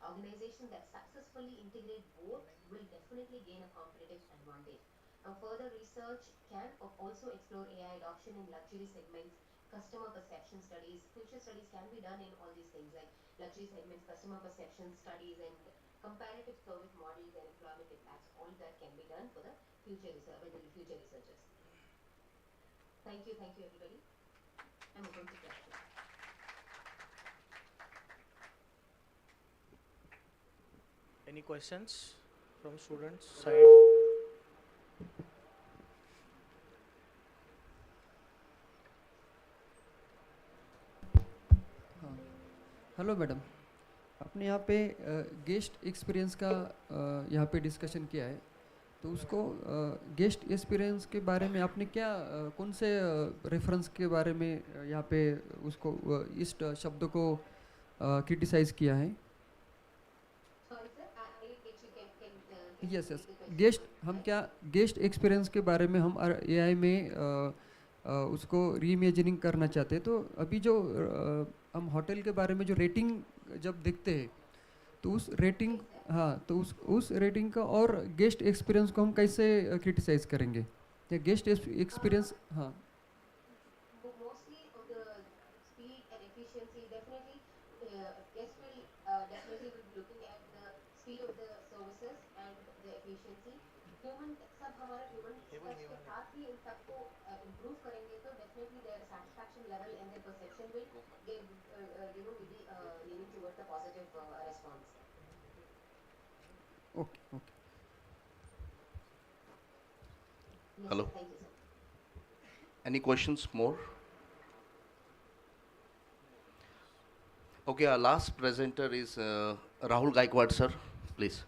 Organizations that successfully integrate both will definitely gain a competitive advantage. Now, further research can also explore AI adoption in luxury segments, customer perception studies. Future studies can be done in all these things like luxury segments, customer perception studies, and comparative service models and employment impacts. All that can be done for the future researchers. Thank you, everybody. I'm open to questions. Any questions from students side? हाँ, hello madam, आपने यहाँ पे guest experience का यहाँ पे discussion किया है, तो उसको गेस्ट एक्सपीरियंस के बारे में आपने क्या कौन से रेफरेंस के बारे में यहाँ पे उसको इस शब्द को क्रिटिसाइज़ किया है? Sorry, sir. I didn't get you. Can yes yes guest हम क्या गेस्ट एक्सपीरियंस के बारे में हम एआई में उसको रीइमेजिनिंग करना चाहते हैं। तो अभी जो हम होटल के बारे में जो रेटिंग जब देखते हैं तो उस रेटिंग, हाँ, तो उस रेटिंग का और गेस्ट एक्सपीरियंस को हम कैसे क्रिटिसाइज करेंगे या गेस्ट एक्सपीरियंस? हाँ, Mostly of the speed and efficiency, definitely guests will definitely will be looking at the speed of the services and the efficiency. Human सब हमारा human touch के साथ ही इन सबको improve करेंगे तो definitely their satisfaction level and their perception will get will be leaning towards the positive response. Okay okay. Yes, Hello. sir. Thank you, sir. Any questions more? Okay, our last presenter is Rahul Gaikwad, sir. Please.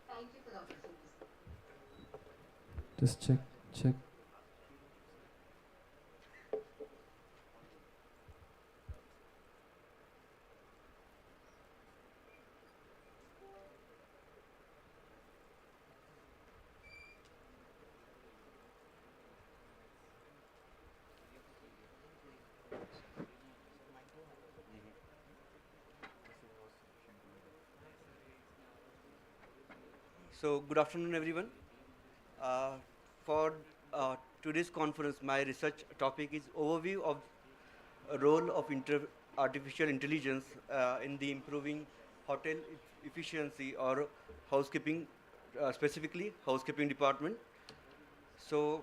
Thank you for the opportunity, sir. Just check. So good afternoon, everyone. For today's conference, my research topic is overview of role of artificial intelligence in the improving hotel efficiency or housekeeping, specifically housekeeping department. So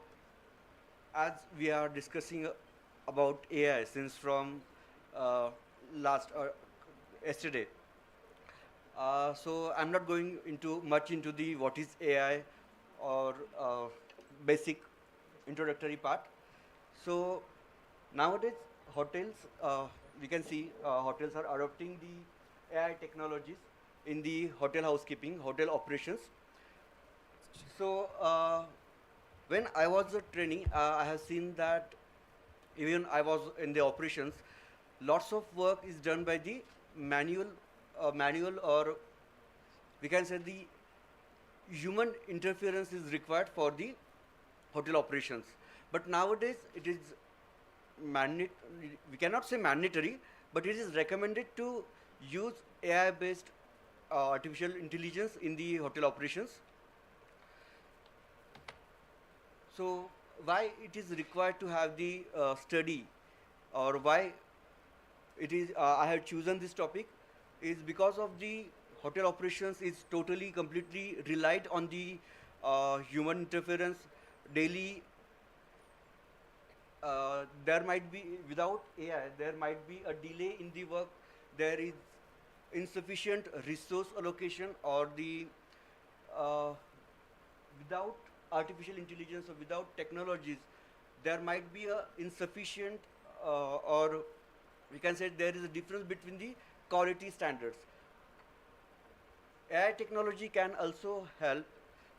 as we are discussing about AI since from yesterday, so I'm not going into much into the what is AI or basic introductory part. So nowadays hotels, we can see hotels are adopting the AI technologies in the hotel housekeeping, hotel operations. So when I was training, I have seen that even I was in the operations, lots of work is done by the manual or we can say the human interference is required for the hotel operations. But nowadays it is we cannot say mandatory, but it is recommended to use AI based artificial intelligence in the hotel operations. So why it is required to have the study, or why it is I have chosen this topic is because of the hotel operations is totally completely relied on the human interference daily. There might be, without AI, there might be a delay in the work. There is insufficient resource allocation, or the without artificial intelligence or without technologies, there might be a insufficient or we can say there is a difference between the quality standards. AI technology can also help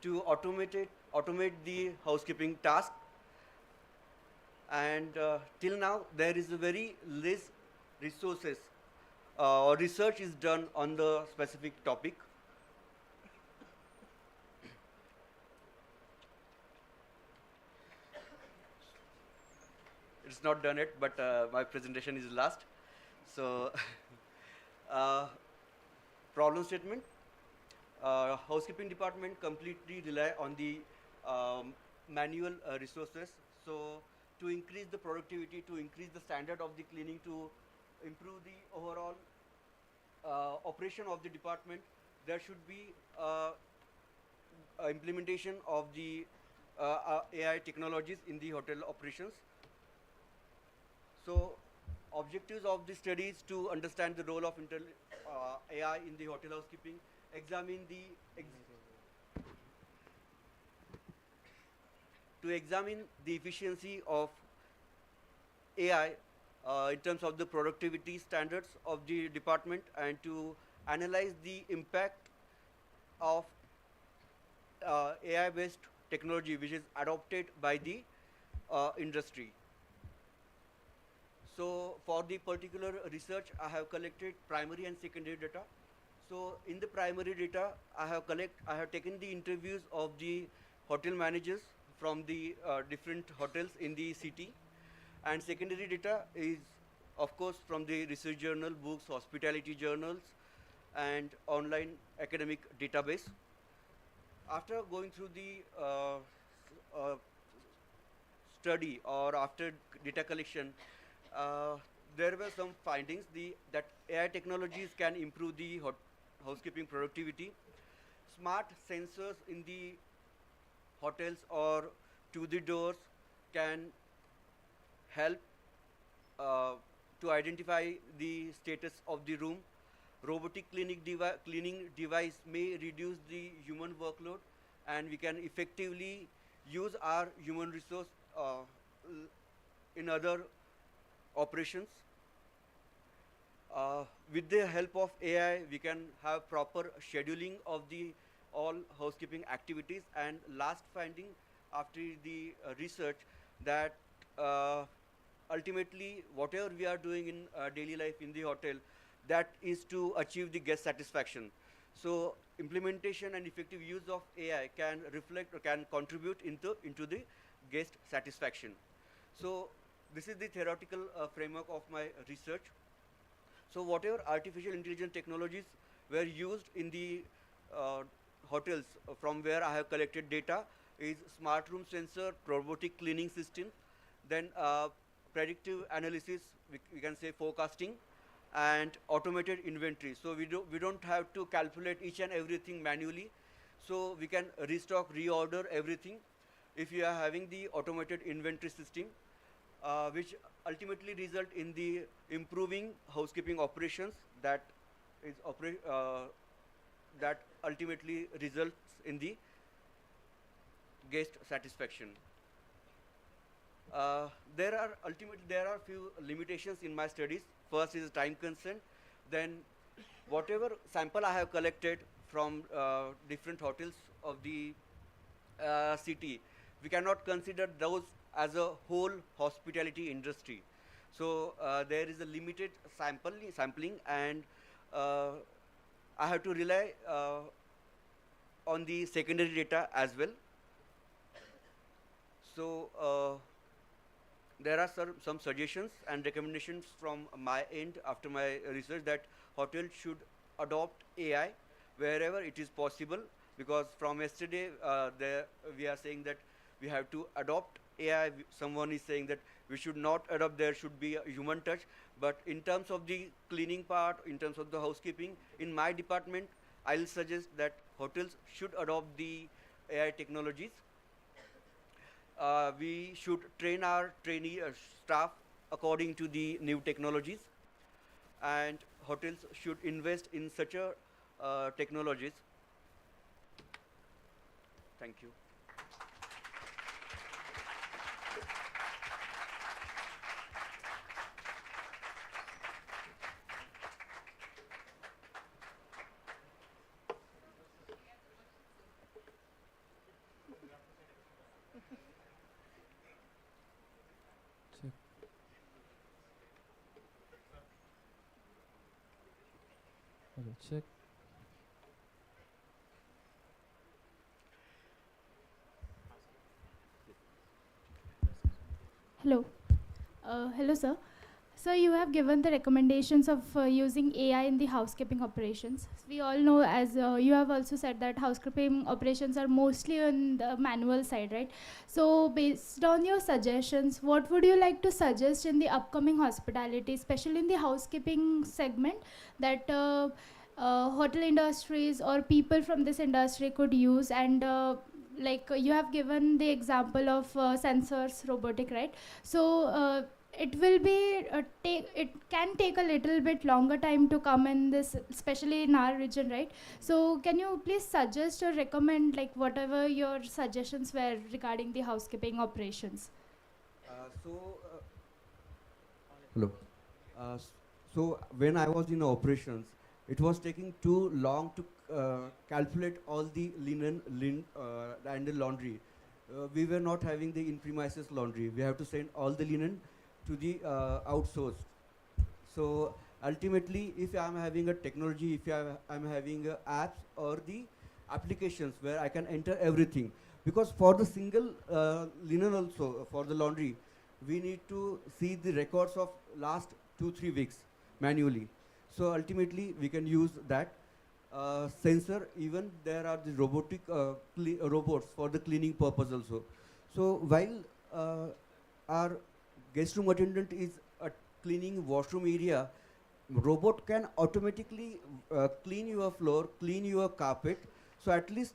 to automate the housekeeping task, and till now there is a very less resources or research is done on the specific topic. It's not done yet, but my presentation is last. So problem statement. Housekeeping department completely rely on the manual resources. So to increase the productivity, to increase the standard of the cleaning, to improve the overall operation of the department, there should be implementation of the AI technologies in the hotel operations. So objectives of the study is to understand the role of AI in the hotel housekeeping, examine the efficiency of AI in terms of the productivity standards of the department, and to analyze the impact of AI based technology which is adopted by the industry. So for the particular research, I have collected primary and secondary data. So in the primary data, I have taken the interviews of the hotel managers from the different hotels in the city, and secondary data is of course from the research journal, books, hospitality journals, and online academic database. After going through the study or after data collection, there were some findings that AI technologies can improve the housekeeping productivity. Smart sensors in the hotels or to the doors can help to identify the status of the room. Robotic cleaning device may reduce the human workload, and we can effectively use our human resource in other operations. With the help of AI, we can have proper scheduling of the all housekeeping activities. And last finding after the research, that ultimately whatever we are doing in daily life in the hotel, that is to achieve the guest satisfaction. So implementation and effective use of AI can reflect or can contribute into the guest satisfaction. So this is the theoretical framework of my research. So whatever artificial intelligence technologies were used in the hotels from where I have collected data is smart room sensor, robotic cleaning system, then predictive analysis, we can say forecasting, and automated inventory. So we don't have to calculate each and everything manually. So we can restock, reorder everything if you are having the automated inventory system, which ultimately result in the improving housekeeping operations that ultimately results in the guest satisfaction. There are few limitations in my studies. First is time consent. Then whatever sample I have collected from different hotels of the city, we cannot consider those as a whole hospitality industry. So there is a limited sampling, and I have to rely on the secondary data as well. So there are some suggestions and recommendations from my end after my research, that hotels should adopt AI wherever it is possible, because from yesterday we are saying that we have to adopt AI. Someone is saying that we should not adopt, there should be a human touch. But in terms of the cleaning part, in terms of the housekeeping, in my department, I'll suggest that hotels should adopt the AI technologies. We should train our trainee staff according to the new technologies, and hotels should invest in such a technologies. Thank you. Check. Okay, check. Hello. Hello, sir. So you have given the recommendations of using AI in the housekeeping operations. We all know, as you have also said, that housekeeping operations are mostly on the manual side, right? So based on your suggestions, what would you like to suggest in the upcoming hospitality, especially in the housekeeping segment, that hotel industries or people from this industry could use? And like you have given the example of sensors, robotic, right? So it will be it can take a little bit longer time to come in this, especially in our region, right? So can you please suggest or recommend, like, whatever your suggestions were regarding the housekeeping operations? Hello. So when I was in operations, it was taking too long to calculate all the linen and the laundry. We were not having the in-premises laundry. We have to send all the linen to the outsourced. So Ultimately, if I'm having a technology, if I'm having apps or the applications where I can enter everything, because for the single linen also, for the laundry, we need to see the records of last 2-3 weeks manually. So ultimately, we can use that sensor. Even there are the robotic robots for the cleaning purpose also. So while our guest room attendant is cleaning washroom area, robot can automatically clean your floor, clean your carpet. So at least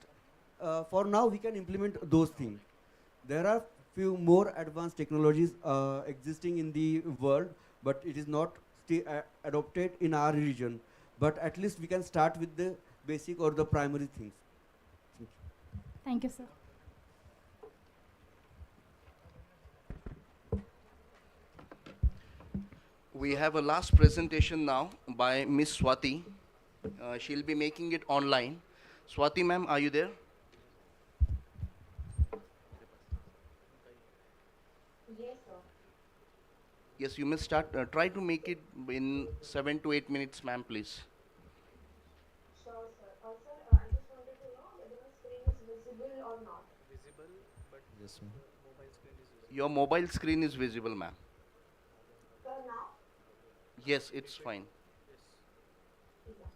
for now we can implement those things. There are few more advanced technologies existing in the world, but it is not adopted in our region. But at least we can start with the basic or the primary things. Thank you. Thank you, sir. We have a last presentation now by Miss Swati. She'll be making it online. Swati ma'am, are you there? Yes, sir. Yes, you may start. Try to make it in 7 to 8 minutes, ma'am, please. Sure, sir. Sir, I just wanted to know whether my screen is visible or not. Visible, but Yes, ma'am. mobile screen is visible. Your mobile screen is visible, ma'am. Sir, now? Yes, it's fine. Yes. Yeah.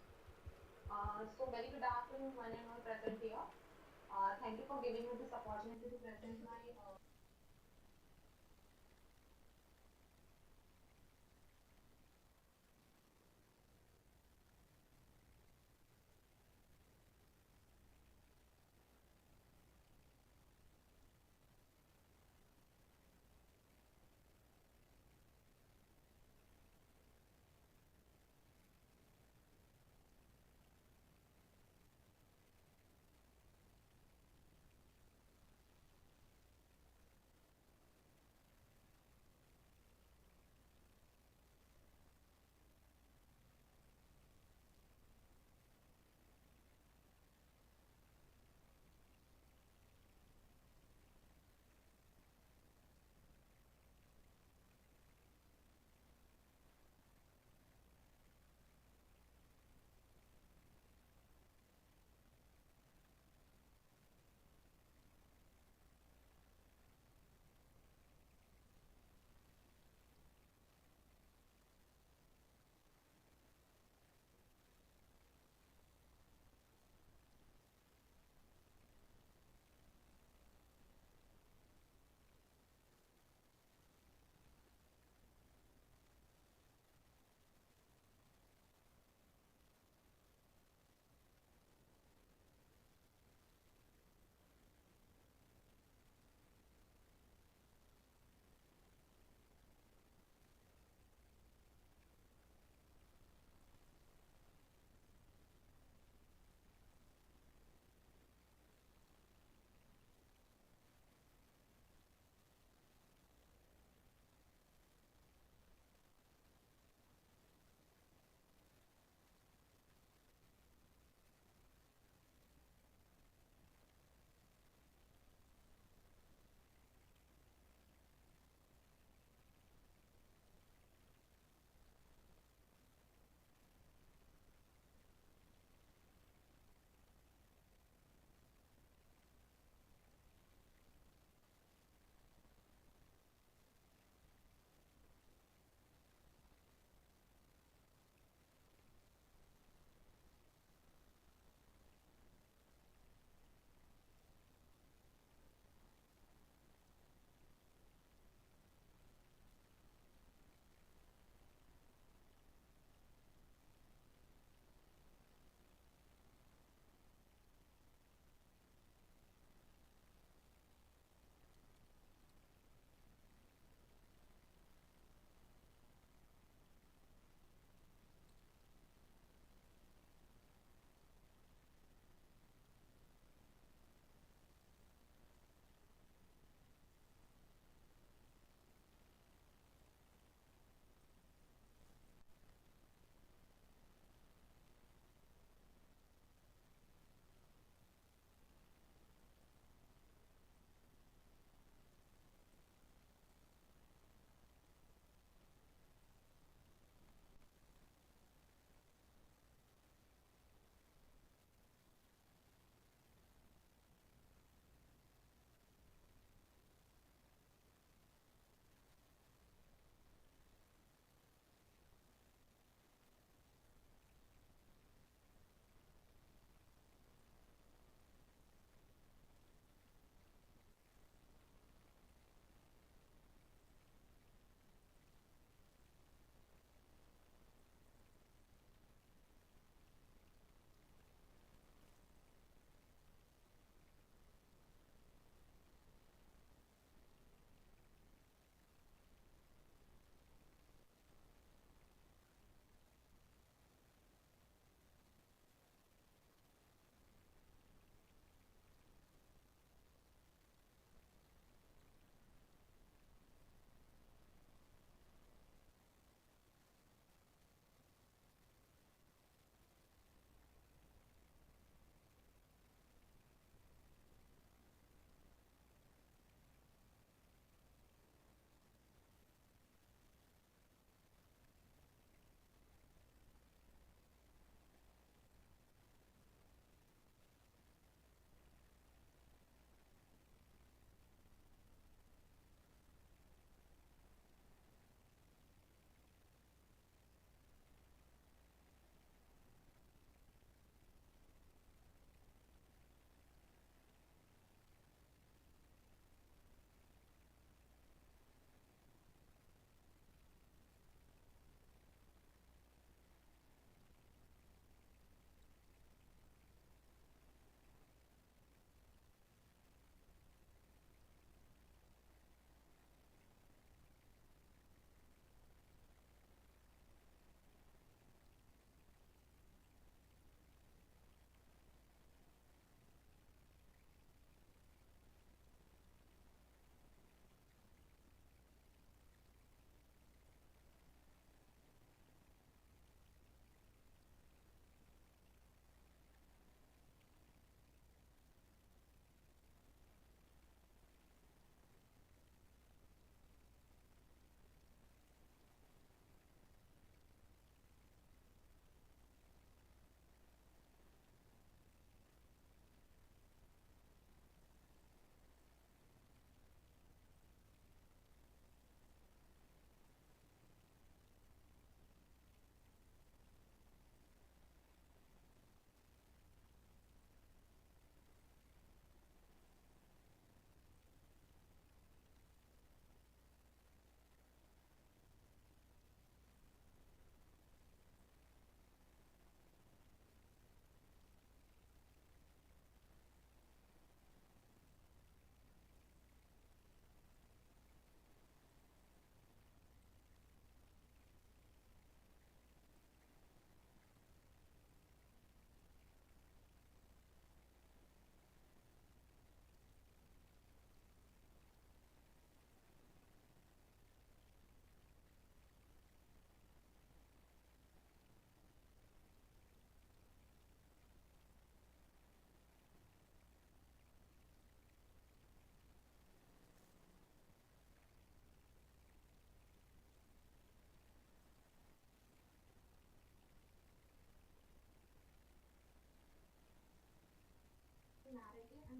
So very good afternoon, one and all present here. Thank you for giving me this opportunity to present my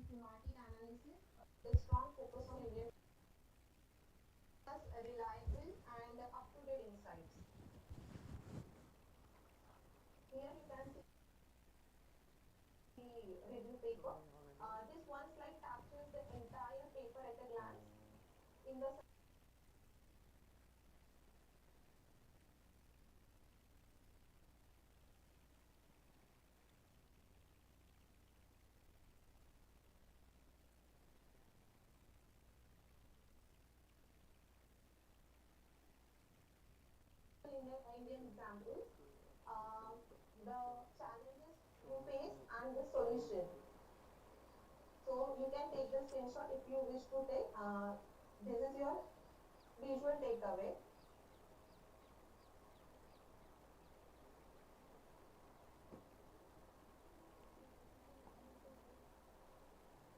thematic analysis with strong focus on Indian reliable and up-to-date insights. Here you can see the review paper. This one slide captures the entire paper at a glance. In the Indian examples, the challenges you face and the solution. So you can take the screenshot if you wish to take. This is your visual takeaway.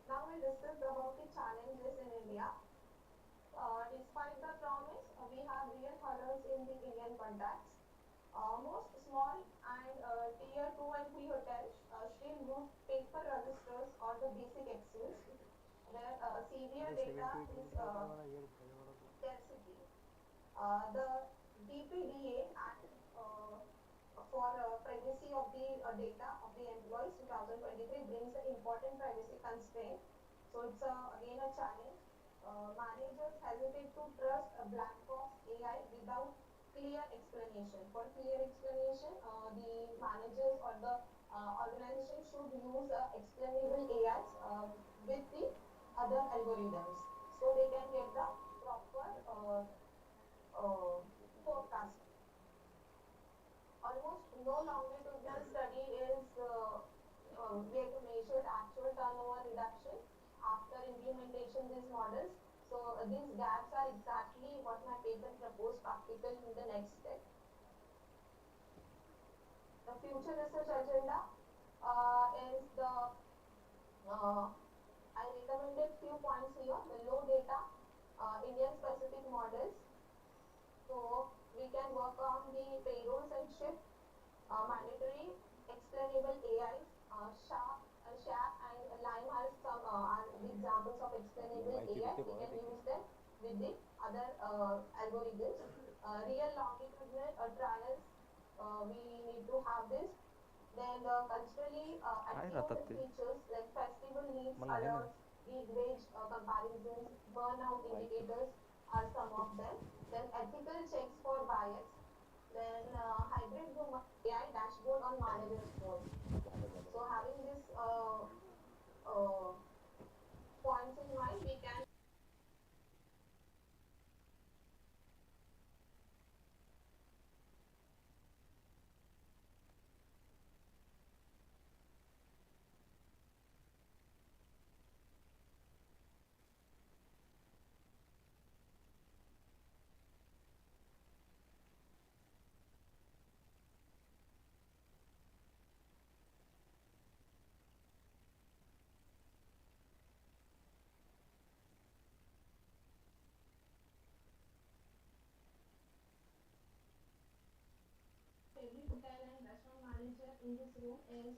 Now we'll discuss about the challenges in India. Despite the promise, we have real hurdles in the Indian context. Most small and tier 2 and 3 hotels still use paper registers or the basic excels, where severe data is scarcity. The DPDA Act for privacy of the data of the employees 2023 brings an important privacy constraint. So it's again a challenge. Managers hesitate to trust a black box AI without clear explanation. For clear explanation, the managers or the organization should use explainable AIs with the other algorithms, so they can get the proper forecast. Almost no longitudinal study is where to measure actual turnover reduction after implementation these models. So these gaps are exactly what my paper proposed practical in the next step. The future research agenda is the I recommended few points here. The low data, Indian specific models. So we can work on the payrolls and shift, mandatory explainable AIs, SHAP and Lime are some are the examples of explainable AI. We can use them with the other algorithms. Real longitudinal trials, we need to have this. Then culturally attuned features like festival needs alerts, gig wage comparisons, burnout indicators are some of them. Then ethical checks for bias. Then hybrid human AI dashboard on manager's phone. So having this points in mind, we can every hotel and restaurant manager in this room is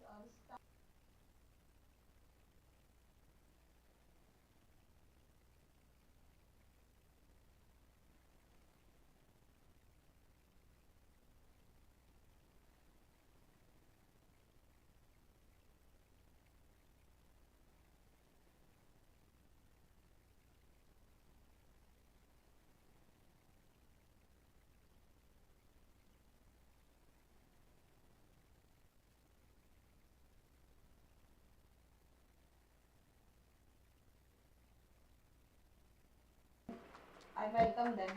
I welcome them.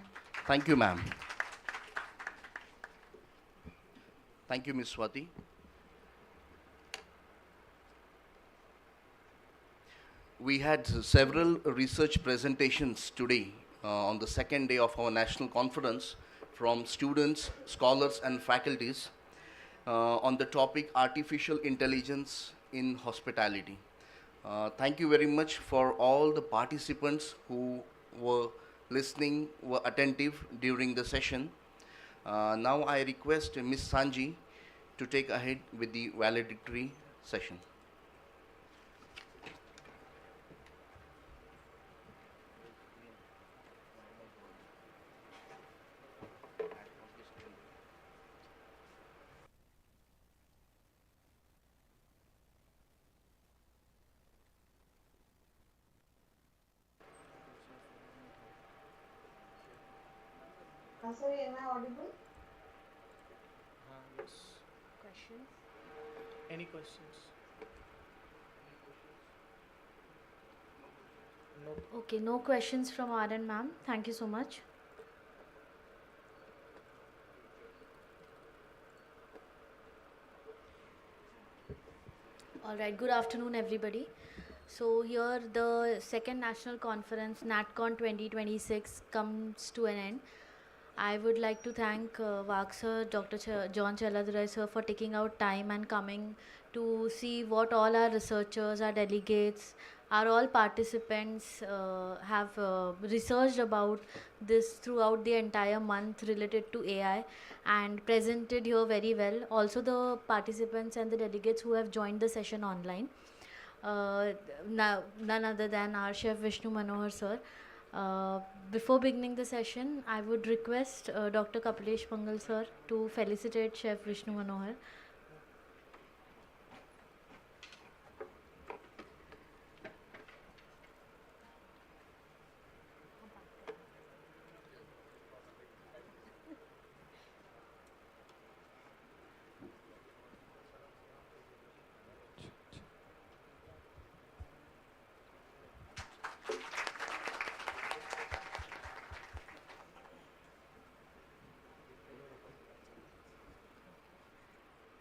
Thank you, ma'am. Thank you, Ms. Swati. We had several research presentations today on the second day of our national conference from students, scholars, and faculties on the topic artificial intelligence in hospitality. Thank you very much for all the participants who were listening, were attentive during the session. Now I request Ms. Sanji to take ahead with the valedictory session. Sorry, am I audible? Yes. Questions? Any questions? No. Okay, no questions from RN ma'am. Thank you so much. All right, good afternoon, everybody. So here the second national conference, NATCON 2026, comes to an end. I would like to thank Vak sir, Dr. John Chaladurai sir for taking out time and coming to see what all our researchers, our delegates, our all participants have researched about this throughout the entire month related to AI and presented here very well. Also the participants and the delegates who have joined the session online. Uh, None other than our chef Vishnu Manohar sir. Before beginning the session, I would request Dr. Kapilesh Pangal sir to felicitate Chef Vishnu Manohar.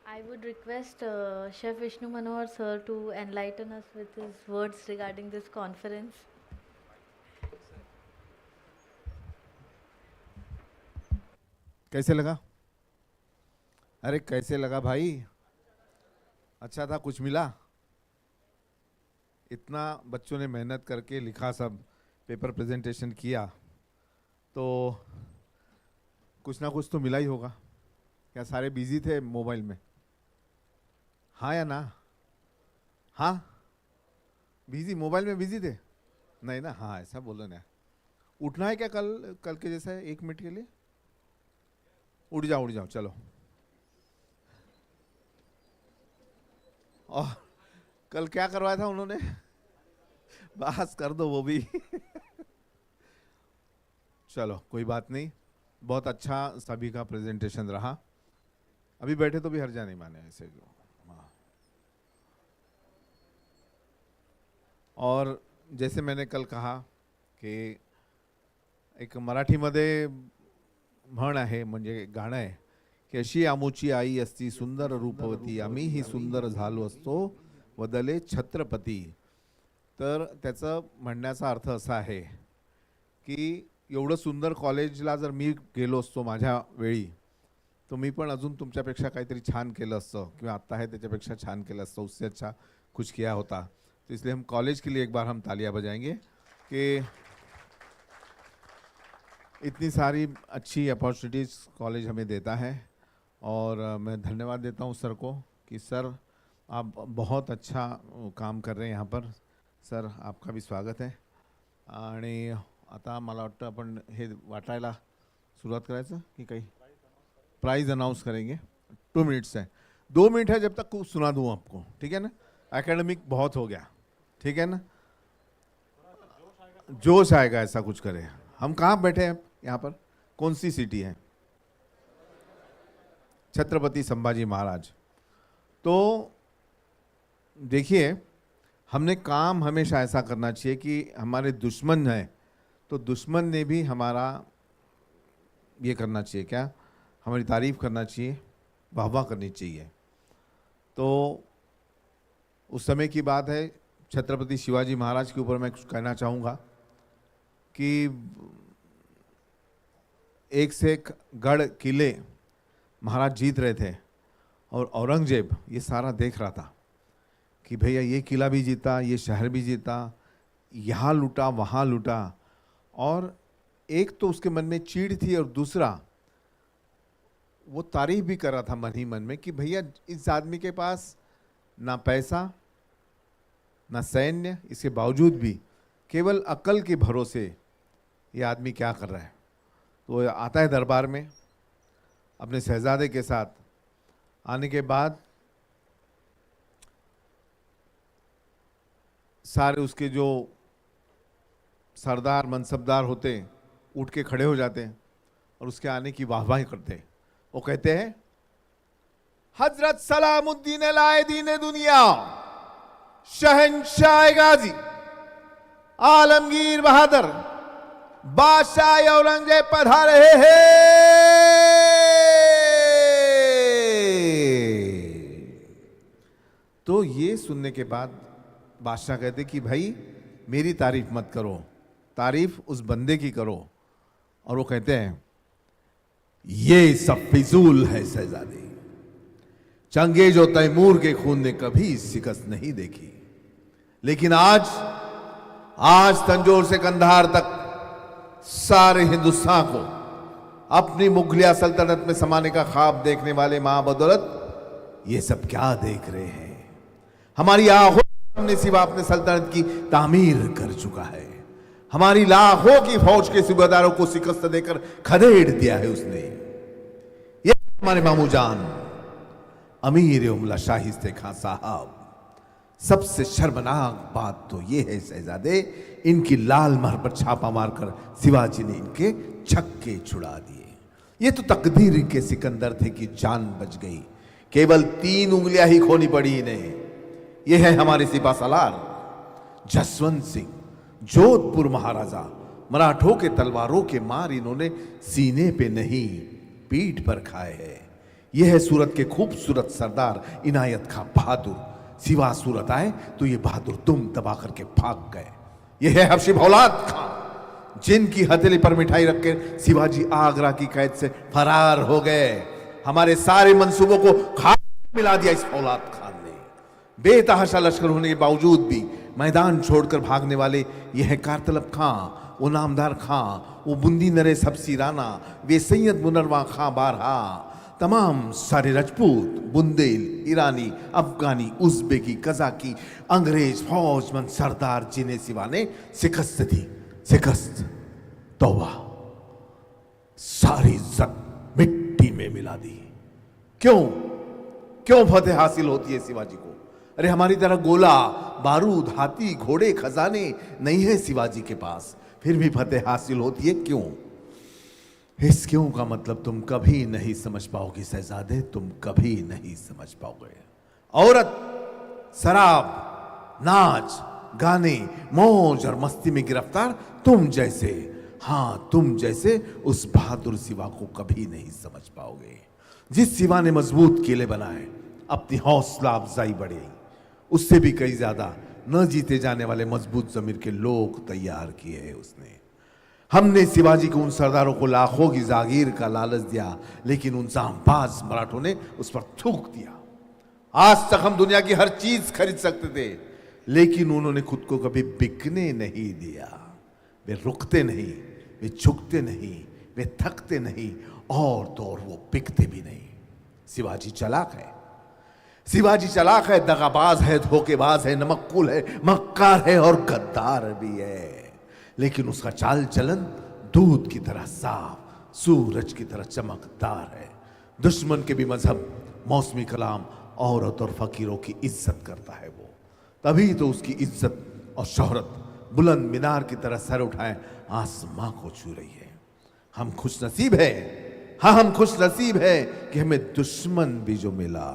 I would request Chef Vishnu Manohar sir to enlighten us with his words regarding this conference. कैसे लगा? अरे कैसे लगा भाई? अच्छा था, कुछ मिला? इतना बच्चों ने मेहनत करके लिखा, सब पेपर प्रेजेंटेशन किया, तो कुछ ना कुछ तो मिला ही होगा। क्या सारे बिजी थे मोबाइल में? हाँ या ना? हाँ, बिजी, मोबाइल में बिजी थे? नहीं ना? हाँ, ऐसा बोलो ना। उठना है क्या कल कल के जैसा है 1 मिनट के लिए? उठ जाओ चलो। और कल क्या करवाया था उन्होंने? बस कर दो वो भी। चलो कोई बात नहीं, बहुत अच्छा सभी का प्रेजेंटेशन रहा। अभी बैठे तो भी हर्जा नहीं माने ऐसे। हाँ। और जैसे मैंने कल कहा कि एक मराठीमध्ये म्हण आहे, म्हणजे गाणं आहे की अशी आमुची आई असती सुंदर रूपवती, आम्हीही सुंदर झालो असतो वदले छत्रपती. तर त्याचं म्हणण्याचा अर्थ असा आहे की एवढं सुंदर कॉलेजला जर मी गेलो असतो माझ्या वेळी, तो मी पण अजून तुमच्यापेक्षा काहीतरी छान केलं असतं, किंवा आत्ता आहे त्याच्यापेक्षा छान केलं असतं, उससे अच्छा कुछ किया होता. तो इसलिए हम कॉलेज के लिए एक बार हम तालियां बजाएंगे कि इतनी सारी अच्छी अपॉर्चुनिटीज़ कॉलेज हमें देता है. और मैं धन्यवाद देता हूँ सर को कि सर आप बहुत अच्छा काम कर रहे हैं यहाँ पर. सर आपका भी स्वागत है. आणि आता मला वाटतं आपण हे वाटायला सुरुवात करायचं की काही प्राइज़ अनाउंस करेंगे. 2 मिनट्स है, 2 मिनट है, जब तक कुछ सुना दूँ आपको, ठीक है ना? एकेडमिक बहुत हो गया, ठीक है ना? जोश आएगा ऐसा कुछ करें. हम कहाँ बैठे हैं यहाँ पर? कौन सी सिटी है? छत्रपति संभाजी महाराज. तो देखिए, हमने काम हमेशा ऐसा करना चाहिए कि हमारे दुश्मन हैं तो दुश्मन ने भी हमारा ये करना चाहिए, क्या हमारी तारीफ करना चाहिए, वाहवाह करनी चाहिए. तो उस समय की बात है, छत्रपति शिवाजी महाराज के ऊपर मैं कुछ कहना चाहूँगा कि एक से एक गढ़ किले महाराज जीत रहे थे और औरंगजेब ये सारा देख रहा था कि भैया ये किला भी जीता, ये शहर भी जीता, यहाँ लूटा वहाँ लूटा. और एक तो उसके मन में चीड़ थी और दूसरा वो तारीफ भी कर रहा था मन ही मन में कि भैया इस आदमी के पास ना पैसा ना सैन्य, इसके बावजूद भी केवल अकल के भरोसे ये आदमी क्या कर रहा है. तो आता है दरबार में अपने शहजादे के साथ. आने के बाद सारे उसके जो सरदार मनसबदार होते उठ के खड़े हो जाते हैं और उसके आने की वाहवाही करते हैं। वो कहते हैं हजरत सलामुद्दीन लाए दीन दुनिया, शहंशाह गाजी, आलमगीर बहादुर, बादशाह औरंगजेब पधारे हैं। तो ये सुनने के बाद बादशाह कहते कि भाई मेरी तारीफ मत करो, तारीफ उस बंदे की करो। और वो कहते हैं ये सब फिजूल है शहजादे, चंगेज और तैमूर के खून ने कभी शिकस्त नहीं देखी, लेकिन आज तंजौर से कंधार तक सारे हिंदुस्तान को अपनी मुगलिया सल्तनत में समाने का ख्वाब देखने वाले मां बदौलत ये सब क्या देख रहे हैं। हमारी आंखों ने सिवा अपने सल्तनत की तामीर कर चुका है, हमारी लाखों की फौज के सूबेदारों को शिकस्त देकर खदेड़ दिया है उसने। ये हमारे मामू जान अमीर उमला शाहिस्ते खां साहब। सबसे शर्मनाक बात तो ये है शहजादे, इनकी लाल महर पर छापा मारकर शिवाजी ने इनके छक्के छुड़ा दिए। ये तो तकदीर के सिकंदर थे कि जान बच गई, केवल 3 उंगलियां ही खोनी पड़ी इन्हें। ये है हमारे सिपा सलार जसवंत सिंह, जोधपुर महाराजा। मराठों के तलवारों के मार इन्होंने सीने पे नहीं पीठ पर खाए हैं। यह है सूरत के खूबसूरत सरदार इनायत खां बहादुर। सिवा सूरत आए तो ये बहादुर तुम दबा करके भाग गए। यह है हबशी औलाद खां, जिनकी हथेली पर मिठाई रखकर शिवाजी आगरा की कैद से फरार हो गए। हमारे सारे मंसूबों को खाक मिला दिया इस औलाद खान ने। बेतहाशा लश्कर होने के बावजूद भी मैदान छोड़कर भागने वाले यह है कारतलब खां, वो नामदार खां, वो बुंदी नरे सबसी राना, वे सैयद मुनरवा खां बारहा, तमाम सारे राजपूत, बुंदेल, ईरानी, अफगानी, उज़्बेकी, कज़ाकी, अंग्रेज फौजमंद सरदार जिन्हें सिवा ने शिकस्त दी। शिकस्त, तौबा, सारी इज्जत मिट्टी में मिला दी। क्यों फतेह हासिल होती है शिवाजी को? अरे हमारी तरह गोला बारूद, हाथी, घोड़े, खजाने नहीं है शिवाजी के पास, फिर भी फतेह हासिल होती है। क्यों? इस क्यों का मतलब तुम कभी नहीं समझ पाओगे शहजादे, तुम कभी नहीं समझ पाओगे। औरत, शराब, नाच, गाने, मौज और मस्ती में गिरफ्तार तुम जैसे, हाँ तुम जैसे उस बहादुर सिवा को कभी नहीं समझ पाओगे। जिस सिवा ने मजबूत किले बनाए, अपनी हौसला अफजाई बढ़ी, उससे भी कई ज्यादा न जीते जाने वाले मजबूत जमीर के लोग तैयार किए हैं उसने। हमने शिवाजी को, उन सरदारों को लाखों की जागीर का लालच दिया, लेकिन उन जांबाज मराठों ने उस पर थूक दिया। आज तक हम दुनिया की हर चीज खरीद सकते थे, लेकिन उन्होंने खुद को कभी बिकने नहीं दिया। वे रुकते नहीं, वे झुकते नहीं, वे थकते नहीं, और तो और वो बिकते भी नहीं। शिवाजी चालाक है, शिवाजी चालाक है, दगाबाज है, धोखेबाज है, नमक्कुल है, मक्कार है और गद्दार भी है। लेकिन उसका चाल चलन दूध की तरह साफ, सूरज की तरह चमकदार है। दुश्मन के भी मजहब, मौसमी कलाम, औरत और फकीरों की इज्जत करता है वो। तभी तो उसकी इज्जत और शोहरत बुलंद मीनार की तरह सर उठाए आसमां को छू रही है। हम खुश नसीब है, हाँ हम खुश नसीब है कि हमें दुश्मन भी जो मिला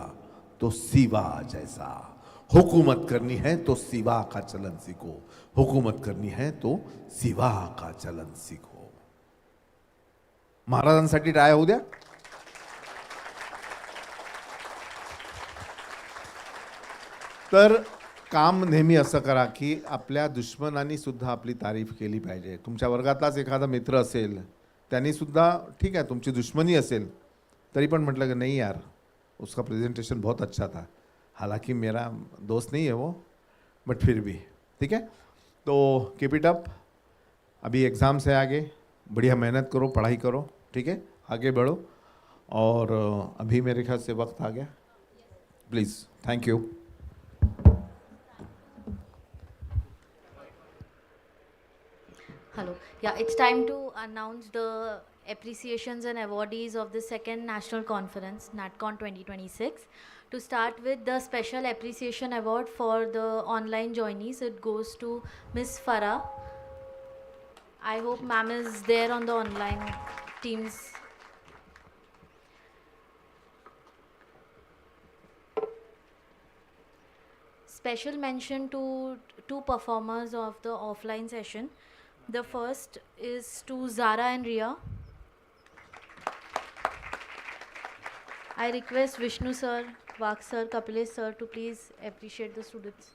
तो सिवा जैसा। हुकूमत करनी है तो सिवा का चलन सीखो, हुकूमत करनी है तो सिवा का चलन सीखो। महाराजांसाठी टाळ्या होऊ द्या। तर काम नेहमी असं करा की आपल्या दुश्मनांनी सुद्धा आपली तारीफ केली पाहिजे। तुमच्या वर्गातलाच एखादा मित्र असेल, त्यांनी सुद्धा ठीक है तुमची दुश्मनी असेल तरी पण म्हटलं कि नहीं यार उसका प्रेजेंटेशन बहुत अच्छा था, हालांकि मेरा दोस्त नहीं है वो, बट फिर भी ठीक है। तो कीप इट अप, अभी एग्ज़ाम से आगे बढ़िया मेहनत करो, पढ़ाई करो, ठीक है, आगे बढ़ो। और अभी मेरे ख्याल से वक्त आ गया, please, thank you. Hello. Yeah, it's time to announce the appreciations and awardees of the second national conference, NATCON 2026. To start with, the special appreciation award for the online joinees, it goes to Miss Farah. I hope ma'am is there on the online. teams. Special mention to two performers of the offline session. The first is to Zara and Ria. I request Vishnu sir, Vak sir, Kapilesh sir to please appreciate the students.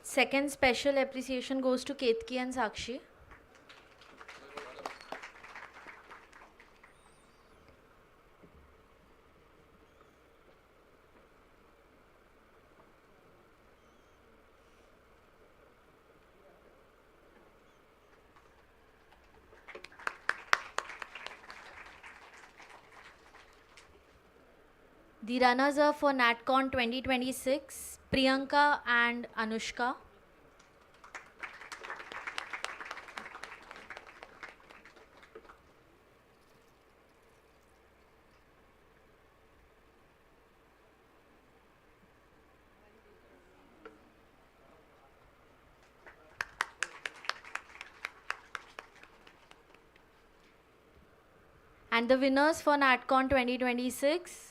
Second special appreciation goes to Ketki and Sakshi. The runners are for NATCON 2026, Priyanka and Anushka. And the winners for NATCON 2026.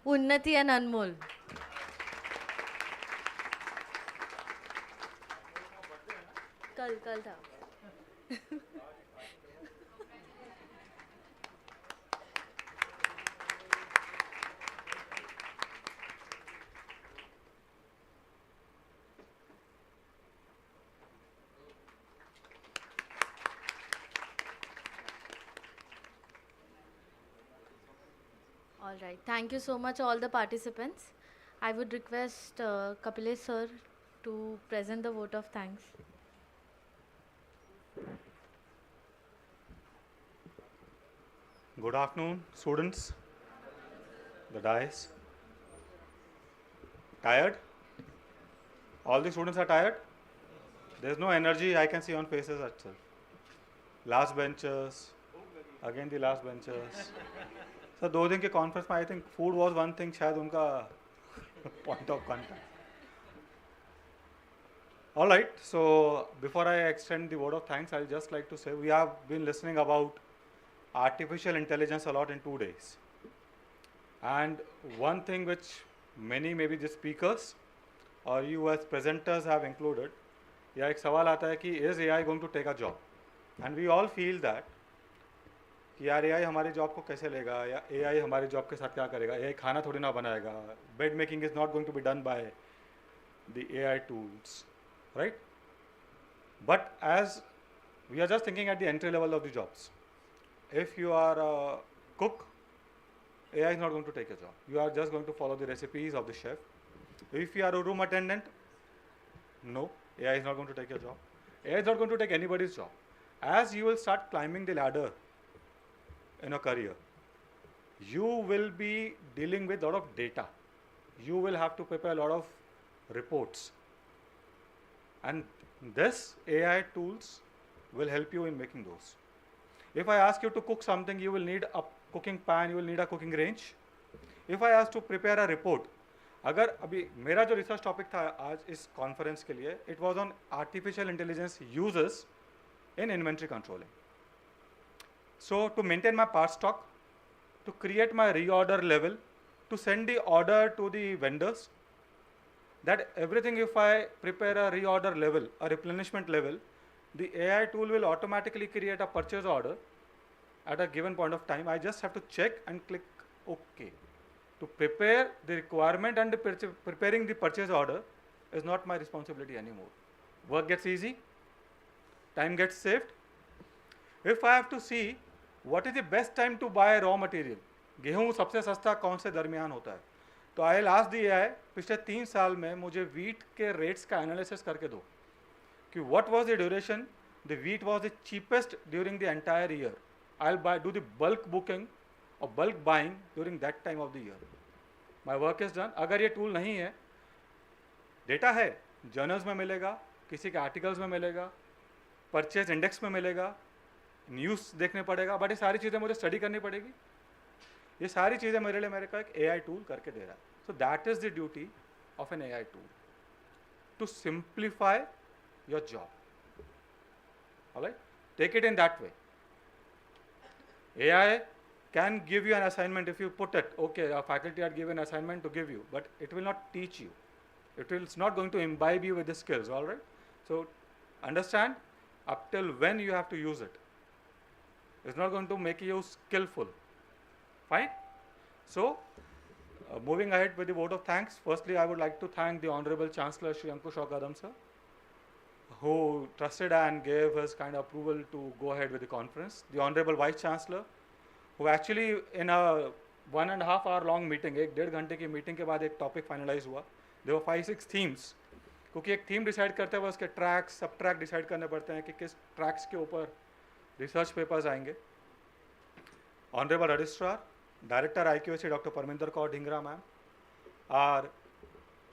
Unnati and Anmol. कल था. All right. Thank you so much, all the participants. I would request Kapilesh sir to present the vote of thanks. Good afternoon, students. The dais. Tired? All the students are tired? There's no energy I can see on faces itself. Last benchers. Again the last benchers. So 2 दिन के conference में I think food was one thing शायद उनका point of contact. All right. So before I extend the word of thanks, I'll just like to say we have been listening about artificial intelligence a lot in 2 days. And one thing which many maybe the speakers or you as presenters have included, या एक सवाल आता है कि is AI going to take a job? And we all feel that कि यार AI हमारी job को कैसे लेगा या AI हमारी जॉब के साथ क्या करेगा, AI खाना थोड़ी ना बनाएगा, bed making is not going to be done by the AI tools, right? But as we are just thinking at the entry level of the jobs, if you are a cook, AI is not going to take a job. You are just going to follow the recipes of the chef. If you are a room attendant, no, AI is not going to take your job. AI is not going to take anybody's job. As you will start climbing the ladder in a career, you will be dealing with a lot of data. You will have to prepare a lot of reports. And this AI tools will help you in making those. If I ask you to cook something, you will need a cooking pan, you will need a cooking range. If I ask to prepare a report, अगर अभी मेरा जो research topic था आज इस conference के लिए, it was on artificial intelligence uses in inventory controlling. So to maintain my part stock, to create my reorder level, to send the order to the vendors, that everything if I prepare a reorder level, a replenishment level, the AI tool will automatically create a purchase order at a given point of time. I just have to check and click OK. To prepare the requirement and preparing the purchase order is not my responsibility anymore. Work gets easy, time gets saved. If I have to see what is the best time to buy raw material, गेहूँ सबसे सस्ता कौन से दरमियान होता है, तो I will ask the AI पिछले 3 साल में मुझे वीट के रेट्स का एनालिसिस करके दो कि what was the duration the wheat was the cheapest during the entire year. I will do the bulk booking और bulk buying during that time of the year. My work is done. अगर ये tool नहीं है, data है, journals में मिलेगा, किसी के आर्टिकल्स में मिलेगा, परचेज इंडेक्स में मिलेगा, न्यूज़ देखने पड़ेगा, बट ये सारी चीज़ें मुझे स्टडी करनी पड़ेगी। ये सारी चीज़ें मेरे लिए मेरे को एक AI टूल करके दे रहा है। So that is the duty of an AI tool, to simplify your job. Alright? Take it in that way. AI can give you an assignment if you put it, okay, a faculty had given an assignment to give you, but it will not teach you. It's not going to imbibe you with the skills, all right? So understand up till when you have to use it. It's not going to make you skillful. Fine? So, moving ahead with the vote of thanks, firstly I would like to thank the Honorable Chancellor Shri Ankush Kadam sir, who trusted and gave his kind of approval to go ahead with the conference. The Honorable Vice Chancellor, who actually in a 1.5 hour long meeting, एक 1.5 घंटे की meeting के बाद एक topic finalize हुआ. There were 5-6 themes. क्योंकि एक theme decide करते हुए उसके tracks, sub track decide करने पड़ते हैं कि किस tracks के ऊपर research papers आएंगे. Honorable Registrar, Director IQAC Dr. Parminder Kaur Dhingra ma'am, our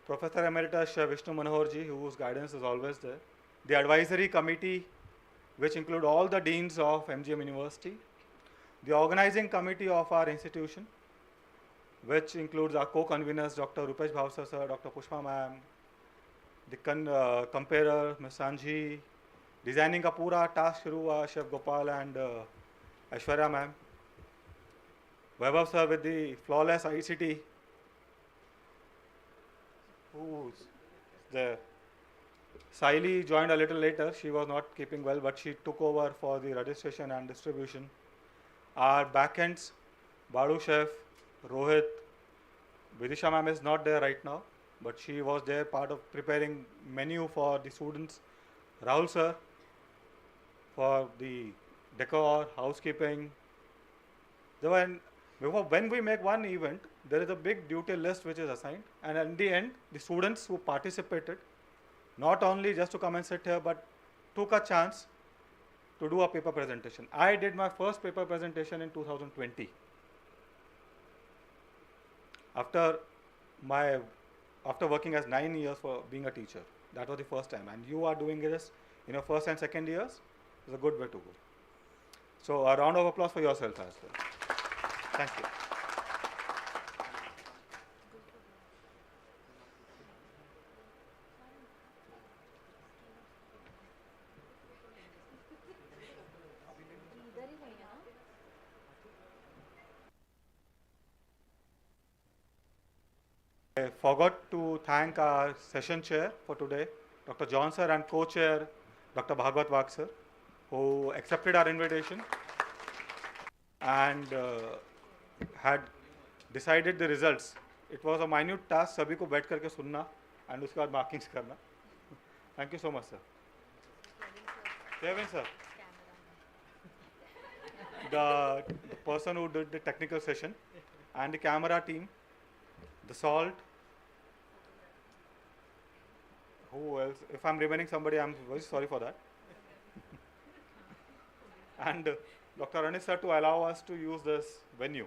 Professor Emeritus Vishnu Manohar ji, whose guidance is always there. The advisory committee, which include all the deans of MGM-University, the organizing committee of our institution, which includes our co-conveners Dr. Rupesh Bhavsar sir, Dr. Pushpa ma'am, the comparer Ms. Sanji, designing a pura task शुरू हुआ Chef Gopal and Aishwarya ma'am, Vaibhav sir with the flawless ICT, who's there. Saili joined a little later. She was not keeping well, but she took over for the registration and distribution. Our backends, Badu Chef, Rohit, Vidisha ma'am is not there right now, but she was there part of preparing menu for the students. Rahul sir for the decor, housekeeping. When we make one event, there is a big duty list which is assigned, and in the end, the students who participated, not only just to come and sit here, but took a chance to do a paper presentation. I did my first paper presentation in 2020. After working as 9 years for being a teacher, that was the first time. And you are doing this in your first and second years, it's a good way to go. So a round of applause for yourself as well. Thank you. I forgot to thank our session chair for today, Dr. John sir, and co-chair Dr. Bhagwat Wag sir, who accepted our invitation and had decided the results. It was a minute task, sabhi ko baith karke sunna and uske baad markings karna. Thank you so much, sir. Kevin sir, the person who did the technical session, and the camera team, the salt. Who else? If I'm remaining somebody, I'm very sorry for that. And Dr. Anish sir to allow us to use this venue.